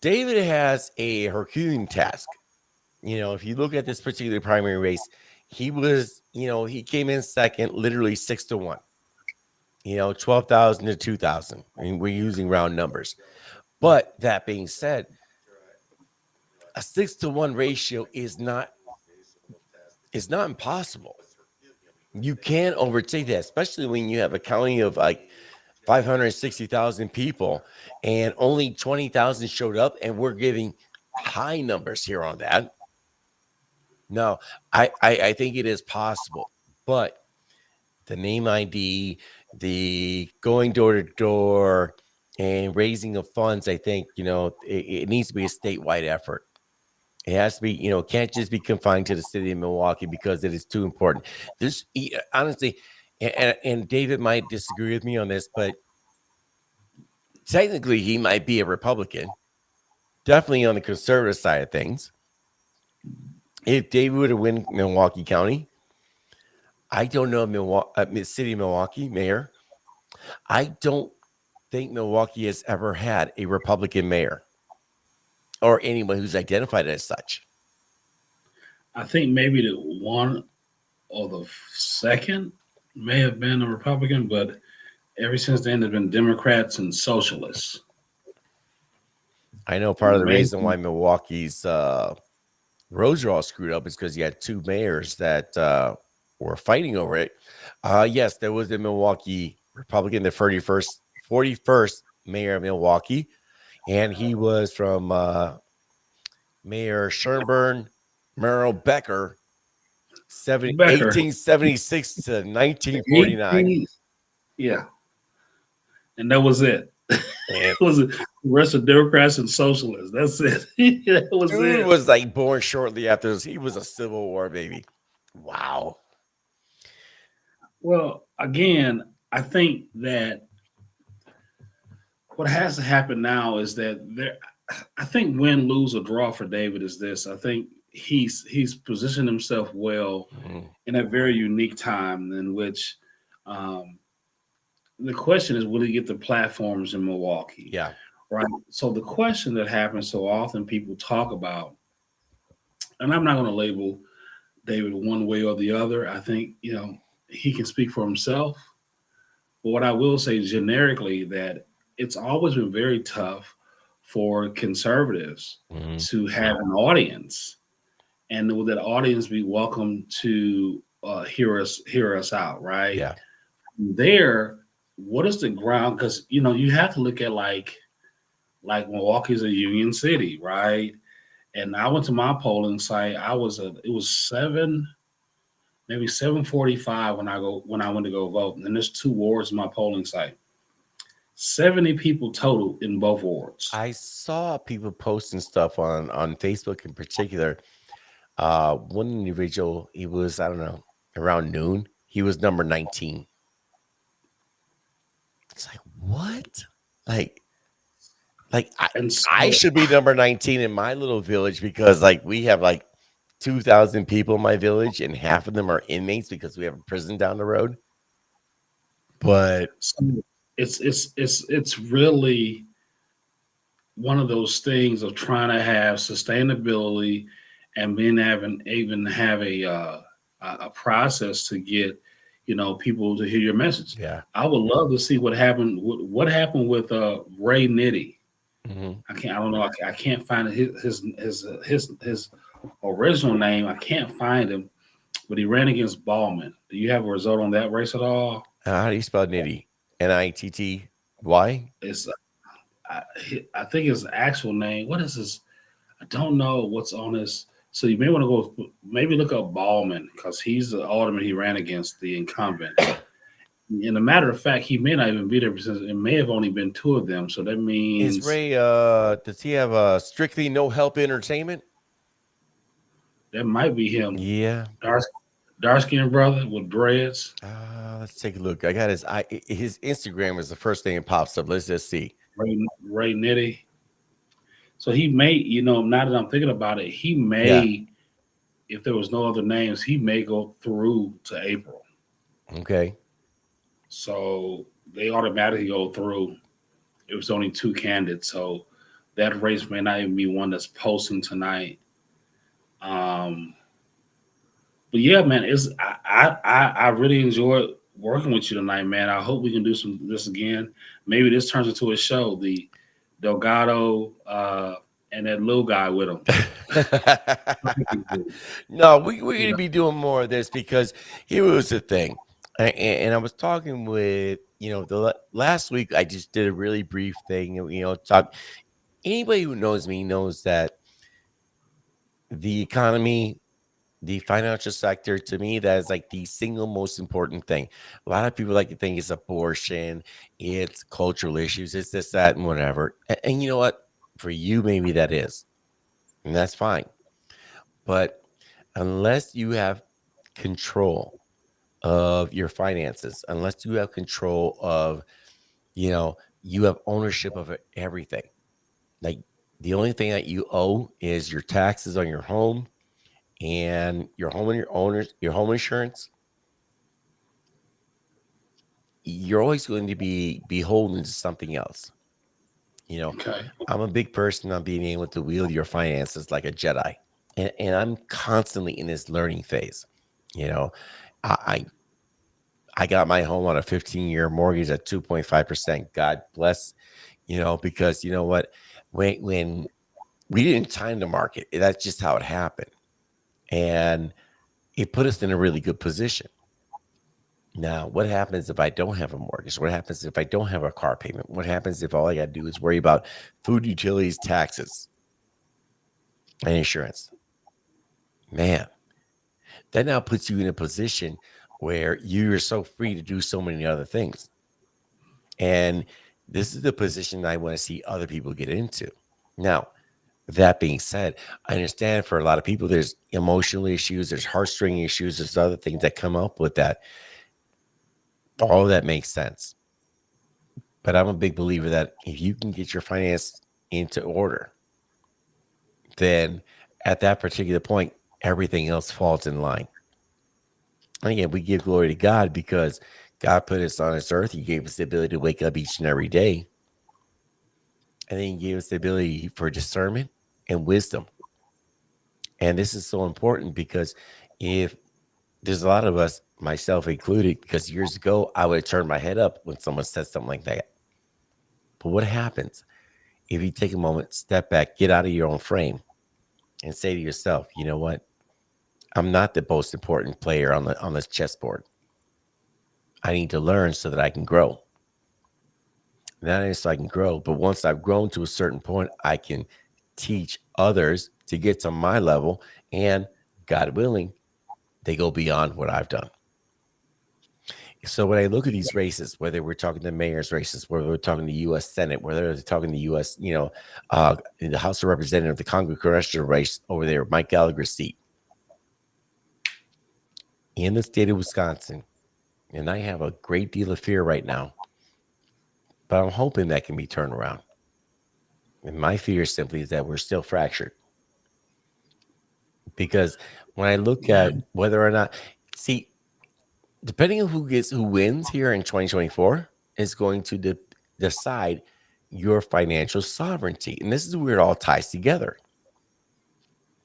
David has a Herculean task. If you look at this particular primary race, he was, he came in second, literally 6-1. 12,000 to 2,000. I mean, we're using round numbers. But that being said, a 6-1 ratio is not impossible. You can't overtake that, especially when you have a county of like 560,000 people and only 20,000 showed up, and we're giving high numbers here on that. No, I think it is possible, but the name ID, the going door to door, and raising of funds, I think, it needs to be a statewide effort. It has to be, can't just be confined to the city of Milwaukee because it is too important. This, honestly, and David might disagree with me on this, but technically he might be a Republican, definitely on the conservative side of things. If David were to win Milwaukee County, I don't know city of Milwaukee mayor. I don't think Milwaukee has ever had a Republican mayor or anyone who's identified as such. I think maybe the one or the second may have been a Republican, but ever since then, there's been Democrats and socialists. I know part of the reason why Milwaukee's roads are all screwed up is because you had two mayors that were fighting over it. Yes, there was the Milwaukee Republican, the 41st mayor of Milwaukee, and he was from Mayor Sherburne Merrill Becker, Becker. 1876 to 1949. 18, yeah, and that was it. And Was it the rest of Democrats and socialists? That's it. That was dude it. was like born shortly after this. He was a Civil War baby. Wow. Well, again, I think that what has to happen now is that there. I think win, lose, or draw for David is this. I think he's positioned himself well Mhm. in a very unique time in which um, the question is, will he get the platforms in Milwaukee? Yeah. Right. So the question that happens so often people talk about, and I'm not going to label David one way or the other. I think, he can speak for himself. But what I will say generically that it's always been very tough for conservatives Mhm. to have an audience, and will that audience be welcome to hear us out, right? Yeah. There, what is the ground? Because you have to look at like Milwaukee's a union city, right? And I went to my polling site. It was maybe 7:45 when I went to go vote. And there's two wards in my polling site. 70 people total in both wards. I saw people posting stuff on Facebook in particular. One individual, he was, I don't know, around noon. He was number 19. It's like, what? Like, And I so should be number 19 in my little village because like we have like 2,000 people in my village and half of them are inmates because we have a prison down the road. But so it's really one of those things of trying to have sustainability and being having even have a process to get people to hear your message. yeah. I would love to see what happened. What happened with Ray Nitty? Mhm. I can't. I don't know. I can't find his original name. I can't find him, but he ran against Ballman. Do you have a result on that race at all? How do you spell nitty? Nitty? It's I, I think his actual name. What is his? I don't know what's on his. So you may want to go maybe look up Ballman because he's the alderman he ran against the incumbent. In a matter of fact, he may not even be there because it may have only been two of them. So that Is means Ray does he have strictly no help entertainment? that might be him. Yeah. Dark skinned brother with dreads. Let's take a look. I got his Instagram is the first thing that pops up. Let's just see. Ray Nitty. So he may, now that I'm thinking about it, he Yeah. may, if there was no other names, he may go through to April. Okay. So they automatically go through. It was only two candidates, so that race may not even be one that's posting tonight. Um, but yeah, man, I really enjoyed working with you tonight, man. I hope we can do this again. Maybe this turns into a show. The Delgado and that little guy with him. No, we're going to be doing more of this because here was the thing. And I was talking with, last week I just did a really brief thing, talk. Anybody who knows me knows that the economy, the financial sector, to me, that is like the single most important thing. A lot of people like to think it's abortion, it's cultural issues, it's this, that, and whatever. And you know what? For you, maybe that is, and that's fine. But unless you have control of your finances, unless you have control of, you have ownership of everything. Like the only thing that you owe is your taxes on your home and your home insurance. You're always going to be beholden to something else. Okay. I'm a big person on being able to wield your finances like a Jedi. And I'm constantly in this learning phase. You know, I I got my home on a 15-year mortgage at 2.5%. God bless, because you know what? When we didn't time the market, that's just how it happened. And it put us in a really good position. Now, what happens if I don't have a mortgage? What happens if I don't have a car payment? What happens if all I got to do is worry about food, utilities, taxes, and insurance? Man, that now puts you in a position where you're so free to do so many other things. And this is the position I want to see other people get into. Now, that being said, I understand for a lot of people, there's emotional issues, there's heartstring issues, there's other things that come up with that. All of that makes sense. But I'm a big believer that if you can get your finance into order, then at that particular point, everything else falls in line. And again, we give glory to God because God put us on this earth. He gave us the ability to wake up each and every day. And then he gave us the ability for discernment and wisdom. And this is so important because if there's a lot of us, myself included, because years ago, I would turn my head up when someone said something like that. But what happens if you take a moment, step back, get out of your own frame and say to yourself, you know what? I'm not the most important player on this chessboard. I need to learn so that I can grow. Not only so I can grow, but once I've grown to a certain point, I can teach others to get to my level, and God willing, they go beyond what I've done. So when I look at these races, whether we're talking the mayor's races, whether we're talking the U.S. Senate, whether we're talking the U.S., in the House of Representatives, the congressional race over there, Mike Gallagher's seat in the state of Wisconsin, and I have a great deal of fear right now, but I'm hoping that can be turned around. And my fear simply is that we're still fractured. Because when I look at whether or not, see, depending on who wins here in 2024 is going to decide your financial sovereignty. And this is where it all ties together.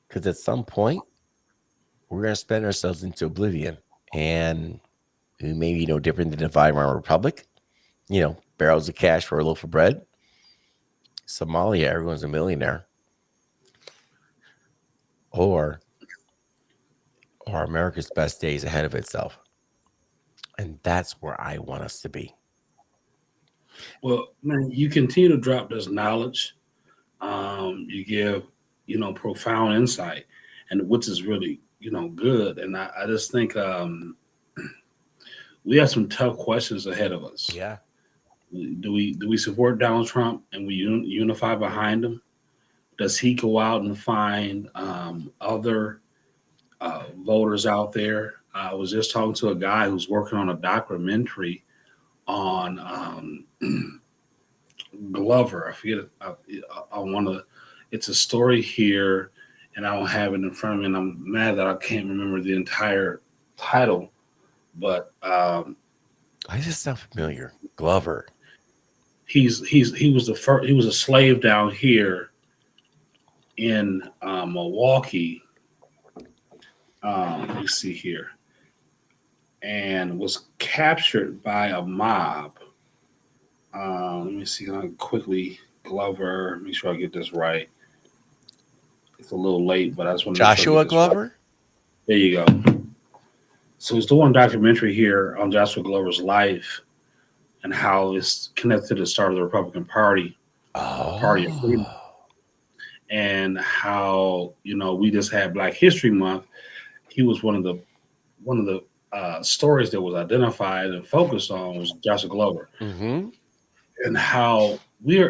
Because at some point, we're going to spend ourselves into oblivion. And we may be no different than the Weimar Republic. Barrels of cash for a loaf of bread. Somalia, everyone's a millionaire. Or America's best days ahead of itself. And that's where I want us to be. Well, man, you continue to drop this knowledge. You give, profound insight, and which is really, good. And I just think we have some tough questions ahead of us. Yeah. Do we support Donald Trump and we unify behind him? Does he go out and find other voters out there? I was just talking to a guy who's working on a documentary on Glover. I forget. I want to. It's a story here, and I don't have it in front of me. And I'm mad that I can't remember the entire title. But I just sound familiar. Glover. he was the first. He was a slave down here in Milwaukee. Let me see here, and was captured by a mob. Let me see. Can I quickly Glover? Make sure I get this right. It's a little late, but I just want to Joshua Glover. Right. There you go. So he's doing a documentary here on Joshua Glover's life and how it's connected to the start of the Republican Party, Party of Freedom, and how we just had Black History Month. He was one of the stories that was identified and focused on was Joshua Glover, and how we're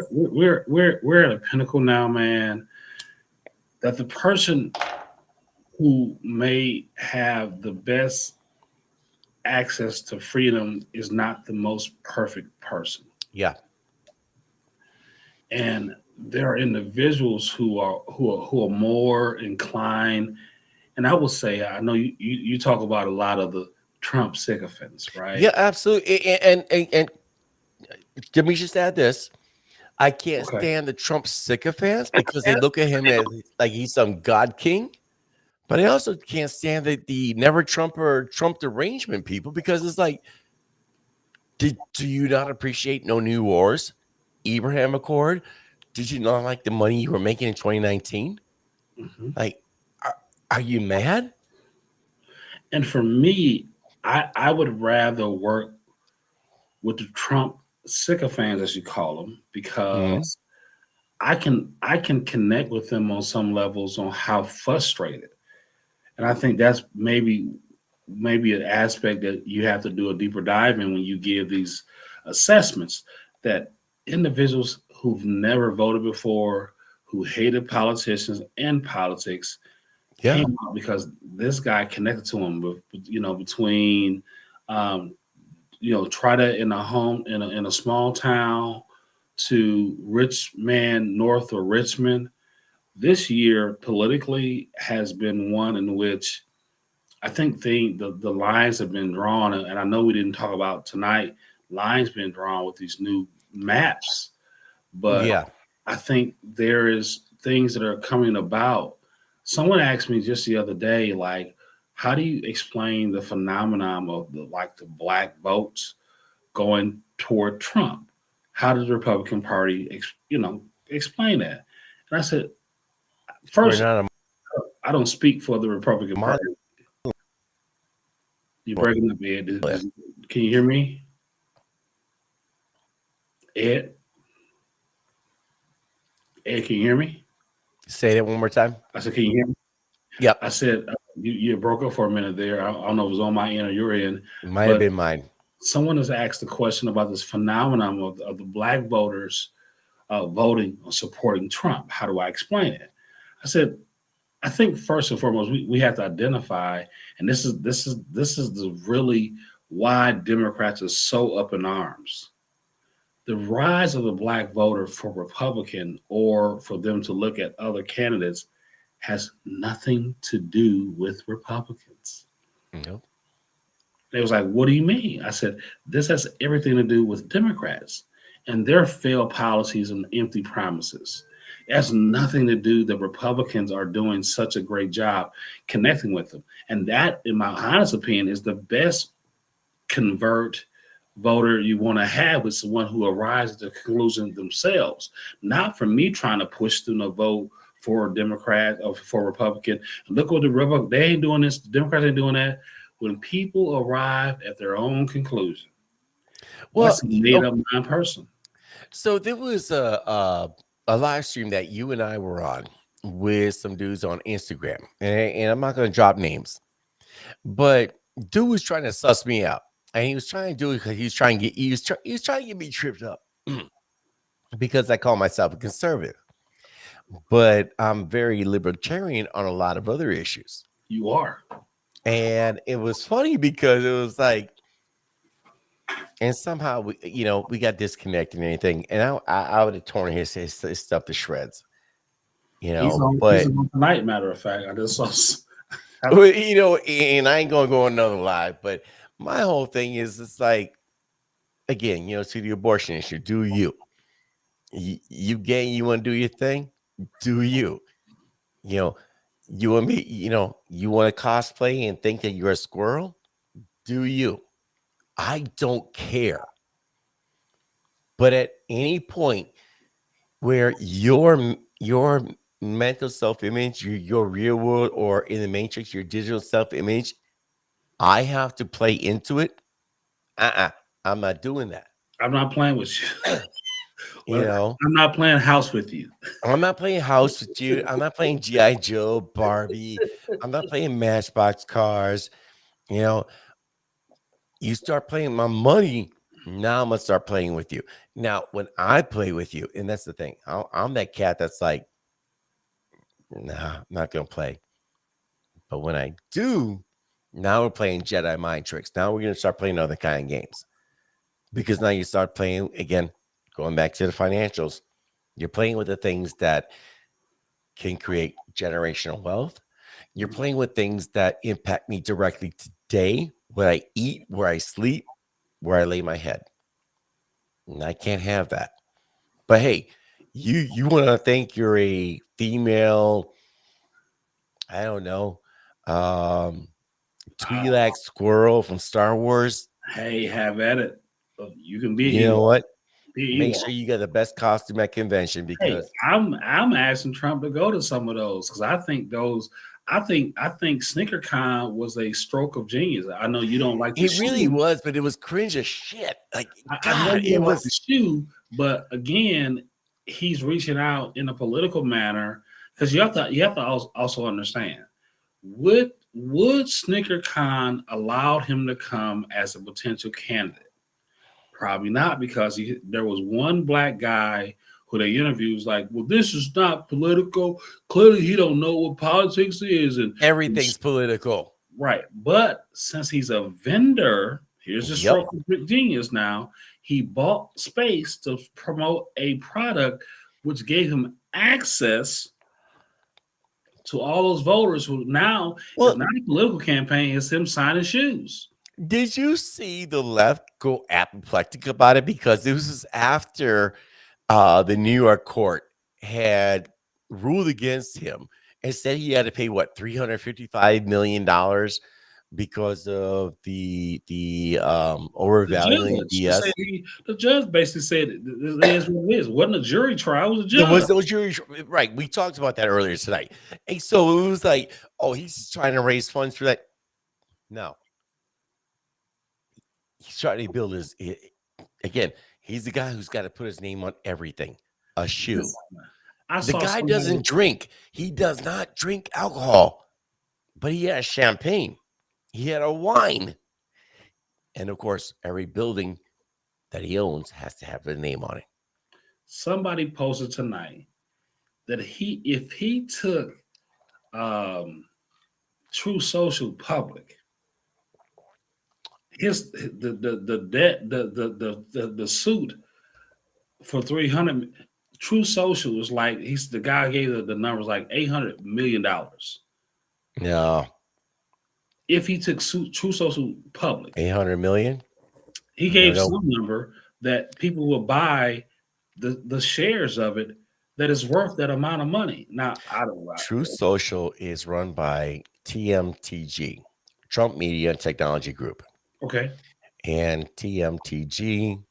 at a pinnacle now, man. That the person who may have the best access to freedom is not the most perfect person. Yeah. And there are individuals who are more inclined. And I will say, I know you talk about a lot of the Trump sycophants, right? Yeah, absolutely. And let me just add this. I can't stand the Trump sycophants because they look at him as like he's some God king. But I also can't stand the never Trump or Trump derangement people because it's like, do you not appreciate no new wars? Abraham Accord? Did you not like the money you were making in 2019? Like, are you mad? And for me, I would rather work with the Trump sycophants, as you call them, Mhm. because I can connect with them on some levels on how frustrated, and I think that's maybe an aspect that you have to do a deeper dive in when you give these assessments, that individuals who've never voted before, who hated politicians and politics, Yeah. came out because this guy connected to him with, between um, try that in a home in a small town to rich man north of Richmond. This year politically has been one in which I think the lines have been drawn, and I know we didn't talk about tonight. Lines been drawn with these new maps, but Yeah. I think there is things that are coming about. Someone asked me just the other day, like, how do you explain the phenomenon of the black votes going toward Trump? How does the Republican Party, explain that? And I said, We're first, not I don't speak for the a Republican mon- Party. You breaking up, Ed? Can you hear me, Ed? Ed, can you hear me? Say that one more time. I said, can you hear me? Yep. I said, you broke up for a minute there. I don't know if it was on my end or your end, It might have but been mine. someone has asked a question about this phenomenon of the black voters voting or supporting Trump. How do I explain it? I said, I think first and foremost, we have to identify, and this is the really why Democrats are so up in arms. The rise of the black voter for Republican, or for them to look at other candidates, has nothing to do with Republicans. Nope. They was like, what do you mean? I said, this has everything to do with Democrats and their failed policies and empty promises. It has nothing to do that Republicans are doing such a great job connecting with them. And that, in my honest opinion, is the best convert voter you want to have, with someone who arrives at the conclusion themselves, not for me trying to push them to vote for a Democrat or for a Republican. And look what the Republican, they ain't doing this, the Democrats ain't doing that. When people arrive at their own conclusion, Well, that's a made up mind person. so there was a live stream that you and I were on with some dudes on Instagram, and I'm not going to drop names, but dude was trying to suss me out, and he was trying to do it because he was trying to get me tripped up because I call myself a conservative, but I'm very libertarian on a lot of other issues, You are. and it was funny because it was like, and somehow we got disconnected and anything, and I would have torn his stuff to shreds. He's But on tonight, matter of fact. I just saw well, and I ain't gonna go on another live, but my whole thing is, it's like, again, to the abortion issue, do you gay, you want to do your thing, do you you know you want me, you want to cosplay and think that you're a squirrel, do you? I don't care. But at any point where your mental self-image, your real world, or in the matrix, your digital self-image, I have to play into it. I'm not doing that. I'm not playing with you. You Well, know, I'm not playing house with you. I'm not playing house with you. I'm not playing GI Joe, Barbie. I'm not playing Matchbox cars. You know, you start playing my money. Now I'm gonna start playing with you. Now, when I play with you, and that's the thing, I'm that cat that's like, nah, I'm not gonna play. But when I do, now we're playing Jedi mind tricks. Now we're gonna start playing other kind of games, because now you start playing again, going back to the financials. You're playing with the things that can create generational wealth. You're playing with things that impact me directly today, what I eat, where I sleep, where I lay my head. And I can't have that. But hey, you want to think you're a female, I don't know, um, Twi'lek squirrel from Star Wars. Hey, have at it. You can be You an know Ewok. what? Be Make Ewok. sure you got the best costume at convention, Hey, because I'm asking Trump to go to some of those, because I think those. I think SneakerCon was a stroke of genius. I know you don't like the It really shoe. was, but it was cringe as shit. Like, I know God, you it don't like the was. shoe, but again, he's reaching out in a political manner because you have to also understand would SneakerCon allow him to come as a potential candidate? Probably not, because there was one black guy who they interviewed was like, "Well, this is not political. Clearly, he don't know what politics is." And Everything's political. right, but since he's a vendor, here's the Yep. stroke of genius. Now he bought space to promote a product, which gave him access to all those voters who now Well, it's not a political campaign; it's him signing shoes. did you see the left go apoplectic about it? Because this was after the New York court had ruled against him and said he had to pay what $355 million because of the overvaluing BS. The judge basically said it is what it is. It wasn't a jury trial; it was a There was judge. no jury, right? We talked about that earlier tonight, and so it was like, oh, he's just trying to raise funds for that. No, he's trying to build again. He's the guy who's got to put his name on everything. A shoe. I The saw guy somebody- doesn't drink. He does not drink alcohol, but he has champagne. He had a wine. And of course, every building that he owns has to have a name on it. Somebody posted tonight that if he took True Social public, the suit for 300. True Social is like the guy gave the numbers like $800 million. No, If he took True Social public, 800 million. he gave No. some number that people will buy the shares of it that is worth that amount of money. Now, I don't know. True Social is run by TMTG, Trump Media and Technology Group. Okay. And TMTG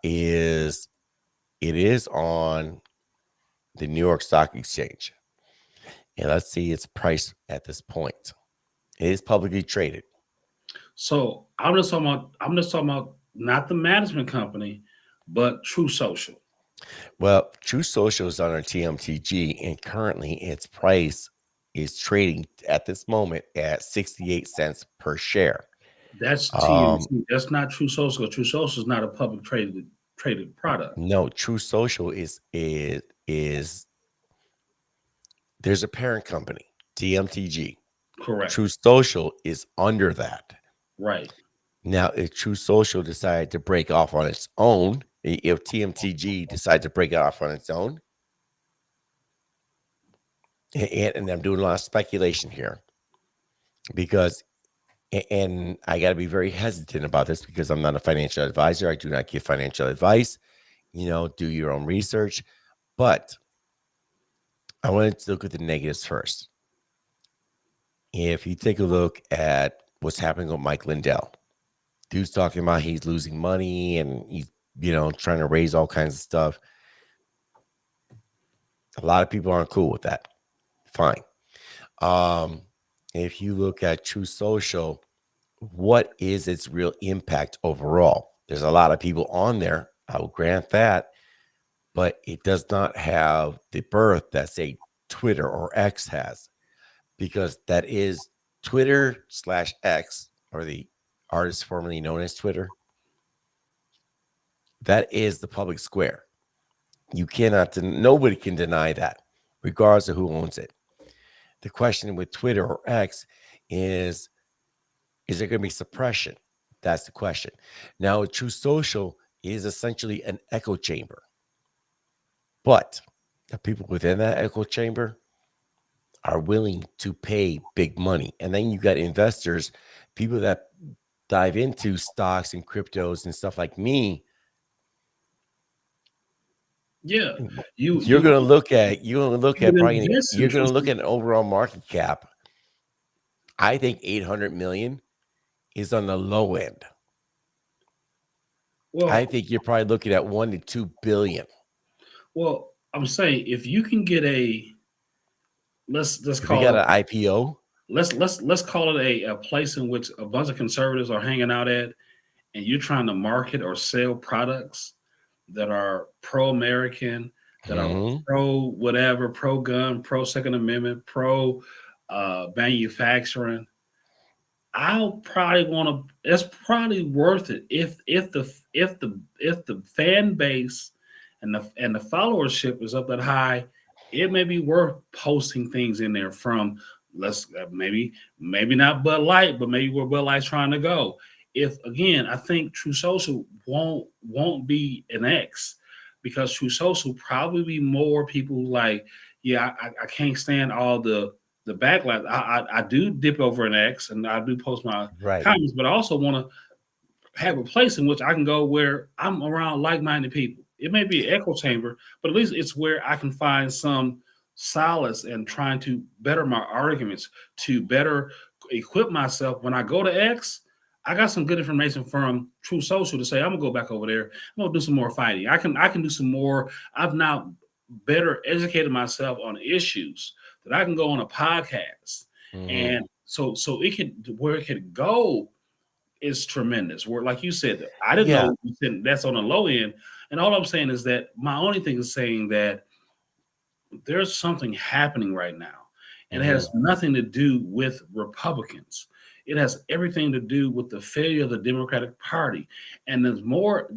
is on the New York Stock Exchange. And let's see its price at this point. It is publicly traded. So I'm just talking about not the management company, but True Social. Well, True Social is under TMTG, and currently its price is trading at this moment at 68 cents per share. That's TMT. That's not True Social. True Social is not a public traded product. No, True Social is there's a parent company, TMTG. Correct. True Social is under that. Right. Now, if True Social decided to break off on its own, if TMTG decided to break off on its own, and I'm doing a lot of speculation here, because, and I got to be very hesitant about this because I'm not a financial advisor. I do not give financial advice. Do your own research. But I wanted to look at the negatives first. If you take a look at what's happening with Mike Lindell, dude's talking about he's losing money and he's, trying to raise all kinds of stuff. A lot of people aren't cool with that. Fine. If you look at True Social, what is its real impact overall? There's a lot of people on there. I will grant that, but it does not have the birth that, say, Twitter or X has, because that is Twitter/X, or the artist formerly known as Twitter. That is the public square. You cannot, nobody can deny that, regardless of who owns it. The question with Twitter or X is there going to be suppression? That's the question. Now, True Social is essentially an echo chamber. But the people within that echo chamber are willing to pay big money. And then you got investors, people that dive into stocks and cryptos and stuff like me. Yeah. You're going to look at an overall market cap. I think 800 million is on the low end. Well, I think you're probably looking at 1 to 2 billion. Well, I'm saying if you can get a let's If we call got it an IPO, let's call it a place in which a bunch of conservatives are hanging out at, and you're trying to market or sell products that are pro-American, that are mhm, pro whatever, pro gun, pro Second Amendment, pro manufacturing. I'll probably want to. It's probably worth it if the fan base and the followership is up that high. It may be worth posting things in there from let's maybe not Bud Light, but maybe where Bud Light's trying to go. If again, I think True Social won't be an X because True Social probably be more people like, yeah, I can't stand all the backlash. I do dip over an X and I do post my right. comments, but I also want to have a place in which I can go where I'm around like-minded people. It may be an echo chamber, but at least it's where I can find some solace in trying to better my arguments, to better equip myself. When I go to X, I got some good information from True Social to say I'm gonna go back over there. I'm gonna do some more fighting. I can do some more. I've now better educated myself on issues that I can go on a podcast, Mhm. and so it can where it could go is tremendous. Where, like you said, I didn't Yeah. know you said that's on the low end. And all I'm saying is that my only thing is saying that there's something happening right now, and it Mhm. has nothing to do with Republicans. It has everything to do with the failure of the Democratic Party. And the more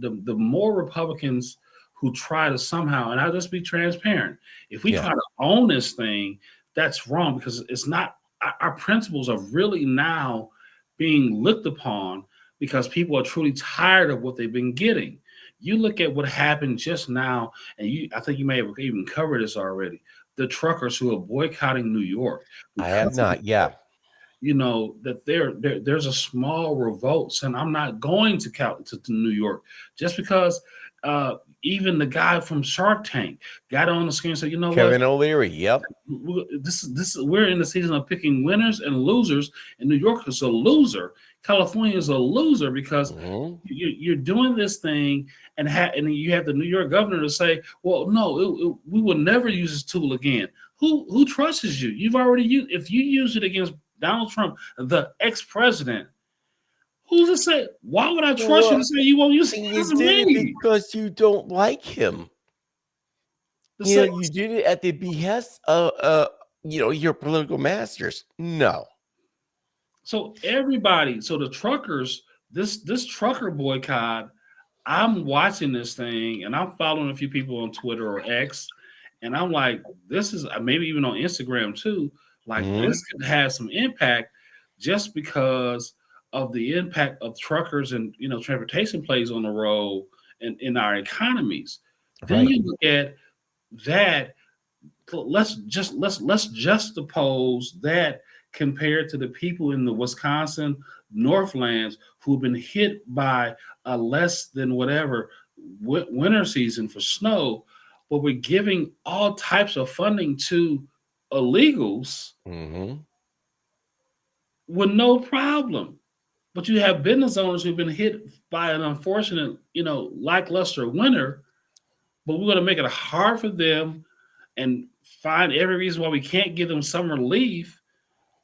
Republicans who try to somehow, and I'll just be transparent, if we Yeah. try to own this thing, that's wrong because it's not our principles are really now being looked upon because people are truly tired of what they've been getting. You look at what happened just now, and I think you may have even covered this already. The truckers who are boycotting New York I have because of not. Yeah. that there's a small revolt, and I'm not going to New York just because even the guy from Shark Tank got on the screen and said, you know what, Kevin O'Leary. Yep. we're in the season of picking winners and losers, and New York is a loser. California is a loser because Mhm. you're doing this thing, and you have the New York governor to say, well, no, we will never use this tool again. Who trusts you? You've already used. If you use it against Donald Trump, the ex-president, who's to say? Why would I trust you Well, to say you won't use it you against did it me? because you don't like him. To say You did it at the behest of, your political masters. No. so everybody, so the truckers, this trucker boycott. I'm watching this thing and I'm following a few people on Twitter or X, and I'm like, this is maybe even on Instagram too. Like Mhm. this could have some impact just because of the impact of truckers and transportation plays on the road and in our economies. Then Right. you look at that. Let's juxtapose that compared to the people in the Wisconsin Northlands who've been hit by a less than whatever winter season for snow, but we're giving all types of funding to illegals Mhm. with no problem. But you have business owners who've been hit by an unfortunate, lackluster winter, but we're going to make it hard for them and find every reason why we can't give them some relief,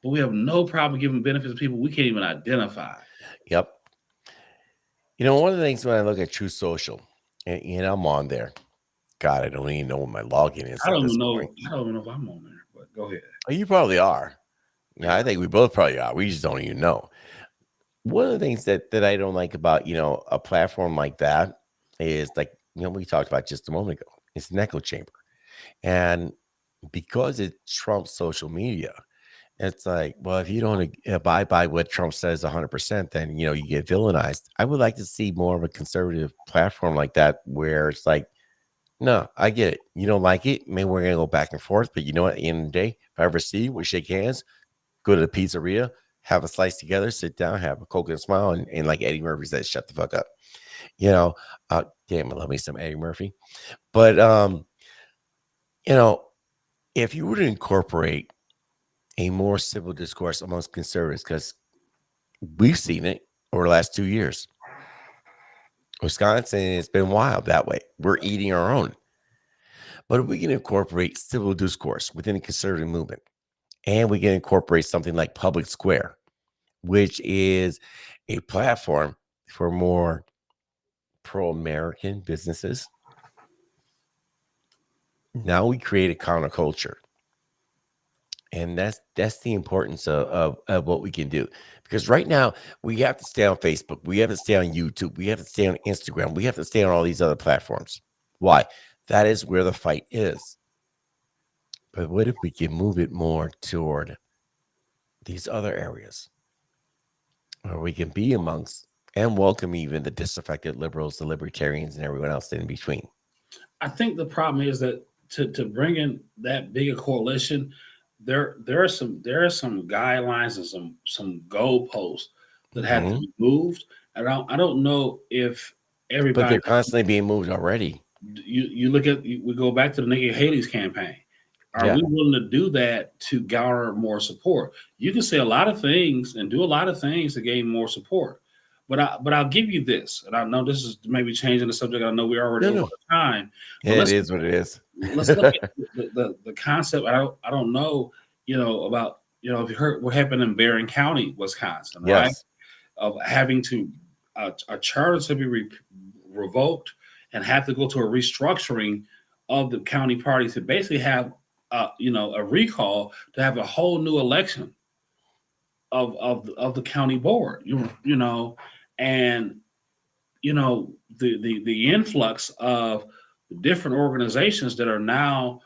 but we have no problem giving benefits to people we can't even identify. Yep. One of the things when I look at True Social, and I'm on there. God, I don't even know what my login is I at don't this even know. point. I don't even know if I'm on there, but go ahead. Oh, you probably are. Yeah, I Yeah. think we both probably are. We just don't even know. One of the things that I don't like about, a platform like that is like, we talked about just a moment ago. It's an echo chamber. And because it trumps social media, it's like, well, if you don't abide by what Trump says 100%, then, you get villainized. I would like to see more of a conservative platform like that where it's like, no, I get it. You don't like it. Maybe we're going to go back and forth. But you know what? At the end of the day, if I ever see you, we shake hands, go to the pizzeria, have a slice together, sit down, have a Coke and a smile, and like Eddie Murphy said, shut the fuck up. Damn, I love me some Eddie Murphy. But you know, if you were to incorporate a more civil discourse amongst conservatives, because we've seen it over the last 2 years. Wisconsin, it's been wild that way. We're eating our own. But if we can incorporate civil discourse within the conservative movement, And we can incorporate something like Public Square, which is a platform for more pro-American businesses. Now we create a counterculture. And that's the importance of what we can do. Because right now we have to stay on Facebook, we have to stay on YouTube, we have to stay on Instagram, we have to stay on all these other platforms. Why? That is where the fight is. But what if we can move it more toward these other areas where we can be amongst and welcome even the disaffected liberals, the libertarians, and everyone else in between? I think the problem is that to bring in that bigger coalition, there are some guidelines and some goalposts that have to Mhm. be moved. And I don't know if But everybody. they're constantly being moved already. You look at, we go back to the Nikki Haley's campaign. Are Yeah. we willing to do that to garner more support? You can say a lot of things and do a lot of things to gain more support. But I'll give you this, and I know this is maybe changing the subject. I know we're already No, over no. the time. But It is what it is. let's look at the concept. I don't know, about, if you heard what happened in Barron County, Wisconsin, right? Yes. Of having to a charter to be revoked and have to go to a restructuring of the county party to basically have a recall to have a whole new election of the county board. And the influx of different organizations that are now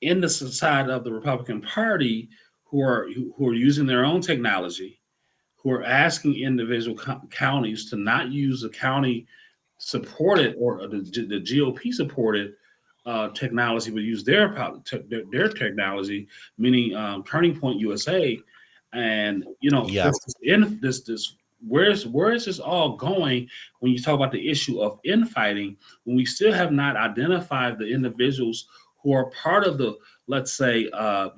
in the side of the Republican Party who are using their own technology, who are asking individual counties to not use the county supported or the GOP supported technology, but use their technology, meaning Turning Point USA. And Yeah. this where is this all going when you talk about the issue of infighting, when we still have not identified the individuals who are part of the, let's say, the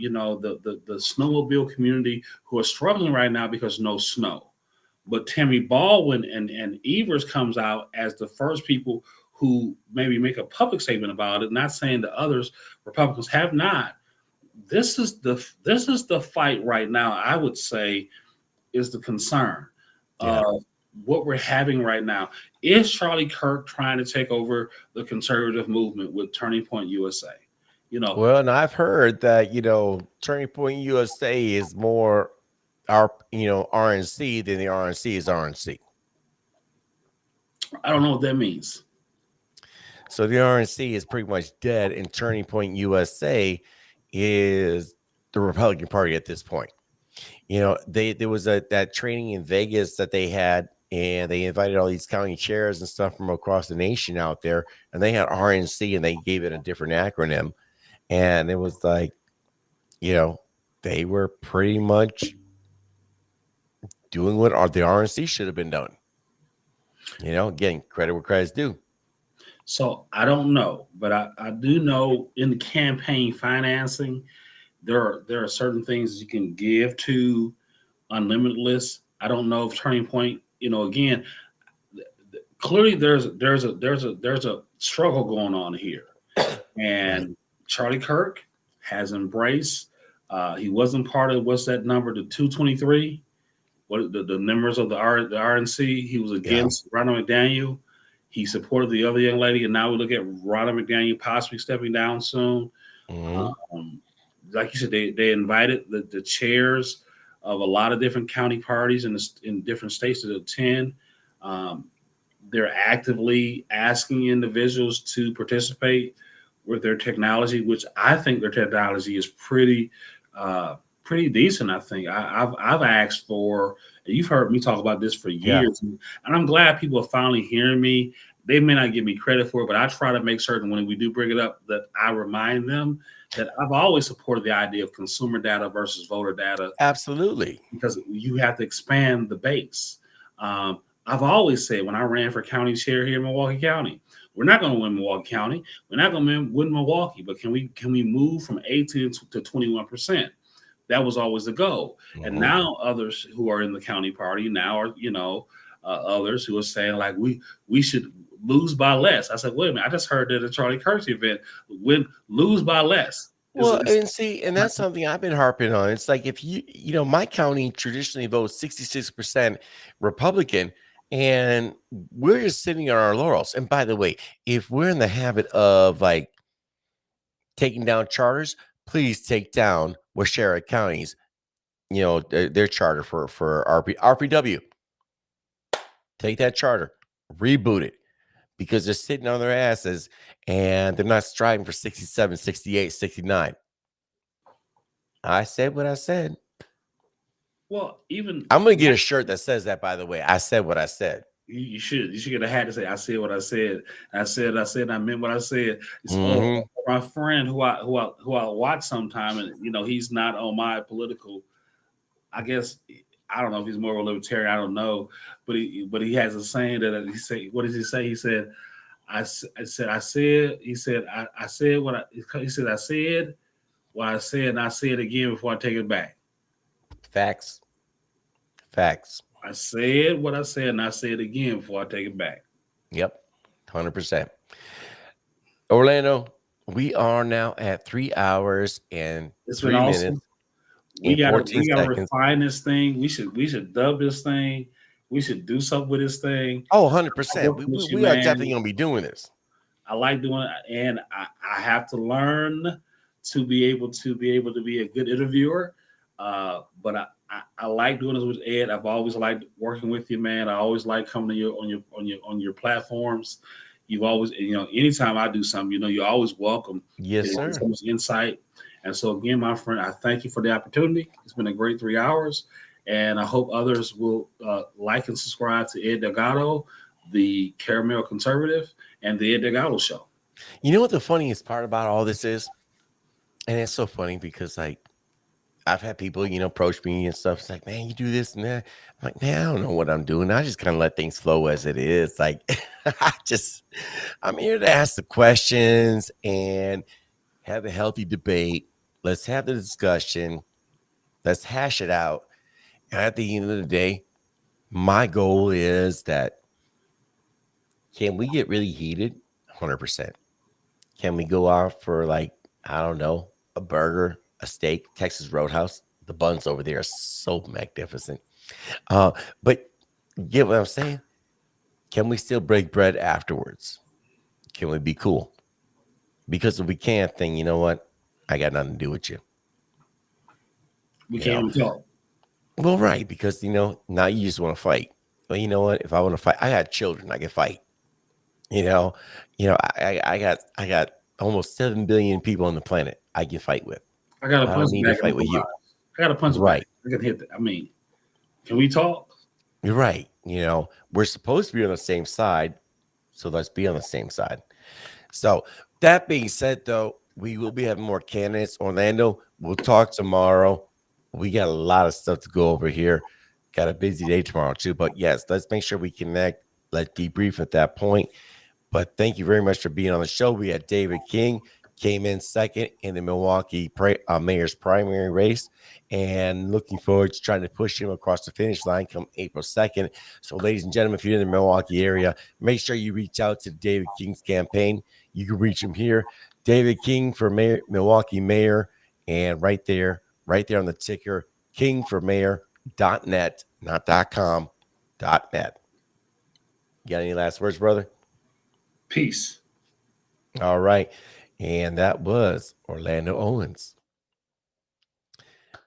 snowmobile community, who are struggling right now because no snow. But Tammy Baldwin and Evers comes out as the first people who maybe make a public statement about it, not saying the others Republicans have not. This is the fight right now, I would say, is the concern of what we're having right now. Is Charlie Kirk trying to take over the conservative movement with Turning Point USA? Well, and I've heard that, Turning Point USA is more RNC than the RNC is RNC. I don't know what that means. So the RNC is pretty much dead, and Turning Point USA is the Republican Party at this point. There was that training in Vegas that they had, and they invited all these county chairs and stuff from across the nation out there, and they had RNC, and they gave it a different acronym, and it was like, they were pretty much doing what the RNC should have been done. Again, credit where credit's due. So I don't know, but I do know in the campaign financing, there are certain things you can give to unlimited lists. I don't know if Turning Point, again, clearly there's a struggle going on here, and Charlie Kirk has embraced. He wasn't part of, what's that number, the 223. What the members of the RNC? He was against Ronald McDaniel. He supported the other young lady, and now we look at Ronald McDaniel possibly stepping down soon. Mm-hmm. Like you said, they invited the chairs of a lot of different county parties in different states to attend. They're actively asking individuals to participate with their technology, which I think their technology is pretty decent. I think I've asked for. You've heard me talk about this for years, and I'm glad people are finally hearing me. They may not give me credit for it, but I try to make certain when we do bring it up that I remind them that I've always supported the idea of consumer data versus voter data. Absolutely. Because you have to expand the base. I've always said when I ran for county chair here in Milwaukee County, we're not going to win Milwaukee County. We're not going to win Milwaukee, but can we move from 18 to 21%? That was always the goal. Mm-hmm. And now others who are in the county party now are, others who are saying like we should lose by less. I said, wait a minute, I just heard that at Charlie Kirk's event, lose by less. Well, and see, and that's something I've been harping on. It's like if my county traditionally votes 66% Republican, and we're just sitting on our laurels. And by the way, if we're in the habit of like taking down charters, please take down Washara County's, their charter for RPW. Take that charter, reboot it, because they're sitting on their asses and they're not striving for 67, 68, 69. I said what I said. Well, even I'm gonna get a shirt that says that. By the way, I said what I said. you should get a hat to say I said what I said. I said I meant what I said. It's Mhm. my friend who I watch sometime, and he's not on my political. I guess I don't know if he's more of a libertarian. I don't know, but he has a saying that he say. What does he say? He said, I said he said I said what he said I said what I said, and I say it again before I take it back. Facts. I said what I said, and I say it again before I take it back. Yep, 100%. Orlando, we are now at 3 hours and It's 3 been awesome. minutes. We gotta 14 seconds. refine this thing. We should dub this thing. We should do something with this thing. Oh, 100%. With you, We are man. definitely going to be doing this. I like doing it, and I have to learn to be able to be a good interviewer. But I like doing this with Ed. I've always liked working with you, man. I always like coming to you on your platforms. You've always, anytime I do something, you're always welcome. Yes, sir. So much insight. And so again, my friend, I thank you for the opportunity. It's been a great 3 hours, and I hope others will like and subscribe to Ed Delgado, the Caramel Conservative, and the Ed Delgado Show. You know what the funniest part about all this is? And it's so funny because I've had people, approach me and stuff. It's like, man, you do this and that. I'm like, man, I don't know what I'm doing. I just kind of let things flow as it is. Like, I'm here to ask the questions and have a healthy debate. Let's have the discussion. Let's hash it out. And at the end of the day, my goal is that, can we get really heated? 100%. Can we go out for I don't know, a burger, a steak, Texas Roadhouse? The buns over there are so magnificent. But get what I'm saying? Can we still break bread afterwards? Can we be cool? Because if we can't, then you know what? I got nothing to do with you. We can't even talk. Well, right, because now you just want to fight. Well, you know what? If I want to fight, I got children. I can fight. I got almost 7 billion people on the planet I can fight with. I got a punch need back to fight with you. I got a punch back. I can hit that. I mean, can we talk? You're right. We're supposed to be on the same side, so let's be on the same side. So that being said, though, we will be having more candidates. Orlando, we'll talk tomorrow. We got a lot of stuff to go over here. Got a busy day tomorrow, too. But yes, let's make sure we connect. Let's debrief at that point. But thank you very much for being on the show. We had David King, came in second in the Milwaukee mayor's primary race, and looking forward to trying to push him across the finish line come April 2nd. So, ladies and gentlemen, if you're in the Milwaukee area, make sure you reach out to David King's campaign. You can reach him here, David King for Milwaukee mayor, and right there on the ticker, kingformayor.net, not .com, .net. You got any last words, brother? Peace. All right. And that was Orlando Owens.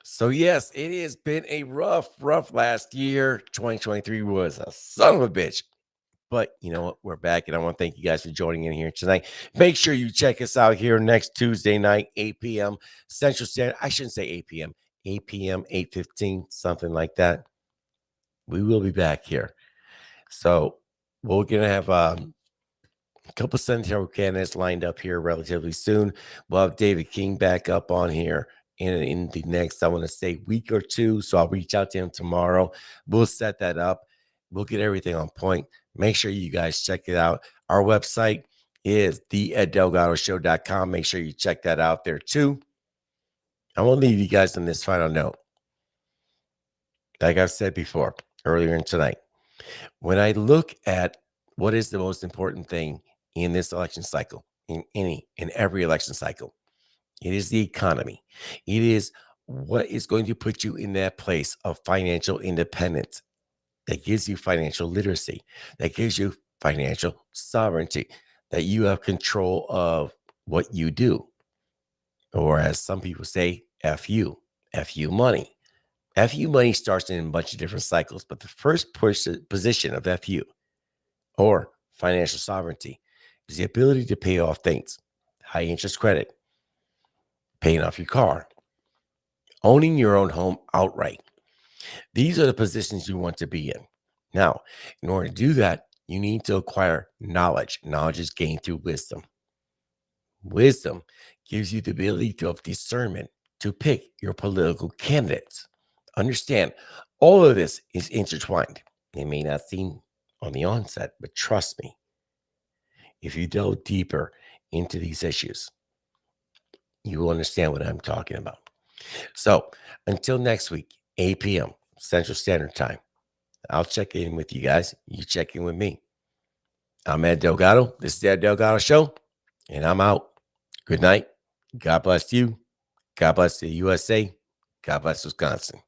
So, yes, it has been a rough last year. 2023 was a son of a bitch. But you know what? We're back, and I want to thank you guys for joining in here tonight. Make sure you check us out here next Tuesday night, 8 p.m. Central Standard. I shouldn't say 8 p.m. 8 p.m., 8:15, something like that. We will be back here. So we're going to have a couple senatorial candidates lined up here relatively soon. We'll have David King back up on here in the next, I want to say, week or two. So I'll reach out to him tomorrow. We'll set that up. We'll get everything on point. Make sure you guys check it out. Our website is theeddelgadoshow.com. Make sure you check that out there too. I want to leave you guys on this final note. Like I've said before, earlier in tonight, when I look at what is the most important thing in this election cycle, in every election cycle, It is the economy. It is what is going to put you in that place of financial independence that gives you financial literacy, that gives you financial sovereignty, that you have control of what you do. Or as some people say, FU, FU money. FU money starts in a bunch of different cycles, but the first position of FU or financial sovereignty is the ability to pay off things, high interest credit, paying off your car, owning your own home outright. These are the positions you want to be in. Now, in order to do that, you need to acquire knowledge. Knowledge is gained through wisdom. Wisdom gives you the ability to have discernment to pick your political candidates. Understand, all of this is intertwined. It may not seem on the onset, but trust me, if you delve deeper into these issues, you will understand what I'm talking about. So until next week, 8 p.m. Central Standard Time, I'll check in with you guys. You check in with me. I'm Ed Delgado. This is the Ed Delgado Show, and I'm out. Good night. God bless you. God bless the USA. God bless Wisconsin.